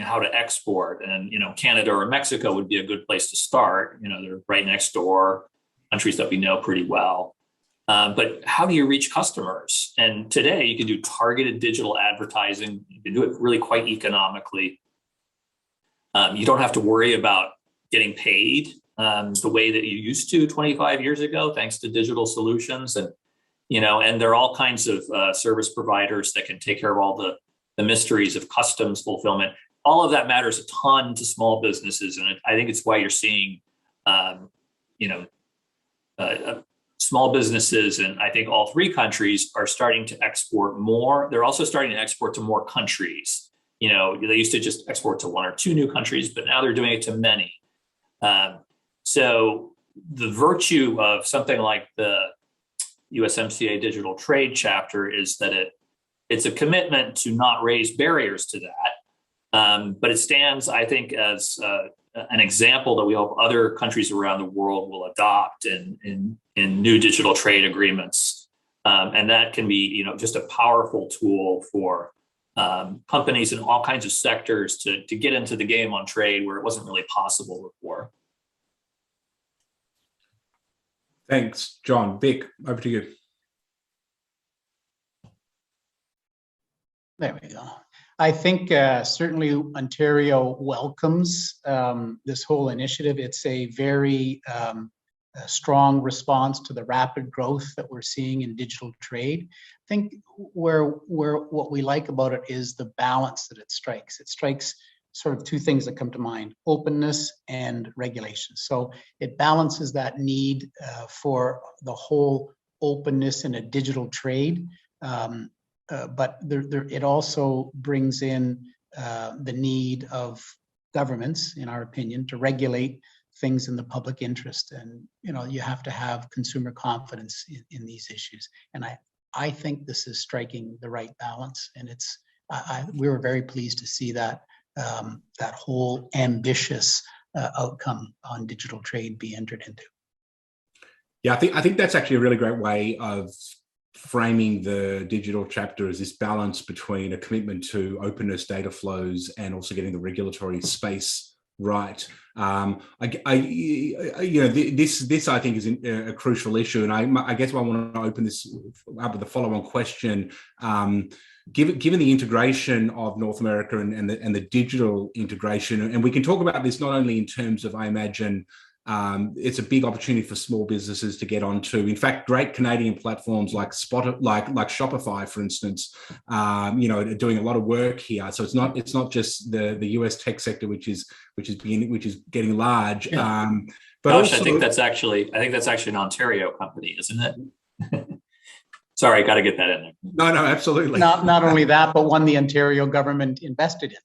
[SPEAKER 8] how to export, and you know, Canada or Mexico would be a good place to start. You know, they're right next door, countries that we know pretty well. But how do you reach customers? And today you can do targeted digital advertising. You can do it really quite economically. You don't have to worry about getting paid the way that you used to 25 years ago, thanks to digital solutions. And, you know, and there are all kinds of service providers that can take care of all the mysteries of customs fulfillment. All of that matters a ton to small businesses. And I think it's why you're seeing, small businesses, and I think all 3 countries are starting to export more. They're also starting to export to more countries. You know, they used to just export to 1 or 2 new countries, but now they're doing it to many. So the virtue of something like the USMCA Digital Trade Chapter is that it's a commitment to not raise barriers to that. But it stands, I think, as an example that we hope other countries around the world will adopt in new digital trade agreements. And that can be, you know, just a powerful tool for companies in all kinds of sectors to get into the game on trade where it wasn't really possible before.
[SPEAKER 3] Thanks, John. Vic, over to you.
[SPEAKER 7] There we go. I think certainly Ontario welcomes this whole initiative. It's a very strong response to the rapid growth that we're seeing in digital trade. I think where what we like about it is the balance that it strikes. It strikes sort of 2 things that come to mind: openness and regulation. So it balances that need for the whole openness in a digital trade. But it also brings in the need of governments, in our opinion, to regulate things in the public interest. And, you know, you have to have consumer confidence in these issues. And I think this is striking the right balance. And we were very pleased to see that that whole ambitious outcome on digital trade be entered into.
[SPEAKER 3] Yeah, I think that's actually a really great way of framing the digital chapter as this balance between a commitment to openness, data flows, and also getting the regulatory space right. This I think is a crucial issue, and I guess I want to open this up with a follow-on question. Given the integration of North America and the digital integration, and we can talk about this not only in terms of, I imagine, it's a big opportunity for small businesses to get onto. In fact, great Canadian platforms like Shopify, for instance, are doing a lot of work here. So it's not just the US tech sector which is getting large.
[SPEAKER 8] Yeah.
[SPEAKER 3] But
[SPEAKER 8] Josh,
[SPEAKER 3] also,
[SPEAKER 8] I think that's actually an Ontario company, isn't it? Sorry, got to get that in there.
[SPEAKER 3] No, absolutely.
[SPEAKER 7] Not only that, but one the Ontario government invested in.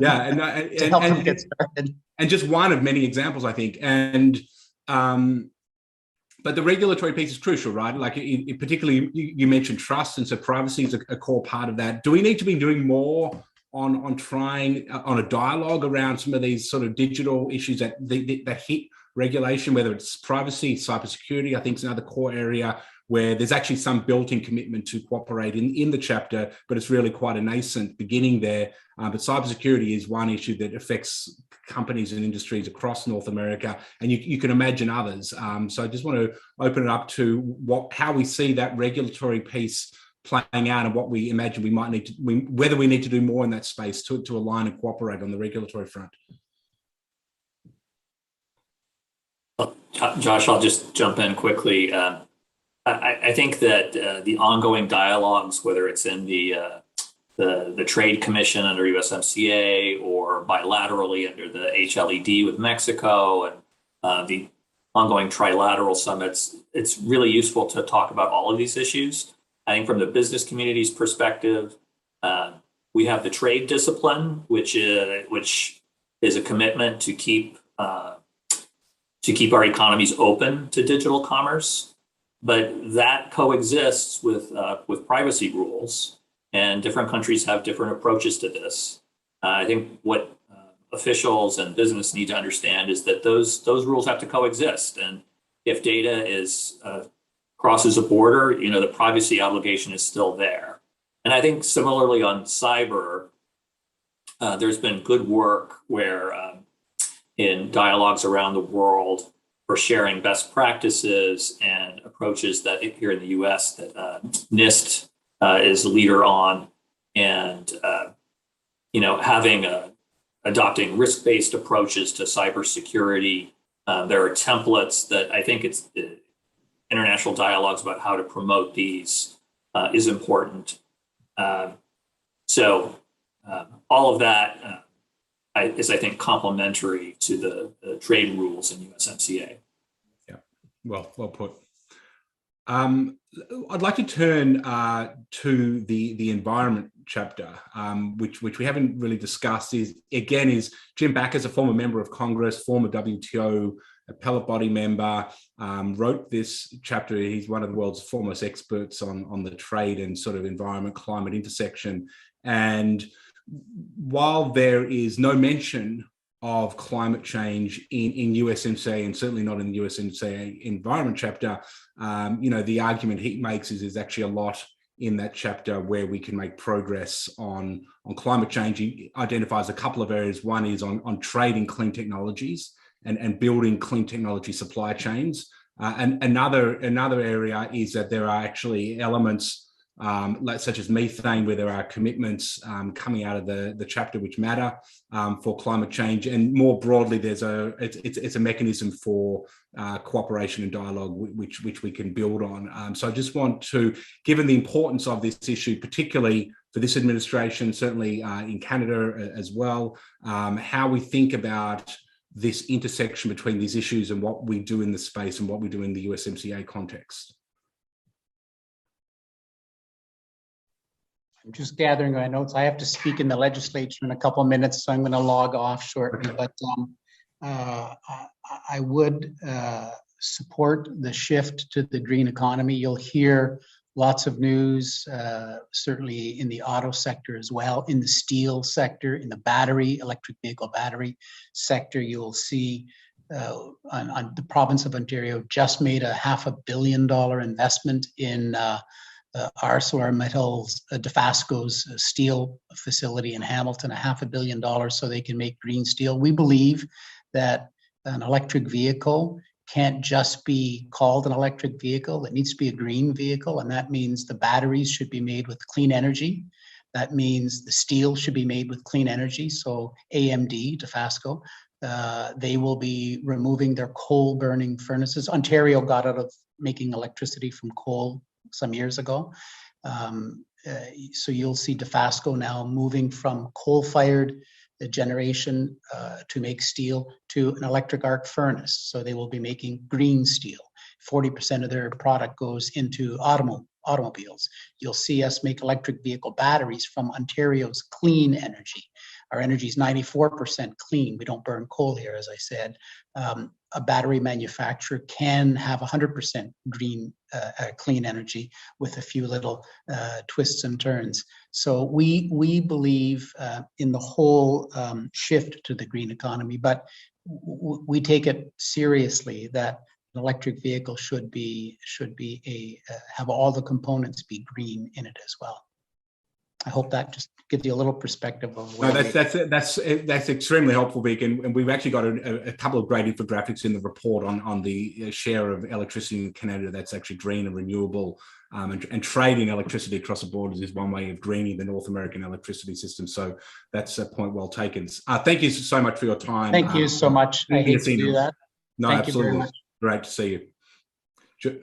[SPEAKER 3] Yeah,
[SPEAKER 7] to help them get started.
[SPEAKER 3] And just one of many examples, I think. And but the regulatory piece is crucial, right? Like, particularly, you mentioned trust, and so privacy is a core part of that. Do we need to be doing more on trying on a dialogue around some of these sort of digital issues that hit regulation, whether it's privacy, cybersecurity? I think is another core area where there's actually some built-in commitment to cooperate in the chapter, but it's really quite a nascent beginning there. But cybersecurity is one issue that affects companies and industries across North America, and you can imagine others. So I just want to open it up to how we see that regulatory piece playing out, and what we imagine we might need to, whether we need to do more in that space to align and cooperate on the regulatory front.
[SPEAKER 8] Josh, I'll just jump in quickly. I think that the ongoing dialogues, whether it's in the the Trade Commission under USMCA, or bilaterally under the HLED with Mexico, and the ongoing trilateral summits. It's really useful to talk about all of these issues. I think from the business community's perspective, we have the trade discipline, which is a commitment to keep our economies open to digital commerce, but that coexists with privacy rules, and different countries have different approaches to this. I think what officials and business need to understand is that those rules have to coexist, and if data crosses a border, the privacy obligation is still there. And I think similarly on cyber, there's been good work where in dialogues around the world for sharing best practices and approaches that here in the US that NIST is the leader on, and adopting risk-based approaches to cybersecurity. There are templates that I think it's international dialogues about how to promote these is important. So all of that is, I think, complementary to the trade rules in USMCA.
[SPEAKER 3] Yeah, well put. I'd like to turn to the environment chapter, which we haven't really discussed. Is Jim Back, as a former member of Congress, former WTO appellate body member, wrote this chapter. He's one of the world's foremost experts on the trade and sort of environment climate intersection. And while there is no mention of climate change in USMCA, and certainly not in the USMCA environment chapter, the argument he makes is there's actually a lot in that chapter where we can make progress on climate change. He identifies a couple of areas. One is on trading clean technologies and building clean technology supply chains. And another area is that there are actually elements such as methane, where there are commitments coming out of the chapter which matter for climate change. And more broadly, it's a mechanism for cooperation and dialogue which we can build on. So I just want to, given the importance of this issue, particularly for this administration, certainly in Canada as well, how we think about this intersection between these issues and what we do in the space and what we do in the USMCA context.
[SPEAKER 7] I'm just gathering my notes. I have to speak in the legislature in a couple of minutes, so I'm going to log off shortly. But I would support the shift to the green economy. You'll hear lots of news, certainly in the auto sector as well, in the steel sector, in the electric vehicle battery sector. You'll see on the province of Ontario just made a $500 million investment in ArcelorMittal's Dofasco's steel facility in Hamilton, $500 million so they can make green steel. We believe that an electric vehicle can't just be called an electric vehicle. It needs to be a green vehicle, and that means the batteries should be made with clean energy. That means the steel should be made with clean energy. So AMD, Dofasco, they will be removing their coal-burning furnaces. Ontario got out of making electricity from coal some years ago. So you'll see Dofasco now moving from coal-fired generation to make steel to an electric arc furnace. So they will be making green steel. 40% of their product goes into automobiles. You'll see us make electric vehicle batteries from Ontario's clean energy. Our energy is 94% clean. We don't burn coal here, as I said. A battery manufacturer can have 100% green, clean energy with a few little twists and turns. So we believe in the whole shift to the green economy, but we take it seriously that an electric vehicle should have all the components be green in it as well. I hope that just gives you a little perspective of where
[SPEAKER 3] that's extremely helpful, Vic, and we've actually got a couple of great infographics in the report on the share of electricity in Canada that's actually green and renewable, and trading electricity across the borders is one way of greening the North American electricity system. So that's a point well taken. Thank you so much for your time.
[SPEAKER 7] Thank you so much. I hate to do that.
[SPEAKER 3] No,
[SPEAKER 7] Thank
[SPEAKER 3] absolutely.
[SPEAKER 7] you very much.
[SPEAKER 3] Great to see you.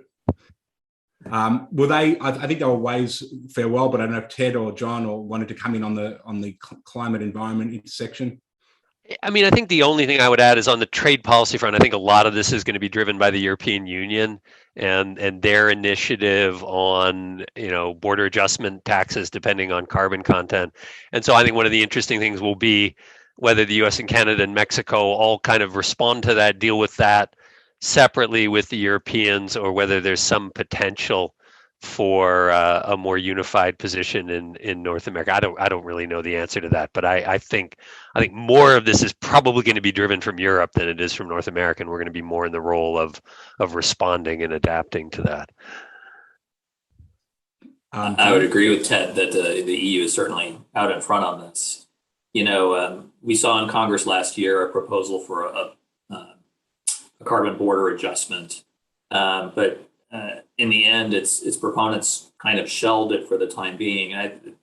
[SPEAKER 3] Were they? I think they were ways farewell, but I don't know if Ted or John or wanted to come in on the climate environment intersection.
[SPEAKER 11] I mean, I think the only thing I would add is on the trade policy front. I think a lot of this is going to be driven by the European Union and their initiative on, border adjustment taxes depending on carbon content. And so I think one of the interesting things will be whether the U.S. and Canada and Mexico all kind of respond to that, deal with that separately with the Europeans, or whether there's some potential for a more unified position in North America. I don't really know the answer to that, but I think more of this is probably going to be driven from Europe than it is from North America, and we're going to be more in the role of responding and adapting to that.
[SPEAKER 8] I would agree with Ted that the EU is certainly out in front on this. We saw in Congress last year a proposal for a carbon border adjustment, but in the end, its proponents kind of shelved it for the time being.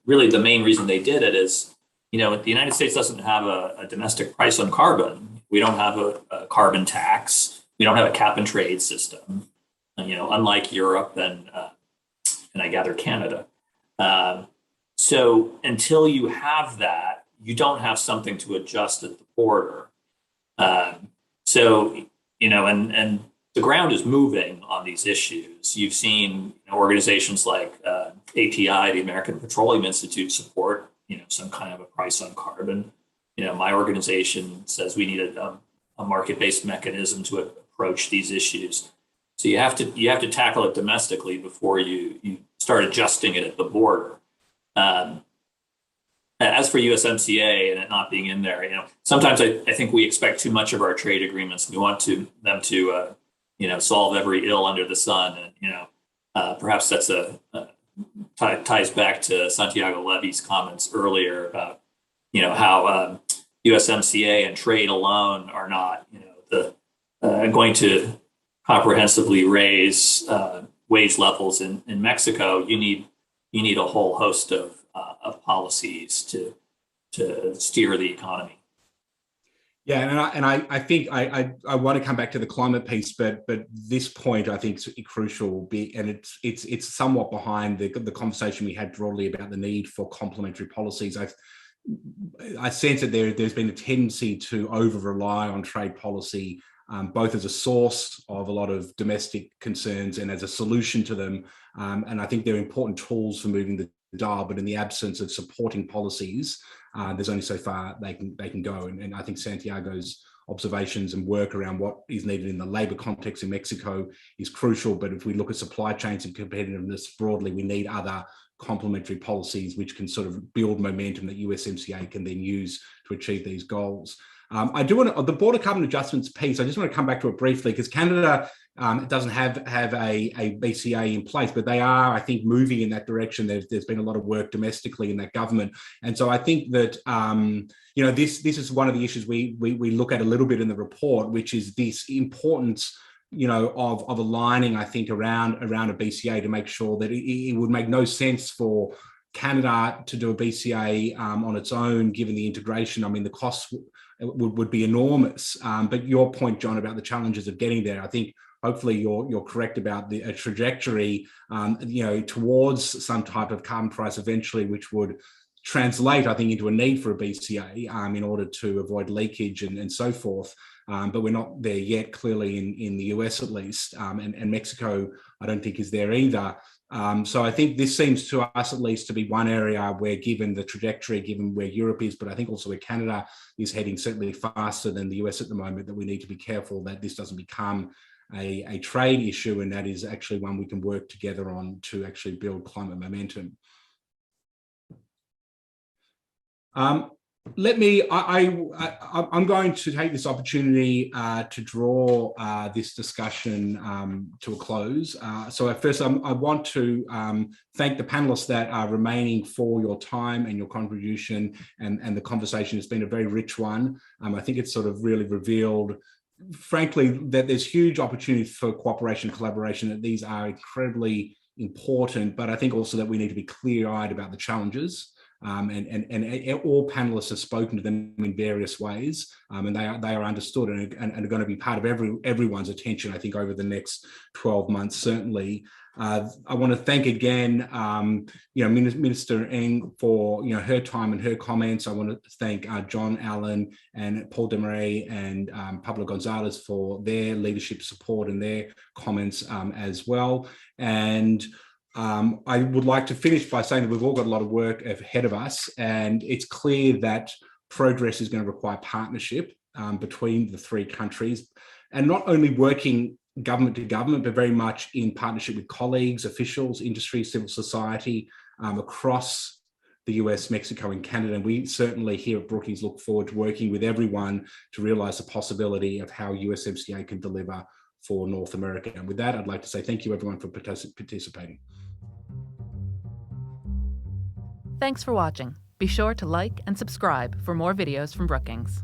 [SPEAKER 8] Really, the main reason they did it is, the United States doesn't have a domestic price on carbon. We don't have a carbon tax. We don't have a cap and trade system, unlike Europe and I gather Canada. So until you have that, you don't have something to adjust at the border. And the ground is moving on these issues. You've seen organizations like API, the American Petroleum Institute, support some kind of a price on carbon. My organization says we need a market-based mechanism to approach these issues. So you have to tackle it domestically before you start adjusting it at the border. As for USMCA and it not being in there, sometimes I think we expect too much of our trade agreements. We want them to solve every ill under the sun. And, perhaps that's ties back to Santiago Levy's comments earlier about, how USMCA and trade alone are not, going to comprehensively raise wage levels in Mexico. You need a whole host of policies to steer the economy.
[SPEAKER 3] Yeah, and I think I want to come back to the climate piece, but this point I think is crucial, and it's somewhat behind the conversation we had broadly about the need for complementary policies. I sense that there's been a tendency to over rely on trade policy, both as a source of a lot of domestic concerns and as a solution to them. And I think they're important tools for moving the dial, but in the absence of supporting policies, there's only so far they can go. And I think Santiago's observations and work around what is needed in the labor context in Mexico is crucial. But if we look at supply chains and competitiveness broadly, we need other complementary policies which can sort of build momentum that USMCA can then use to achieve these goals. I do want to, the border carbon adjustments piece, I just want to come back to it briefly because Canada doesn't have a BCA in place, but they are, I think, moving in that direction. There's been a lot of work domestically in that government. And so I think that, this is one of the issues we look at a little bit in the report, which is this importance, of aligning, I think, around a BCA to make sure that it would make no sense for Canada to do a BCA on its own, given the integration. I mean, the costs would be enormous. But your point, John, about the challenges of getting there, I think hopefully you're correct about the trajectory, towards some type of carbon price eventually, which would translate, I think, into a need for a BCA in order to avoid leakage and so forth. But we're not there yet, clearly in the US at least, and Mexico, I don't think is there either. So I think this seems to us at least to be one area where, given the trajectory, given where Europe is, but I think also where Canada is heading certainly faster than the US at the moment, that we need to be careful that this doesn't become a trade issue, and that is actually one we can work together on to actually build climate momentum. I'm going to take this opportunity to draw this discussion to a close. So first, I want to thank the panelists that are remaining for your time and your contribution, and the conversation has been a very rich one. I think it's sort of really revealed, frankly, that there's huge opportunity for cooperation and collaboration, that these are incredibly important, but I think also that we need to be clear-eyed about the challenges. And all panelists have spoken to them in various ways, and they are understood and are going to be part of everyone's attention, I think, over the next 12 months, certainly. I want to thank again, Minister Ng for her time and her comments. I want to thank John Allen and Paul Desmarais and Pablo Gonzalez for their leadership support and their comments as well. And I would like to finish by saying that we've all got a lot of work ahead of us, and it's clear that progress is going to require partnership between the three countries, and not only working government to government, but very much in partnership with colleagues, officials, industry, civil society across the US, Mexico, and Canada. And we certainly here at Brookings look forward to working with everyone to realise the possibility of how USMCA can deliver for North America. And with that, I'd like to say thank you everyone for participating.
[SPEAKER 13] Thanks for watching. Be sure to like and subscribe for more videos from Brookings.